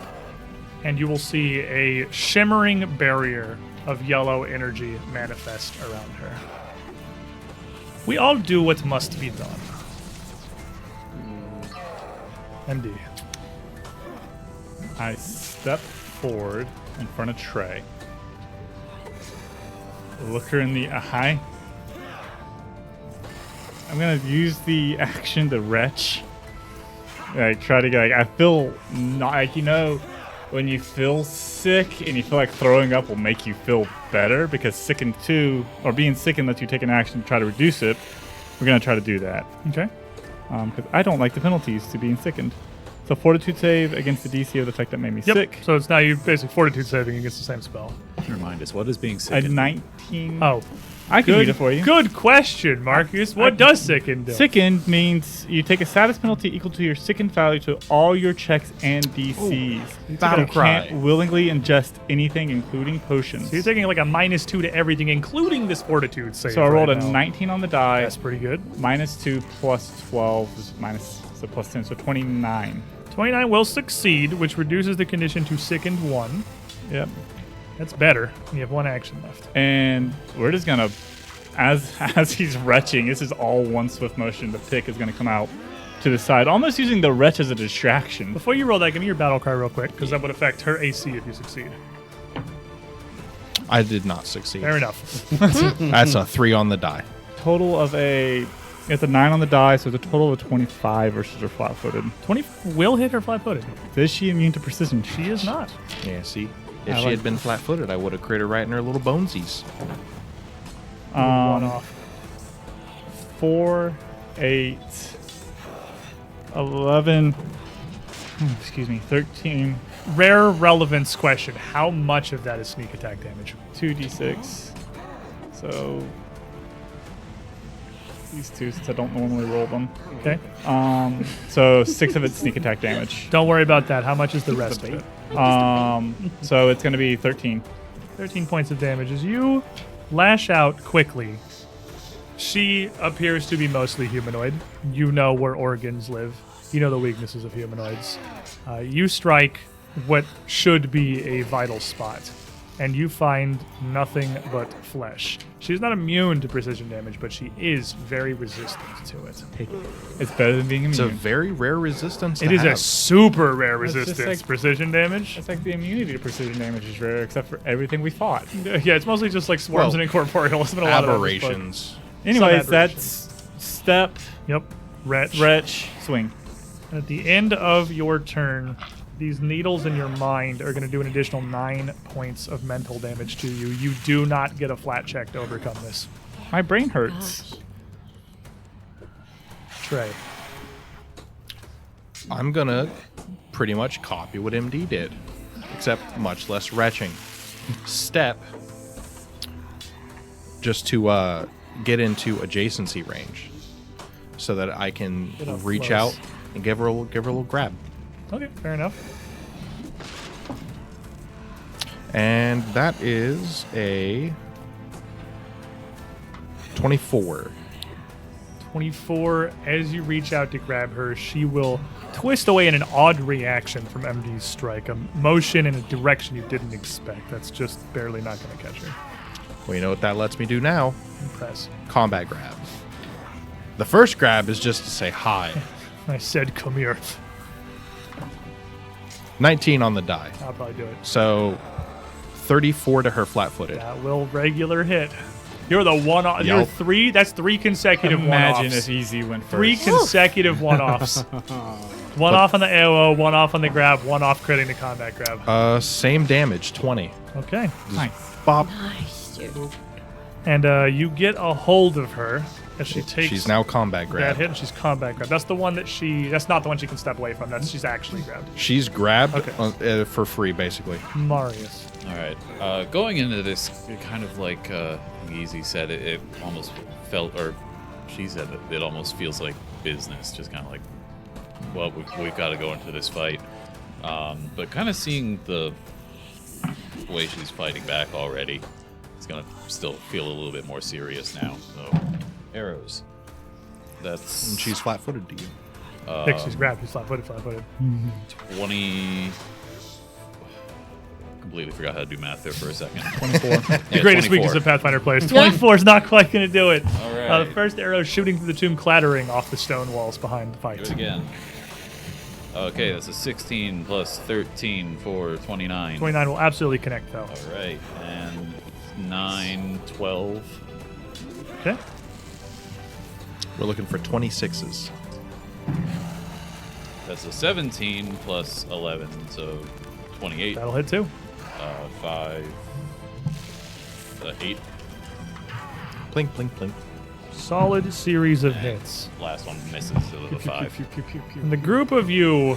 and you will see a shimmering barrier of yellow energy manifest around her. We all do what must be done. MD. I step forward in front of Trey. Look her in the eye. I'm gonna use the action to retch. Like try to get. I feel not like when you feel sick and you feel like throwing up will make you feel better because sickened too, or being sickened lets you take an action to try to reduce it. We're gonna try to do that. Okay. Because I don't like the penalties to being sickened. So fortitude save against the DC of the effect that made me sick. So it's now you basically fortitude saving against the same spell. Remind us, what is being A sick? 19. Oh, I can read it for you. Good question, Marcus. What does sicken do? Sickened means you take a status penalty equal to your sickened value to all your checks and DCs. Battle You cry. can't willingly ingest anything, including potions. So you're taking like a -2 to everything, including this fortitude save. So I rolled right a now. 19 on the die. That's pretty good. -2 plus 12 is so plus 10, so 29. 29 will succeed, which reduces the condition to sickened 1. Yep. That's better. You have 1 action left. And we're just gonna, as he's retching, this is all one swift motion. The pick is gonna come out to the side, almost using the retch as a distraction. Before you roll that, give me your battle cry real quick, because that would affect her AC if you succeed. I did not succeed. Fair enough. That's a 3 on the die. Total of it's a 9 on the die, so it's a total of 25 versus her flat-footed. 20 will hit her flat-footed. Is she immune to precision? She is not. Yeah, see? If I she like had been flat-footed, I would have crit her right in her little bonesies. 1 off. 4, 8, 11, 13, Rare relevance question. How much of that is sneak attack damage? 2d6. So these two since I don't normally roll them. Okay. So 6 of it's sneak attack damage. Don't worry about that. How much is the rest of it? So it's going to be 13. 13 points of damage as you lash out quickly. She appears to be mostly humanoid. You know where organs live. You know the weaknesses of humanoids. You strike what should be a vital spot, and you find nothing but flesh. She's not immune to precision damage, but she is very resistant to it. It's better than being immune. It's a very rare resistance. It is a super rare It's just resistance. like- Precision damage. It's like the immunity to precision damage is rare, except for everything we fought. Yeah, it's mostly just like swarms Well, and incorporeal. It's been a lot of those, but- aberrations. Anyways, Some that's step, Yep. Wretch. retch, swing. At the end of your turn, these needles in your mind are going to do an additional 9 points of mental damage to you. You do not get a flat check to overcome this. My brain hurts. Trey. I'm gonna pretty much copy what MD did, except much less retching. Step, just to get into adjacency range, so that I can Get up reach close. out and give her a little grab. Okay, fair enough. And that is a 24. 24. As you reach out to grab her, she will twist away in an odd reaction from MD's strike, a motion in a direction you didn't expect. That's just barely not going to catch her. Well, you know what that lets me do now? Impress. Combat grab. The first grab is just to say hi. I said, come here. 19 on the die. I'll probably do it. So 34 to her flat-footed. That will regular hit. You're the one off. You're Yelp. 3. That's 3 consecutive Imagine one-offs. if Easy went first. 3 consecutive one-offs. One off on the AOO, one off on the grab, one off critting the combat grab. Same damage, 20. Okay. Nice. Bop. Nice, dude. And you get a hold of her as she takes She's now combat that grab. hit, and she's combat grab. That's the one that that's not the one she can step away from. She's actually grabbed. She's grabbed Okay. for free, basically. Marius. All right. Going into this, it kind of like Easy said, it almost felt, or she said it almost feels like business, just kind of like, well, we've got to go into this fight. But kind of seeing the way she's fighting back already, it's going to still feel a little bit more serious now. So, arrows. That's And she's flat-footed to you. She's grabbed. She's flat-footed, flat-footed. 20. Completely forgot how to do math there for a second. 24. The greatest weakness of Pathfinder players. 24 is not quite going to do it. All right. The first arrow shooting through the tomb, clattering off the stone walls behind the Do fight. it again. Okay, that's a 16 plus 13 for 29. 29 will absolutely connect, though. All right, and 9, 12. Okay. We're looking for 26s. That's a 17 plus 11, so 28. That'll hit, too. 5, 8. Plink, plink, plink. Solid series of hits. Last one misses, so the 5. And the group of you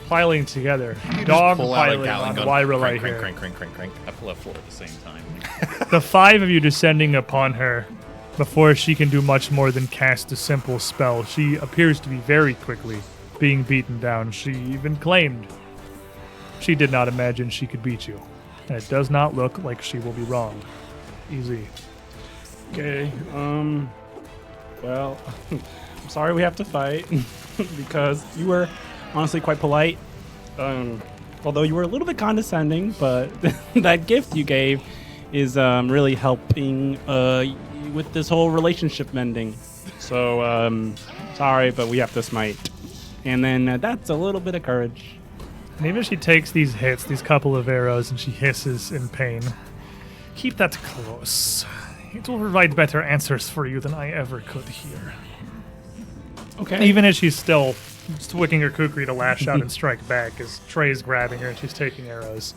piling together, dog Pull out a piling Gallon on gun. Weiralai Crank, here. crank, crank, crank, crank, crank. I pull F4 at the same time. The 5 of you descending upon her before she can do much more than cast a simple spell. She appears to be very quickly being beaten down. She even claimed she did not imagine she could beat you. And it does not look like she will be wrong. Easy. Okay. Well, I'm sorry we have to fight because you were honestly quite polite. Although you were a little bit condescending, but that gift you gave is really helping with this whole relationship mending. So sorry, but we have to smite. And then that's a little bit of courage. And even if she takes these hits, these couple of arrows, and she hisses in pain, keep that close. It will provide better answers for you than I ever could hear. Okay. Even as she's still twicking her kukri to lash out and strike back, as Trey's grabbing her and she's taking arrows,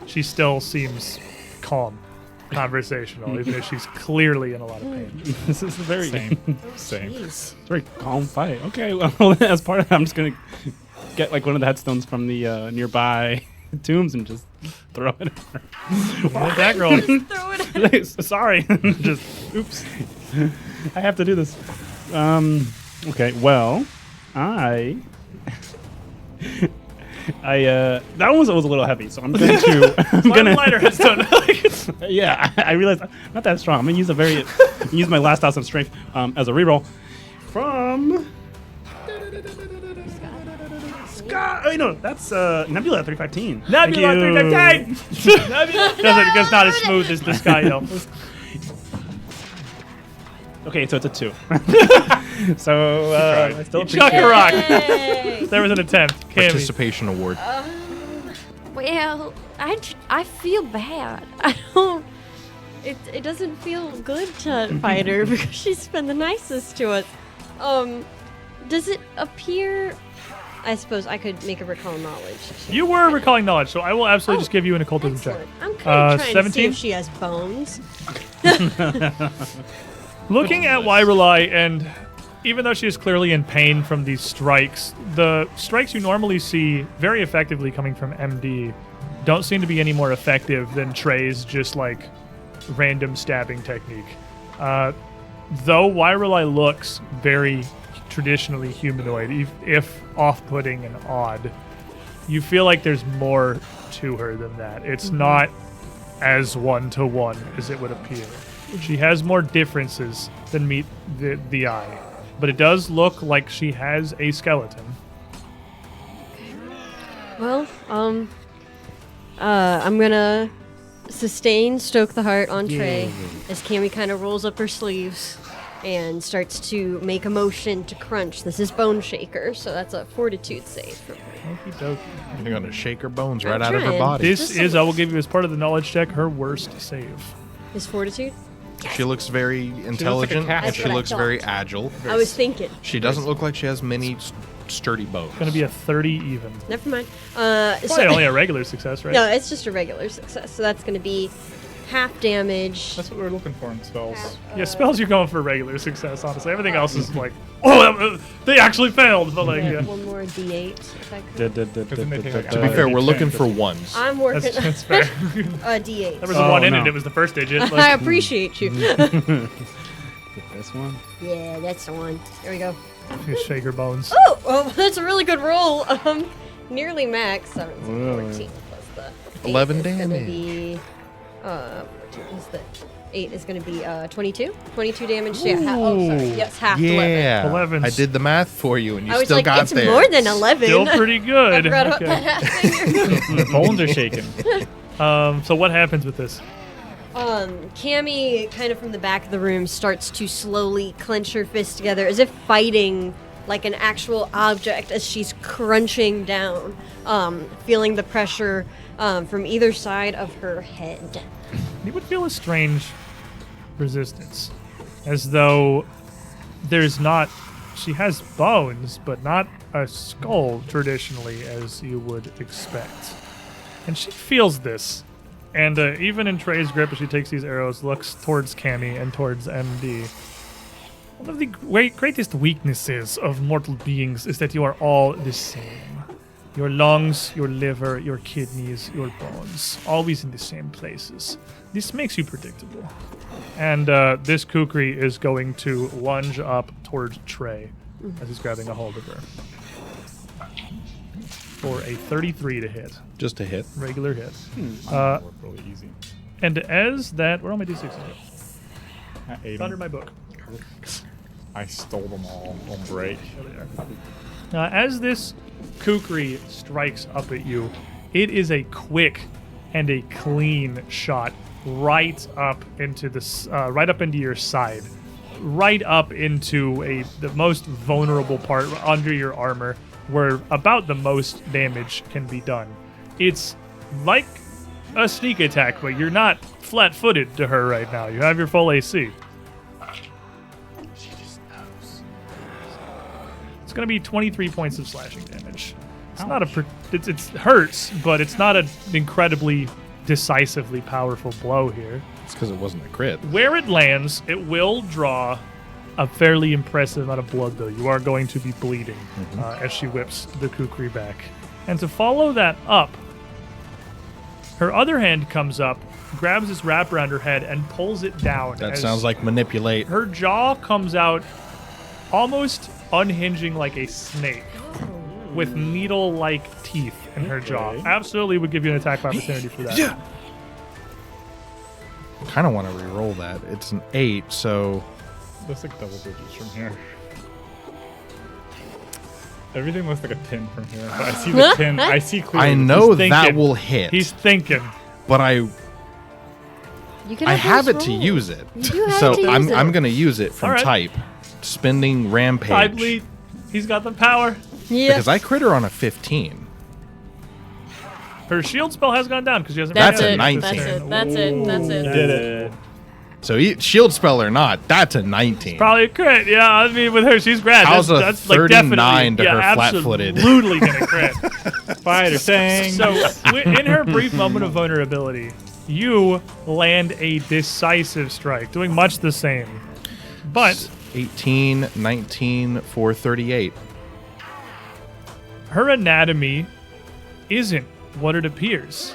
she still seems calm, conversational, even if she's clearly in a lot of pain. This is a very Same. Jeez. very calm fight. Okay, well, as part of that, I'm just gonna get like one of the headstones from the nearby tombs and just throw it at her. Let that girl. Throw it. Sorry. Just oops. I have to do this. Okay. Well, that one was a little heavy, so I'm going to. I'm gonna lighter has done. Yeah, I realized I'm not that strong. I'm gonna use my last house of strength as a reroll from Scott. Oh no, that's Nebula 315. Nebula 315. Nebula it's not as smooth as the Sky Elf. Okay, so it's a 2. So I still Chuck appreciate a rock. Yay! There was an attempt. Cammy. Participation award. Well, I feel bad. I don't. It doesn't feel good to fight her because she's been the nicest to us. Does it appear? I suppose I could make a recall knowledge. You were recalling knowledge, so I will absolutely just give you an occultism Excellent. check. I'm kind of trying to see 17? if she has bones. Looking at Weiralai, and even though she is clearly in pain from these strikes, the strikes you normally see very effectively coming from MD don't seem to be any more effective than Trey's just like random stabbing technique. Though Weiralai looks very traditionally humanoid, if off-putting and odd, you feel like there's more to her than that. It's not as one-to-one as it would appear. She has more differences than meet the eye, but it does look like she has a skeleton. Well, I'm gonna stoke the heart on Trey as Cammy kind of rolls up her sleeves and starts to make a motion to crunch. This is Bone Shaker, so that's a fortitude save from her. Okie dokie. You're gonna shake her bones I'm right out of her trying. body. This is, I will give you as part of the knowledge check, her worst save. Is fortitude? She looks very intelligent cat. and That's she what I looks thought. very agile. I was thinking. She doesn't look like she has many sturdy bones. It's going to be a 30 even. Never mind. Probably only a regular success, right? No, it's just a regular success. So that's going to be half damage. That's what we're looking for in spells. Yeah, spells you're going for regular success, honestly. Everything else is like, oh, they actually failed. But like, yeah. One more d8 if I could. To be fair, we're looking for ones. I'm working That's fair. a d8. There was a 1 in no. it. It was the first digit. I Like, appreciate you. this one. Yeah, that's the one. There we go. you shake her bones. Oh, well, that's a really good roll. Nearly max. 17, Whoa. 14 plus the 11 8 is gonna damage. be, 14 is the 8 is going to be 22. 22 damage. Yeah. Oh, sorry. Yes, half 11. Yeah, 11s. I did the math for you, and you I was still like, got it's there. more than 11. Still pretty I good. forgot about Okay. that finger. The bones are shaking. So what happens with this? Cammy, kind of from the back of the room, starts to slowly clench her fists together as if fighting like an actual object as she's crunching down, feeling the pressure from either side of her head. You would feel a strange resistance, as though there's not. She has bones, but not a skull traditionally, as you would expect. And she feels this. And even in Trey's grip, as she takes these arrows, looks towards Cammy and towards MD. One of the greatest weaknesses of mortal beings is that you are all the same. Your lungs, your liver, your kidneys, your bones, always in the same places. This makes you predictable. And this kukri is going to lunge up towards Trey as he's grabbing a hold of her. For a 33 to hit. Just a hit. Regular hit. Really easy. And as that, where are my d6s go? At It's under my book. I stole them all on break. There they are. As this kukri strikes up at you, it is a quick and a clean shot right up into right up into your side, right up into the most vulnerable part under your armor, where about the most damage can be done. It's like a sneak attack, but you're not flat-footed to her right now. You have your full AC. It's going to be 23 points of slashing damage. It's not it hurts, but it's not an incredibly decisively powerful blow here. It's because it wasn't a crit. Where it lands, it will draw a fairly impressive amount of blood, though. You are going to be bleeding as she whips the kukri back. And to follow that up, her other hand comes up, grabs this wrap around her head, and pulls it down. That as sounds like manipulate. her jaw comes out almost unhinging like a snake with needle-like teeth in her jaw. Okay. Absolutely would give you an attack opportunity for that. Yeah. Kind of want to re-roll that. It's an 8, so Looks like double digits from here. Everything looks like a 10 from here. But I see the 10. I see clearly. I know He's that thinking. will hit. He's thinking. but You can I have have those it to rolls. use it. You do have So to use I'm it. going to use it from All right. type, spending rampage, Tidely, he's got the power. Yeah. because I crit her on a 15. Her shield spell has gone down because she hasn't. That's That's a it. 19. That's it. That's it. That's it. Did it. So shield spell or not, that's a 19. Probably a crit. Yeah, I mean with her, she's grad. How's a that's like 39 definitely, to her flat-footed? Absolutely gonna crit. Fighter saying. So in her brief moment of vulnerability, you land a decisive strike, doing much the same, but 18, 19 for 38. her anatomy isn't what it appears.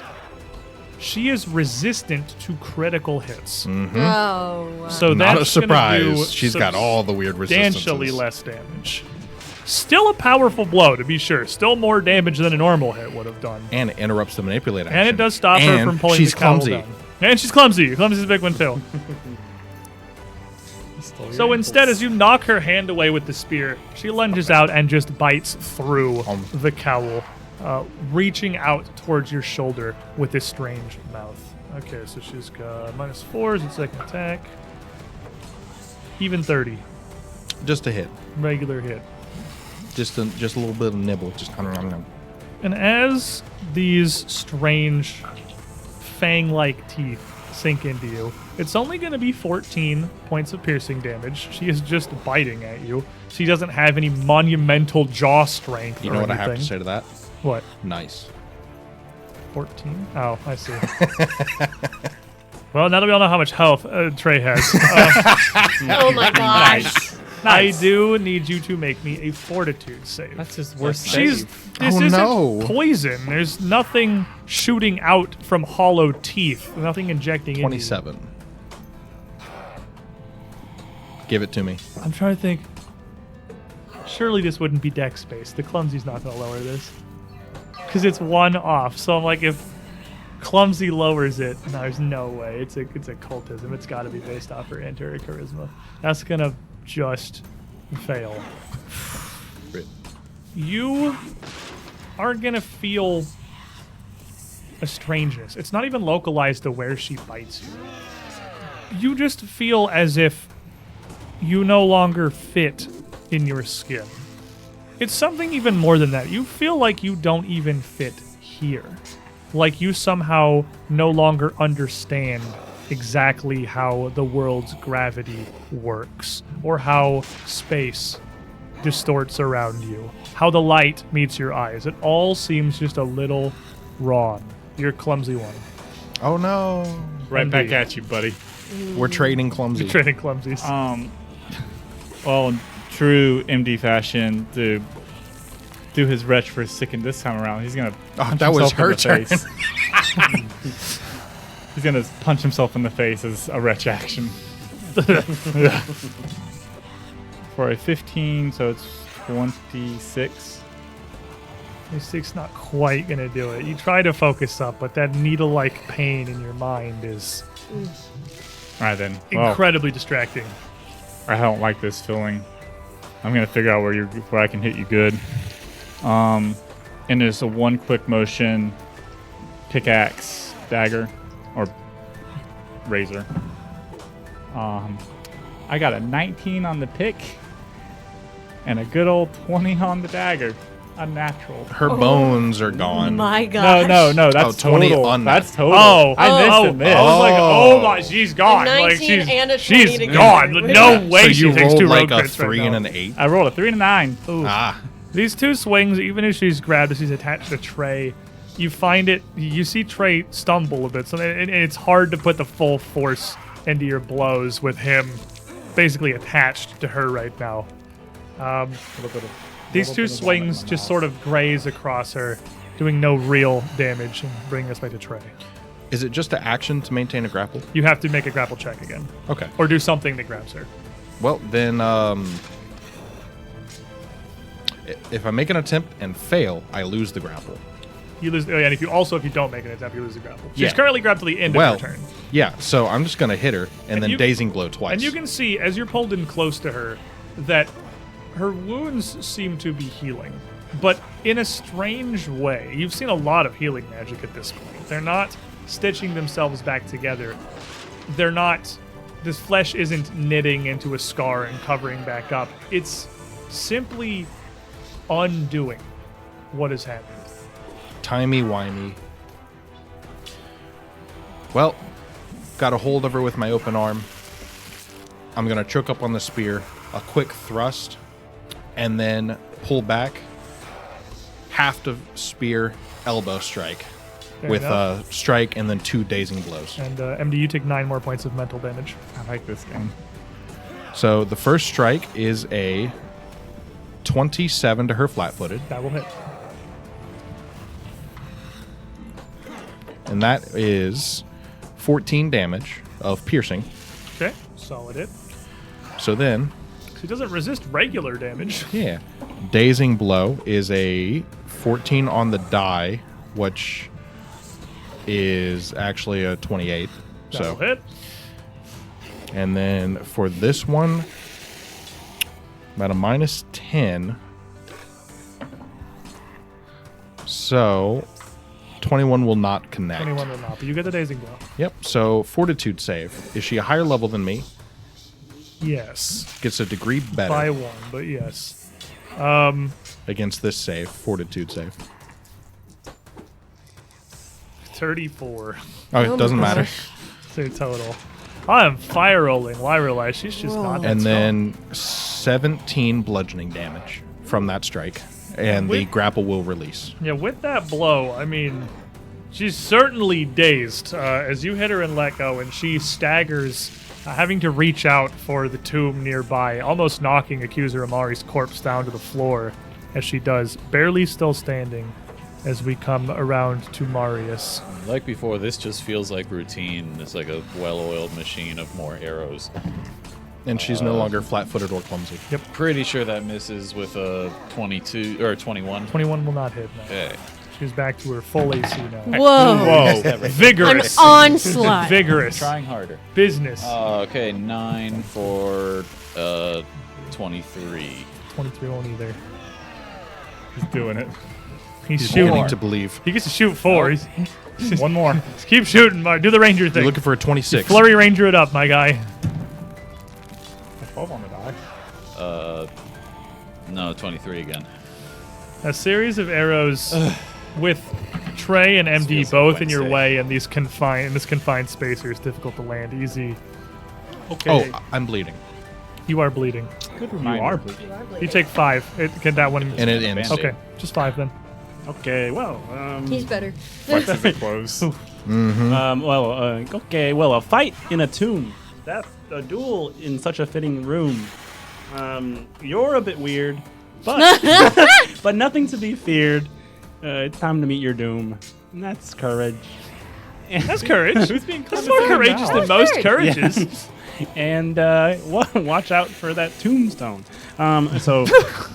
She is resistant to critical hits. Oh. So Not a that's gonna do surprise. She's got all the weird substantially resistances. less damage. Still a powerful blow, to be sure. Still more damage than a normal hit would have done. And it interrupts the manipulate action. And it does stop her And from pulling she's the cowl clumsy. down. And she's clumsy. Clumsy's a big one, too. So instead, as you knock her hand away with the spear, she lunges out and just bites through the cowl, reaching out towards your shoulder with this strange mouth. Okay, so she's got -4 as its second attack. Even 30. Just a hit. Regular hit. Just a little bit of nibble. Just And as these strange fang-like teeth sink into you, it's only going to be 14 points of piercing damage. She is just biting at you. She doesn't have any monumental jaw strength You or know what I anything. have to say to that? What? Nice. 14? Oh, I see. Well, now that we all know how much health Trey has, Oh my gosh. I do need you to make me a fortitude save. That's his worst She's save. this Oh, isn't no. poison. There's nothing shooting out from hollow teeth. Nothing injecting into you. 27. Give it to me. I'm trying to think. Surely this wouldn't be dex space. The clumsy's not going to lower this because it's one off. So I'm like, if clumsy lowers it, no, there's no way. It's a cultism. It's got to be based off her int or charisma. That's gonna just fail. Rip. You are gonna feel a strangeness. It's not even localized to where she bites you. You just feel as if you no longer fit in your skin. It's something even more than that. You feel like you don't even fit here. Like you somehow no longer understand exactly how the world's gravity works, or how space distorts around you, how the light meets your eyes. It all seems just a little wrong. You're a clumsy one. Oh no. Right back Indeed. at you, buddy. We're trading clumsy. You're trading clumsies. Well, in true MD fashion, to do his retch for sick and this time around, he's gonna punch that was himself her in the face. He's gonna punch himself in the face as a retch action. For a 15, so it's 26. Your 6 not quite gonna do it. You try to focus up, but that needle-like pain in your mind is All right then. Well, incredibly distracting. I don't like this feeling. I'm gonna figure out where I can hit you good. And there's a one quick motion, pickaxe, dagger, or razor. I got a 19 on the pick, and a good old 20 on the dagger. Unnatural. Her bones are gone. My gosh. No, that's 20 total. on that. That's total. Oh, I missed a miss. I was like, oh my, she's gone. A Like 19 she's and a 20 she's together. gone. No way So she you takes rolled 2 like rogue a crits 3 right and now. an 8. I rolled a 3 and a 9. Ooh. Ah. These 2 swings, even if she's grabbed, if she's attached to Trey, you find it. You see Trey stumble a bit, so it's hard to put the full force into your blows with him basically attached to her right now. These 2 swings just sort of graze across her, doing no real damage and bringing us back to Trey. Is it just an action to maintain a grapple? You have to make a grapple check again, Okay. or do something that grabs her. Well, then If I make an attempt and fail, I lose the grapple. You lose. Oh, yeah, and if you don't make an attempt, you lose the grapple. She's Yeah. currently grabbed to the end Well, of her turn. yeah, so I'm just going to hit her and then you- dazing blow twice. And you can see, as you're pulled in close to her, that her wounds seem to be healing. But in a strange way. You've seen a lot of healing magic at this point. They're not stitching themselves back together. They're not... This flesh isn't knitting into a scar and covering back up. It's simply undoing what has happened. Timey-wimey. Well, got a hold of her with my open arm. I'm going to choke up on the spear, a quick thrust, and then pull back. Haft of spear, elbow strike. Fair with enough. a strike and then 2 dazing blows. And MD, you take 9 more points of mental damage. I like this game. So the first strike is a 27 to her flat-footed, That will hit. and that is 14 damage of piercing. Okay, solid hit. So then, She doesn't resist regular damage. yeah, dazing blow is a 14 on the die, which is actually a 28. That'll So, hit. and then for this one, about a minus 10. So, 21 will not connect. 21 will not, but you get the dazing blow. Yep. So, fortitude save. Is she a higher level than me? Yes. Gets a degree better By 1, but yes. against this save, fortitude save. 34. Oh, it doesn't matter. So total. I am fire rolling. Weiralai. She's just not that And strong. then 17 bludgeoning damage from that strike. And the With- grapple will release. Yeah, with that blow, I mean, she's certainly dazed as you hit her and let go, and she staggers, having to reach out for the tomb nearby, almost knocking Accuser Amari's corpse down to the floor as she does, barely still standing as we come around to Marius. Like before, this just feels like routine. It's like a well-oiled machine of more arrows. And she's no longer flat-footed or clumsy. Pretty sure that misses with a 22 or 21. 21 will not hit now. Okay. She's back to her full AC now. Whoa. Whoa. An Vigorous. onslaught. Vigorous. Trying harder. Business. Okay, 9 for 23. 23 won't either. He's doing it. He's shooting. Beginning to believe. He gets to shoot 4. He's, One more. just keep shooting, Mark. Do the ranger You're thing. looking for a 26. Flurry ranger it up, my guy. A 12 on the die. No, 23 again. A series of arrows with Trey and MD feels like both in your Wednesday. way in this confined space here is difficult to land easy. Okay. Oh, I'm bleeding. You are bleeding. Good you reminder. are bleeding. You take 5. Get that one. And it ends. Band-aid. Okay, just 5 then. Okay, well, He's better. Flex as it close. okay, well, a fight in a tomb. That's a duel in such a fitting room. You're a bit weird, but but nothing to be feared. It's time to meet your doom. And that's courage. That's courage. Who's being That's more courageous than most courages. Yeah. And watch out for that tombstone. So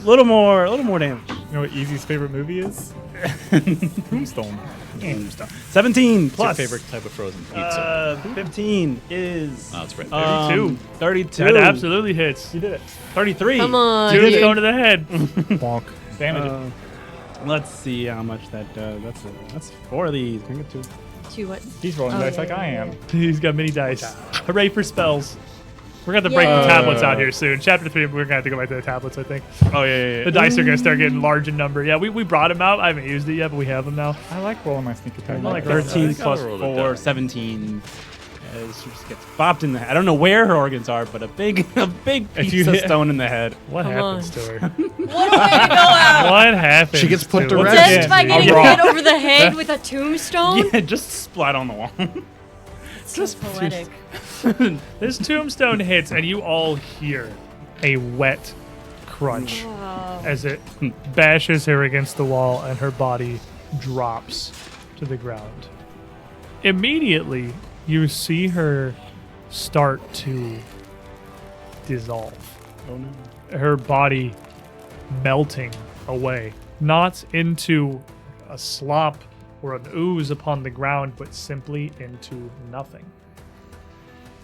little more damage. You know what Easy's favorite movie is? Tombstone. Tombstone. 17 What's your plus. favorite type of frozen pizza? 15 is Oh, it's right 32. 32. That absolutely hits. You did it. 33. Come on. Dude's dude. going to the head. Bonk. Damage. Let's see how much that does. That's 4 of these. Can I get 2? 2 what? He's rolling Oh, dice yeah, like yeah, I yeah. am. He's got mini dice. Hooray for spells. We're going to have to break the Yay. tablets out here soon. Chapter 3, we're going to have to go back to the tablets, I think. Oh, yeah. The dice are going to start getting large in number. Yeah, we brought them out. I haven't used it yet, but we have them now. I like rolling my sneak attack. I like dice. 13 I plus gotta roll 4, the die. 17. She just gets bopped in the head. I don't know where her organs are, but a big If piece you of hit- stone in the head. What Come happens on. to her? What a way to go out! What happens? She gets put to her? rest. Just by getting rock. hit over the head with a tombstone? Yeah, just splat on the wall. Just poetic. This tombstone hits, and you all hear a wet crunch Wow. as it bashes her against the wall, and her body drops to the ground. Immediately, you see her start to dissolve. Oh, no. Her body melting away, not into a slop or an ooze upon the ground, but simply into nothing.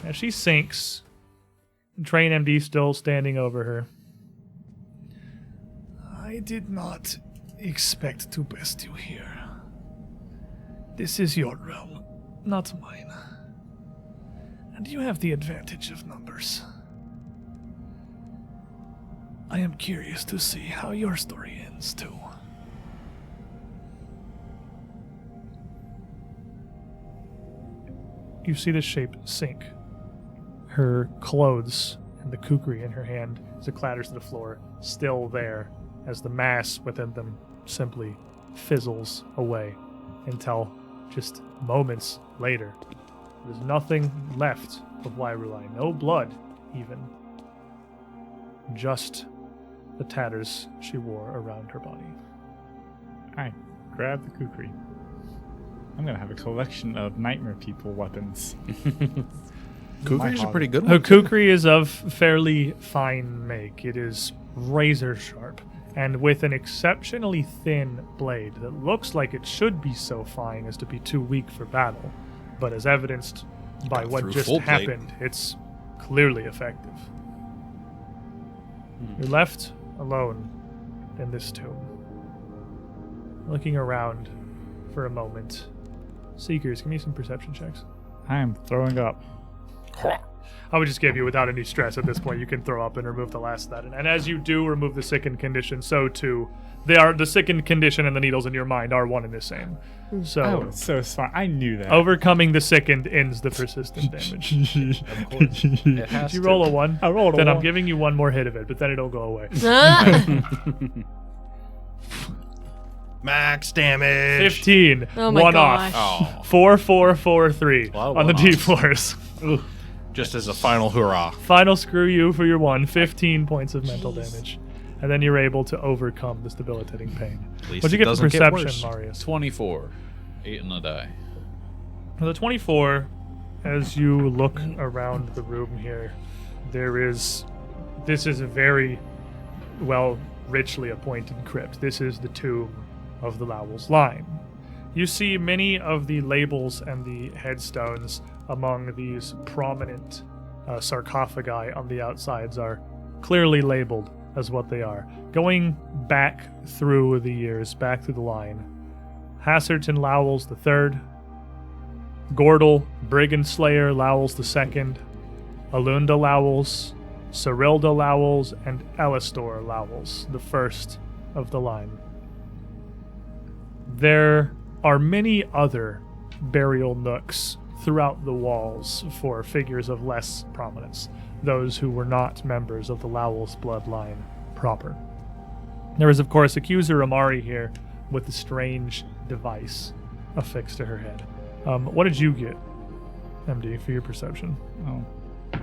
As she sinks, Train MD still standing over her. I did not expect to best you here. This is your realm, not mine. And you have the advantage of numbers. I am curious to see how your story ends, too. You see the shape sink. Her clothes and the kukri in her hand as it clatters to the floor, still there, as the mass within them simply fizzles away until just moments later, there's nothing left of Weiralai. No blood, even. Just the tatters she wore around her body. I grab the kukri. I'm gonna have a collection of nightmare people weapons. Kukri's a pretty good Her one. kukri is of fairly fine make. It is razor sharp, and with an exceptionally thin blade that looks like it should be so fine as to be too weak for battle, but as evidenced by Got what through just full plate. happened, it's clearly effective. You're left alone in this tomb, looking around for a moment. Seekers, give me some perception checks. I am throwing up. I would just give you, without any stress at this point, you can throw up and remove the last of that. And as you do remove the sickened condition, so too, the sickened condition and the needles in your mind are one and the same. So, Oh, so smart. I knew that. overcoming the sickened ends the persistent damage. Of course. It has Did you to. roll a 1? I rolled a Then I'm 1. giving you one more hit of it, but then it'll go away. Max damage. 15. Oh my one gosh. off. Oh, 4, 4, 4, 3 A lot of on the one-offs. D4s. just as a final hurrah. Final screw you for your 1. 15 points of mental damage. And then you're able to overcome this debilitating pain. At least What'd you it get for doesn't get perception, worse. Marius? 24. 8 on the die. The 24, as you look around the room here, this is a very, well, richly appointed crypt. This is the tomb of the Lowell's line. You see many of the labels and the headstones among these prominent sarcophagi on the outsides are clearly labeled as what they are. Going back through the years, back through the line, Hasserton Lowell's the third, Gordel, Brigand Slayer Lowell's the second, Alunda Lowell's, Cyrilda Lowell's, and Elistor Lowell's, the first of the line. There are many other burial nooks throughout the walls for figures of less prominence, those who were not members of the Lowell's bloodline proper. There is, of course, Accuser Amari here with the strange device affixed to her head. What did you get, MD, for your perception? Oh. I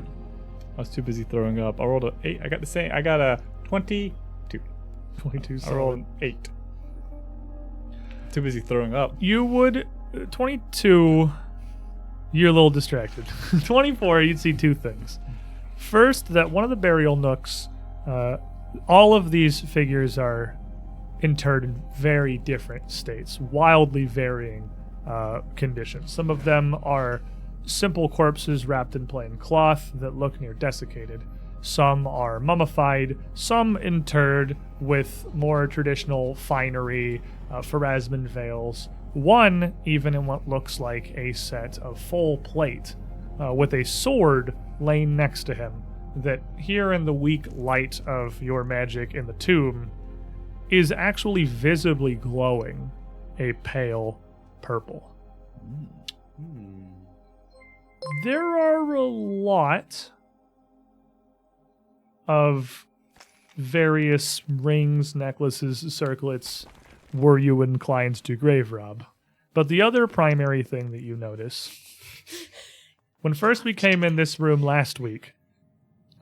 was too busy throwing up. I rolled a 8. I got the same. I got a 22. 22. I rolled an 8. Too busy throwing up. You would 22. You're a little distracted. 24. You'd see two things. First, that one of the burial nooks, all of these figures are interred in very different states, wildly varying conditions. Some of them are simple corpses wrapped in plain cloth that look near desiccated. Some are mummified, some interred with more traditional finery, Pharasman veils. One even in what looks like a set of full plate, with a sword laying next to him, that here in the weak light of your magic in the tomb is actually visibly glowing a pale purple. There are a lot of various rings, necklaces, circlets, were you inclined to grave rob. But the other primary thing that you notice, when first we came in this room last week,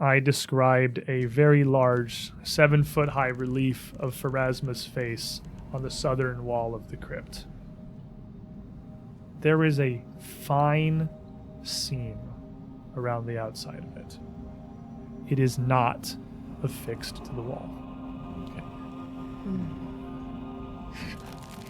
I described a very large 7-foot-high relief of Pharasma's face on the southern wall of the crypt. There is a fine seam around the outside of it. It is not affixed to the wall.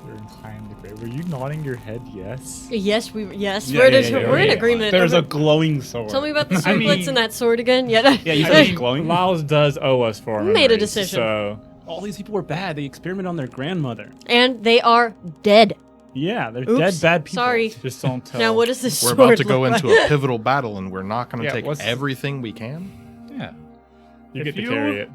You're inclined to agree. Were you nodding your head yes? Yes, we're Yeah, in agreement. There's a glowing sword. Tell me about the circlets and that sword again. Yeah. Yeah, you said it's glowing. Laos does owe us 400. Made a decision. So All these people were bad. They experimented on their grandmother. And they are dead. Yeah, they're Oops, dead, bad people. Sorry. just don't tell. Now, what does this We're sword about to go look into like? a pivotal battle, and we're not going to Yeah, take what's- everything we can. Yeah. You If get to you- carry it.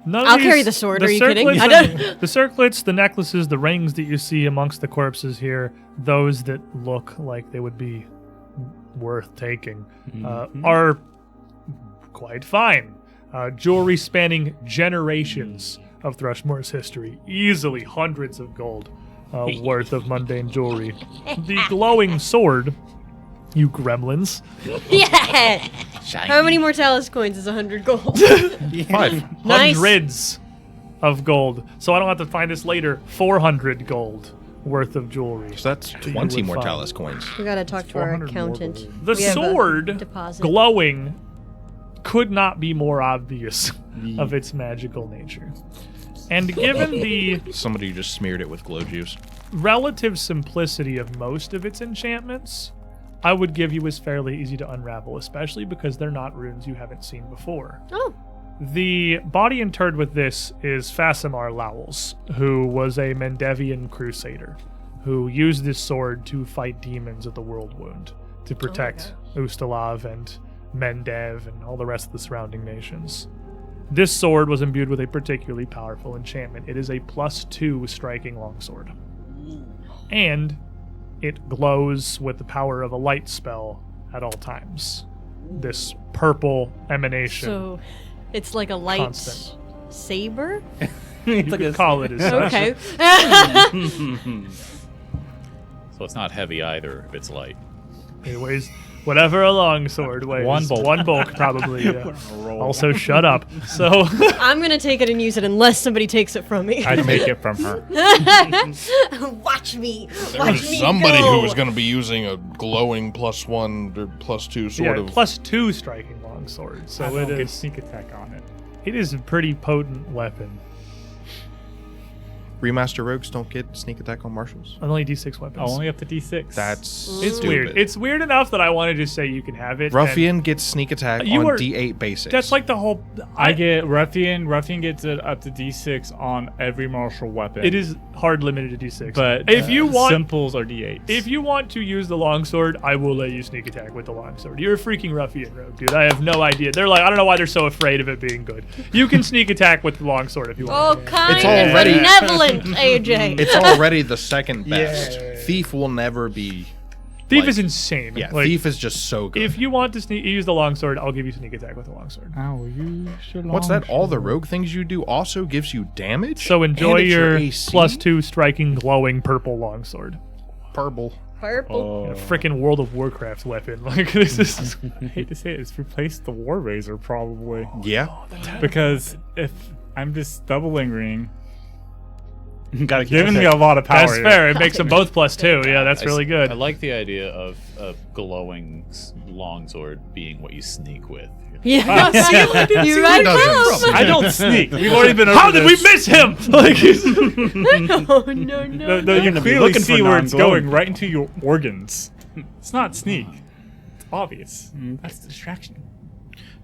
None of I'll these- carry the sword, are you kidding? circlets I and- don't- the circlets, the necklaces, the rings that you see amongst the corpses here, those that look like they would be worth taking, are quite fine. Jewelry spanning generations of Thrushmore's history, easily hundreds of gold worth of mundane jewelry. The glowing sword, you gremlins, Yeah. How many Mortalis coins is 100 gold? 5. Nice. hundreds of gold. So I don't have to find this later. 400 gold worth of jewelry. So that's you 20 would Mortalis find. coins. We gotta talk to our 400 more accountant. gold. The We have a sword deposit. glowing could not be more obvious of its magical nature. And given the Somebody just smeared it with glow juice. relative simplicity of most of its enchantments, I would give you as fairly easy to unravel, especially because they're not runes you haven't seen before. Oh, The body interred with this is Fasimar Lowels, who was a Mendevian crusader who used this sword to fight demons at the World Wound to protect Ustalav and Mendev and all the rest of the surrounding nations. This sword was imbued with a particularly powerful enchantment. It is a +2 striking longsword. And it glows with the power of a light spell at all times. This purple emanation. so it's like a light Constant. saber? You could call it as such. Okay. So it's not heavy either if it's light. It weighs whatever a longsword weighs. One bulk. One bulk, probably. Yeah. Also, shut up. So, I'm gonna take it and use it unless somebody takes it from me. I take it from her. Watch me. There Watch was me somebody go. who was going to be using a glowing +1 or +2 sort yeah, of. +2 striking longsword. So I it don't get is. sneak attack on it. It is a pretty potent weapon. Remaster rogues don't get sneak attack on marshals. Only D6 weapons. Oh, only up to D6. That's It's stupid. weird. It's weird enough that I want to just say you can have it. Ruffian gets sneak attack You on were- D8 basics. That's like the whole. I get Ruffian. Ruffian gets it up to D6 on every martial weapon. It is hard limited to D6. But if you want, simples are D8s. if you want to use the longsword, I will let you sneak attack with the longsword. You're a freaking ruffian rogue, dude. I have no idea. They're like, I don't know why they're so afraid of it being good. You can sneak attack with the longsword if you Oh, want. kind It's and already- benevolent, AJ. It's already the second best. Yeah. Thief will never be. Thief like- is insane. Yeah, Like, Thief is just so good. if you want to use the longsword, I'll give you sneak attack with the longsword. Ow, you should. What's that? All the rogue things you do also gives you damage? So enjoy And it's your AC? +2 striking glowing purple longsword. Purple. Purple. A freaking World of Warcraft weapon. Like this is. I hate to say it, it's replaced the War Razor probably. Yeah. Because if I'm just doubling ring, Gotta keep giving it me a lot of power. That's here. fair. It makes them both +2. Yeah, that's really good. I like the idea of a glowing longsword being what you sneak with. Yeah. You're right, doesn't. close. I don't sneak. We've already been over How did we this. miss him? Like, No, no, no. No, you gonna be clearly looking see for where it's non-glowing. going, right into your organs. It's not sneak. It's obvious. That's distraction.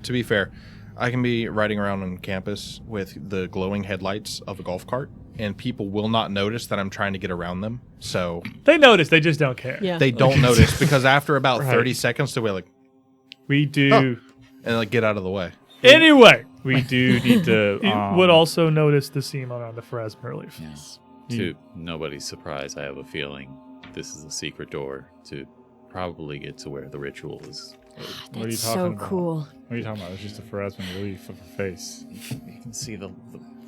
To be fair, I can be riding around on campus with the glowing headlights of a golf cart, and people will not notice that I'm trying to get around them. So they notice, they just don't care. Yeah. they don't notice because after about Right. 30 seconds, they'll be like, We do. and like get out of the way. Anyway, We do need to. you would also notice the seam around the Phrasma leaf. Yes. To nobody's surprise, I have a feeling this is a secret door to probably get to where the ritual is. What are you That's talking so about? cool. What are you talking about? It's just a Phrasman relief of a face. You can see the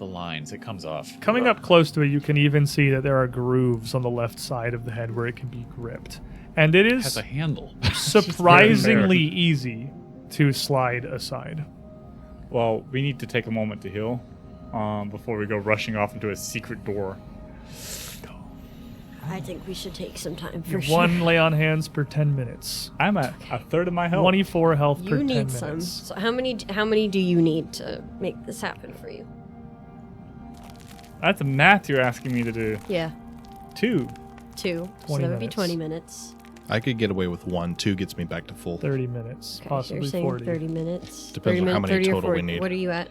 lines. It comes off. Coming up close to it, you can even see that there are grooves on the left side of the head where it can be gripped. And it It has is a handle. surprisingly easy to slide aside. Well, we need to take a moment to heal before we go rushing off into a secret door. I think we should take some time for One lay on hands per 10 minutes. I'm at a third of my health. 24 health per You 10 need some. minutes. So how many do you need to make this happen for you? That's math you're asking me to do. Yeah, 2. 2. So 20 that would be minutes. 20 minutes. I could get away with 1. 2 gets me back to full. 30 minutes, Okay, so possibly you're saying 40. 30 minutes. Depends 30 on how minutes, many 30 or total we 40. need. What are you at?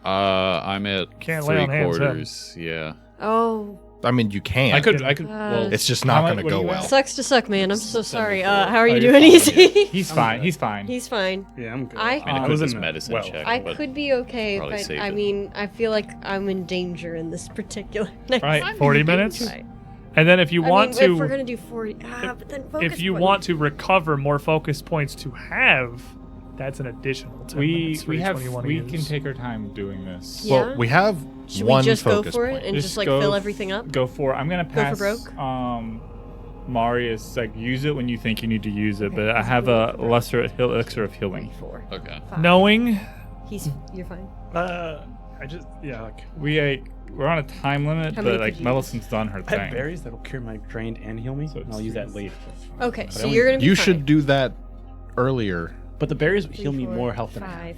I'm at Can't lay on hands, 3/4. Yeah. Oh, I mean, you can. I could. Well, It's just not How going to much- what go are you at? well. sucks to suck, man. I'm so sorry. 74. How are you you're doing, fine. Easy? He's fine. He's fine. He's fine. Yeah, I'm good. I- I mean, I it was was in- medicine well, check. I but could be okay, probably but saved I it. mean, I feel like I'm in danger in this particular next. Right. 40 minutes? Right. And then if you want I mean, to, if we're gonna do 40, but then focus if you point. want to recover more focus points to have, that's an additional 10 minutes for We each have one you want to we use. can take our time doing this. Yeah. Well, we have Should one we just go focus for point. it and just like go fill f- everything up? Go for it. I'm gonna for pass. broke? Marius, like use it when you think you need to use it, Okay, but I let's have go a for broke. lesser elixir of healing. 4. Okay. 5. Knowing You're fine. I just like We're on a time limit, How many but like could you use? Melison's done her I have thing. berries that'll cure my drained and heal me, So and I'll use that later. Okay, But so I only- you're gonna be You fine. should do that earlier. But the berries 3, heal me 4, more health than I 5. have.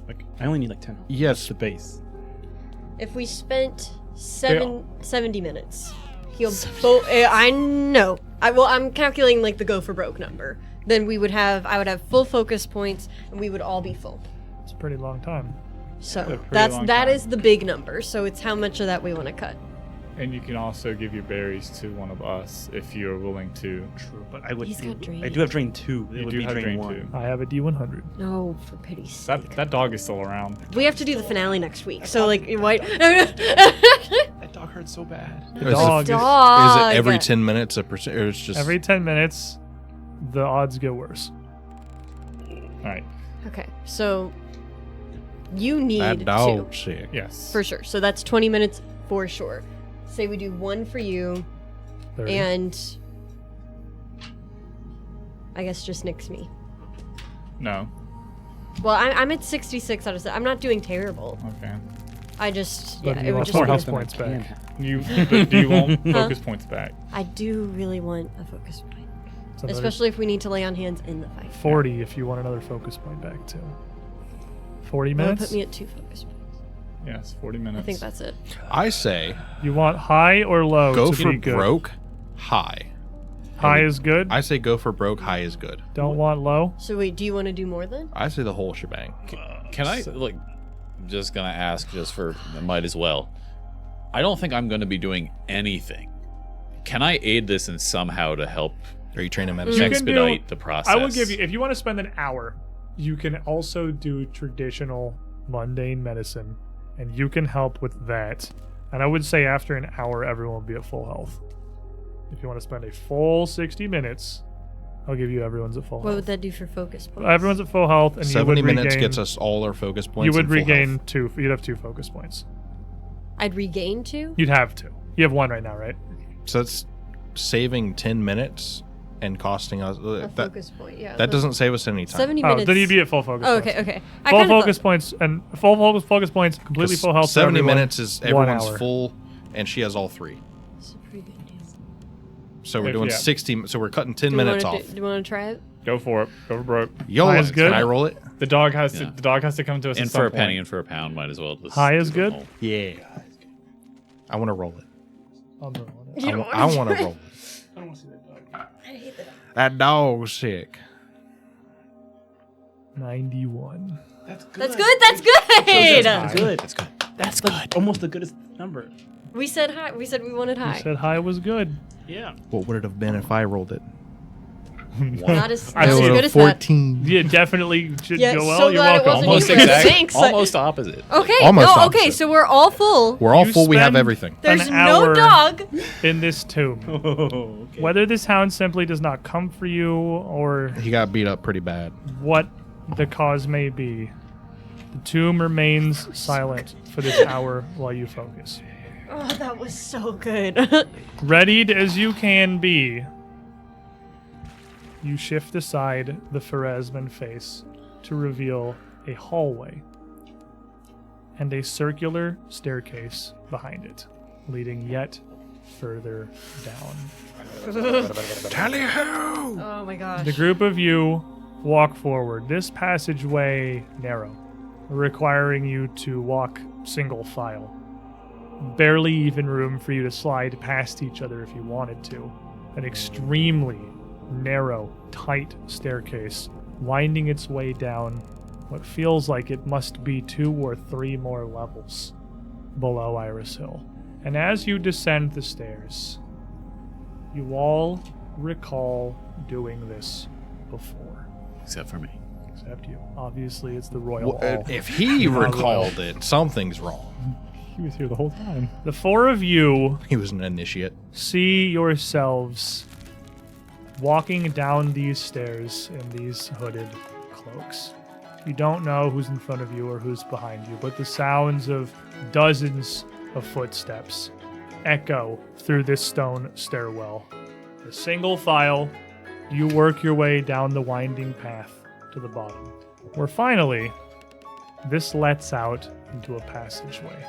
Like I only need like 10. Yes. The base. If we spent 70 minutes, he'll I know. I'm calculating like the go for broke number. Then I would have full focus points, and we would all be full. it's a pretty long time. So pretty that long time. is the big number. So it's how much of that we want to cut. And you can also give your berries to one of us if you're willing to. True, but I would. He's got drain. I do have drain 2. It You would do be have drain drain 1. too. I have a D100. No, for pity's sake. That dog is still around. We have to do the finale next week. So like, what? That dog hurts so bad. The dog is, Dog. Is it every 10 minutes a percent, or it's just every 10 minutes, the odds get worse. All right. Okay, so you need that to. dog sick? Yes. For sure. So that's 20 minutes for sure. Say we do 1 for you, 30. and I guess just nix me. No. Well, I'm at 66 out of 7. I'm not doing terrible. Okay. I just, But yeah, you it would want just more be health a- points Can back. have. But do you want focus points back? I do really want a focus point, It's another especially if we need to lay on hands in the fight. 40 if you want another focus point back too. 40 That'll minutes? put me at 2 focus points. Yes, 40 minutes. I think that's it. I say You want high or low go to for be good? broke, high. High is good. I say go for broke, high is good. Don't want low. So wait, do you want to do more then? I say the whole shebang. Can I like? Just gonna ask, just for might as well. I don't think I'm gonna be doing anything. Can I aid this in somehow to help Are you training You medicine? can expedite do- the process? I will give you, if you want to spend an hour, you can also do traditional mundane medicine, and you can help with that. And I would say after an hour, everyone will be at full health. If you want to spend a full 60 minutes, I'll give you everyone's at full What would health. that do for focus points? Everyone's at full health, and 70 you would minutes regain, gets us all our focus points. you would and full regain health. 2. You'd have 2 focus points. I'd regain 2? You'd have 2. You have 1 right now, right? So that's saving 10 minutes and costing us. A focus point, yeah. That doesn't save us any time. 70 Oh, minutes. then you'd be at full focus Oh, points. okay, okay. I Full kinda focus thought- points and full focus points, completely 'Cause full health. for 70 everyone, minutes is 1 everyone's hour. full, and she has all 3. It's a pretty good deal. So we're If- doing yeah. 60. So we're cutting 10 Do we minutes wanna off. do you want to try it? Go for it. Go for broke. Yo, High is good. can I roll it? The dog has Yeah. to. The dog has to come to us. in at for some a penny point. and for a pound. Might as well. Just High is do the good? whole- Yeah. I want to roll it. I'll do it. You don't I wanna want to try roll it. I don't want to see that dog. I hate that. That dog's sick. 91. That's good. That's good. That's good. That's good. That's good. That's good. Almost the goodest number. We said high. We said we wanted You high. said high was good. Yeah. What would it have been if I rolled it? Not as, I not as would've good as that. 14. Yeah, definitely should Yeah, go well. so You're glad it welcome. wasn't Almost you. exact. Thanks. Almost opposite. Okay. Almost no. Okay. opposite. So we're all full. We're all You full. We have spend- everything. There's An no hour. dog. In this tomb. Oh, okay. Whether this hound simply does not come for you or He got beat up pretty bad. what the cause may be, the tomb remains silent for this hour while you focus. Oh, that was so good. Readied as you can be, you shift aside the Pharasman face to reveal a hallway and a circular staircase behind it, leading yet further down. Tally ho! Oh my gosh. The group of you walk forward. This passageway narrow, requiring you to walk single file. barely even room for you to slide past each other if you wanted to. An extremely narrow, tight staircase winding its way down what feels like it must be 2 or 3 more levels below Iris Hill. And as you descend the stairs, you all recall doing this before. Except for me. Except you. Obviously, it's the Royal Hall. If he recalled it, something's wrong. He was here the whole time. The 4 of you He was an initiate. see yourselves walking down these stairs in these hooded cloaks. You don't know who's in front of you or who's behind you, but the sounds of dozens of footsteps echo through this stone stairwell. A single file, you work your way down the winding path to the bottom, where finally, this lets out into a passageway.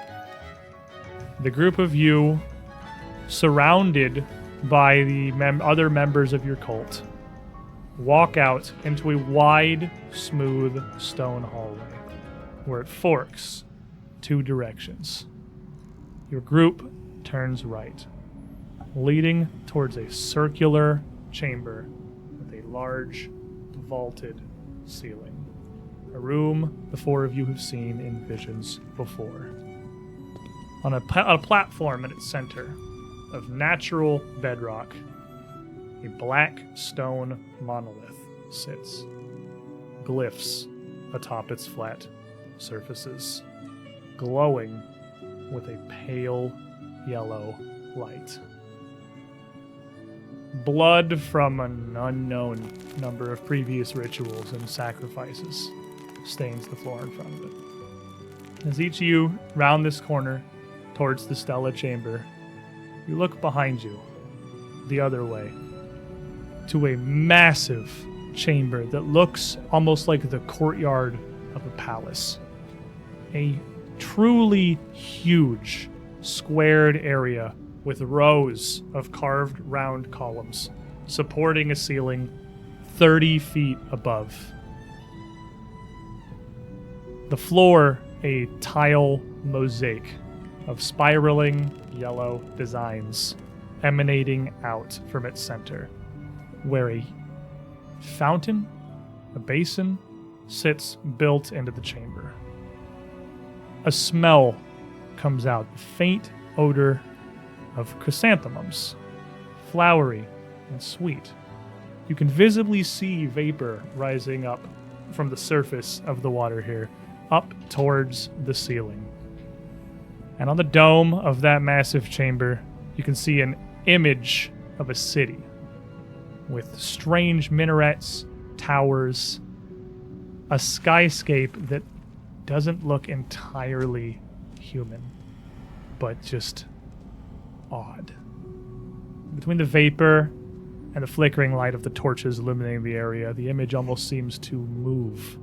The group of you, surrounded by the other members of your cult, walk out into a wide, smooth stone hallway where it forks 2 directions. Your group turns right, leading towards a circular chamber with a large, vaulted ceiling. A room the 4 of you have seen in visions before. On a platform in its center of natural bedrock, a black stone monolith sits, glyphs atop its flat surfaces, glowing with a pale yellow light. Blood from an unknown number of previous rituals and sacrifices stains the floor in front of it. As each of you round this corner towards the Stella chamber, you look behind you, the other way, to a massive chamber that looks almost like the courtyard of a palace. A truly huge, squared area with rows of carved round columns supporting a ceiling 30 feet above. The floor, a tile mosaic of spiraling yellow designs emanating out from its center, where a fountain, a basin, sits built into the chamber. A smell comes out, a faint odor of chrysanthemums, flowery and sweet. You can visibly see vapor rising up from the surface of the water here, up towards the ceiling. And on the dome of that massive chamber, you can see an image of a city with strange minarets, towers, a skyscape that doesn't look entirely human, but just odd. Between the vapor and the flickering light of the torches illuminating the area, the image almost seems to move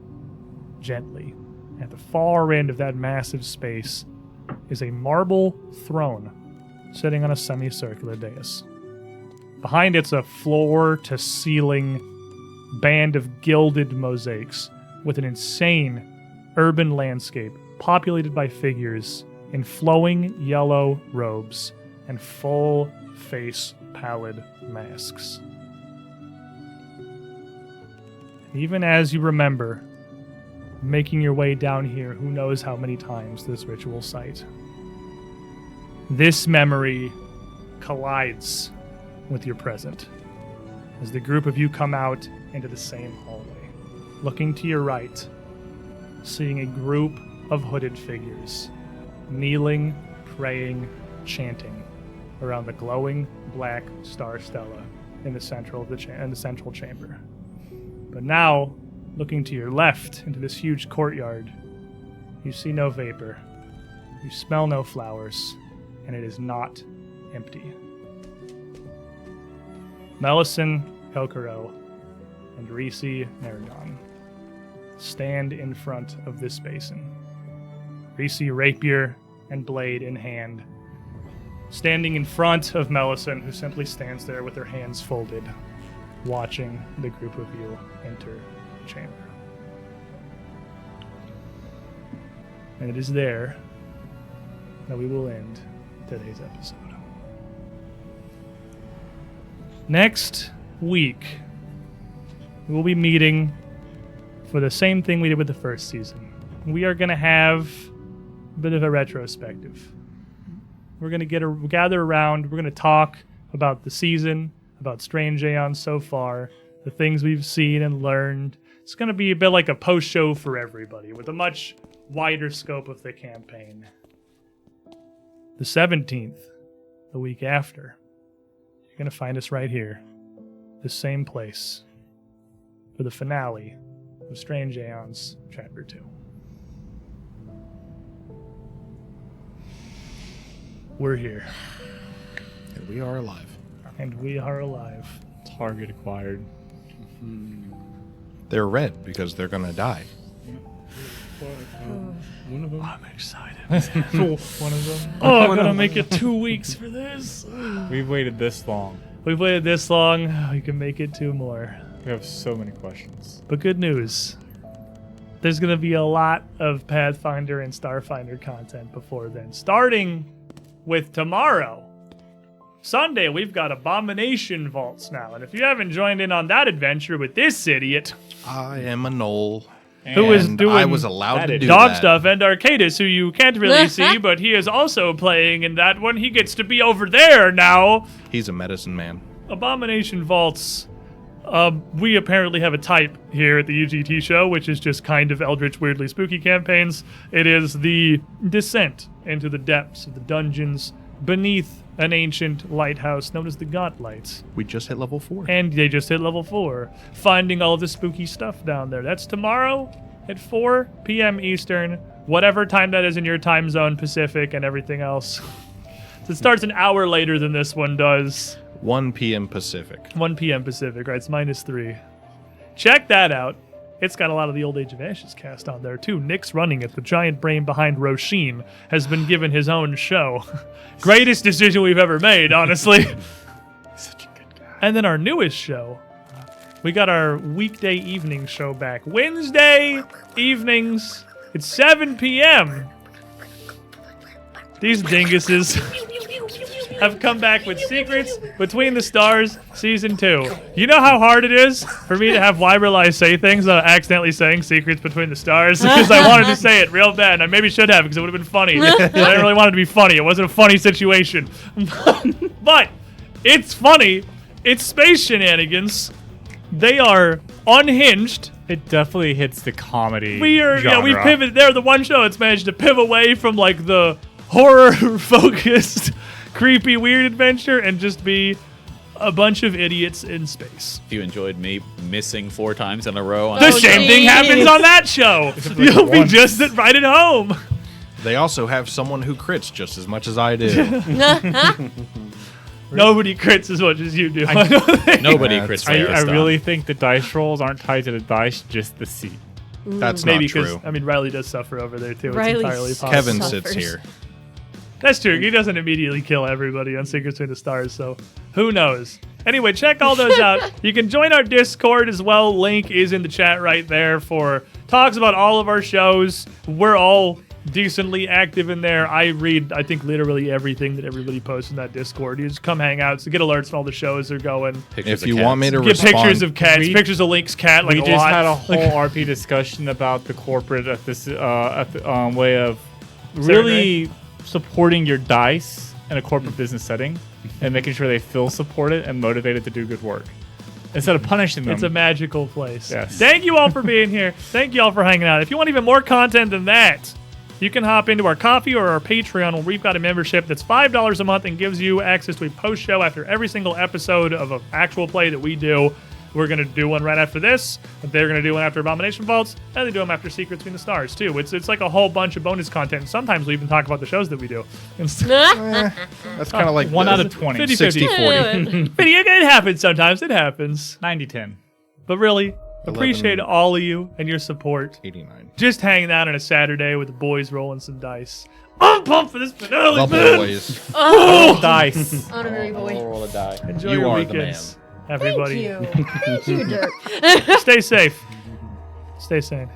gently. At the far end of that massive space is a marble throne sitting on a semicircular dais. Behind it's a floor-to-ceiling band of gilded mosaics with an insane urban landscape populated by figures in flowing yellow robes and full-face pallid masks. Even as you remember making your way down here who knows how many times this ritual site, this memory collides with your present as the group of you come out into the same hallway. Looking to your right, seeing a group of hooded figures kneeling, praying, chanting around the glowing black star stela in the central chamber. But now, looking to your left into this huge courtyard, you see no vapor, you smell no flowers, and it is not empty. Melisson, Elkaro, and Risi Naragon stand in front of this basin. Risi, rapier and blade in hand, standing in front of Melisson, who simply stands there with her hands folded, watching the group of you enter the chamber. And it is there that we will end today's episode. Next week, we will be meeting for the same thing we did with the first season. We are going to have a bit of a retrospective. We're going to gather around. We're going to talk about the season, about Strange Aeons so far, the things we've seen and learned. It's going to be a bit like a post-show for everybody with a much wider scope of the campaign. The 17th, the week after, you're going to find us right here, the same place, for the finale of Strange Aeons Chapter 2. We're here. And we are alive. And we are alive. Target acquired. They're red because they're going to die. One of them. I'm excited. One of them. Oh, I'm going to make it 2 weeks for this. We've waited this long. We've waited this long. We can make it 2 more. We have so many questions. But good news. There's going to be a lot of Pathfinder and Starfinder content before then. Starting with tomorrow. Sunday, we've got Abomination Vaults now. And if you haven't joined in on that adventure with this idiot, I am a knoll. who is and doing I was allowed to do dog that. stuff, and Arcadis, who you can't really see, but he is also playing in that one. He gets to be over there now. He's a medicine man. Abomination Vaults. We apparently have a type here at the UGT show, which is just kind of eldritch, weirdly spooky campaigns. It is the descent into the depths of the dungeons beneath an ancient lighthouse known as the Godlights. We just hit level 4. And they just hit level 4, finding all of the spooky stuff down there. That's tomorrow at 4 p.m. Eastern, whatever time that is in your time zone, Pacific, and everything else. So it starts an hour later than this one does. 1 p.m. Pacific. 1 p.m. Pacific, right? It's -3. Check that out. It's got a lot of the Old Age of Ashes cast on there, too. Nick's running it. The giant brain behind Roshin has been given his own show. Greatest decision we've ever made, honestly. Such a good guy. And then our newest show, we got our weekday evening show back. Wednesday evenings, it's 7 p.m. These dinguses have come back with Secrets Between the Stars Season 2. You know how hard it is for me to have Weiralai say things without accidentally saying Secrets Between the Stars? Because I wanted to say it real bad, and I maybe should have because it would have been funny. But I didn't really want it to be funny. It wasn't a funny situation. But it's funny. It's space shenanigans. They are unhinged. It definitely hits the comedy We genre. pivot. They're the one show that's managed to pivot away from like the horror-focused, creepy, weird adventure and just be a bunch of idiots in space. If you enjoyed me missing 4 times in a row on The Oh, same thing geez. happens on that show. You'll be once. just right at home. They also have someone who crits just as much as I do. Nobody crits as much as you do. nobody Yeah, crits I Fariston. really think the dice rolls aren't tied to the dice, just the seat. That's Maybe not because, true. I mean, Riley does suffer over there, too. It's Riley entirely possible. Kevin suffers. sits here. That's true. He doesn't immediately kill everybody on Secrets Between the Stars, so who knows? Anyway, check all those out. You can join our Discord as well. Link is in the chat right there for talks about all of our shows. We're all decently active in there. I read, I think, literally everything that everybody posts in that Discord. You just come hang out, so get alerts from all the shows that are going. Pictures If of you cats. want me to Get respond, pictures of cats, We- pictures of Link's cat, like we a just lot. had a whole RP discussion about the corporate way of really supporting your dice in a corporate business setting and making sure they feel supported and motivated to do good work instead of punishing them. It's a magical place. Yes. Thank you all for being here. Thank you all for hanging out. If you want even more content than that, you can hop into our Coffee or our Patreon where we've got a membership that's $5 a month and gives you access to a post show after every single episode of an actual play that we do. We're going to do one right after this. They're going to do one after Abomination Vaults, and they do them after Secrets Between the Stars, too. It's like a whole bunch of bonus content. And sometimes we even talk about the shows that we do. that's kind of like 1 out the of 20. 60-40. Video game, it happens sometimes. It happens. 90-10. But really, appreciate all of you and your support. 89. Just hanging out on a Saturday with the boys rolling some dice. I'm pumped for this finale, The man. boys. Oh, Dice. Honorary boy. Roll a die. enjoy You your are the weekends, everybody. Thank you. Thank you, Dirk. Stay safe. Stay sane.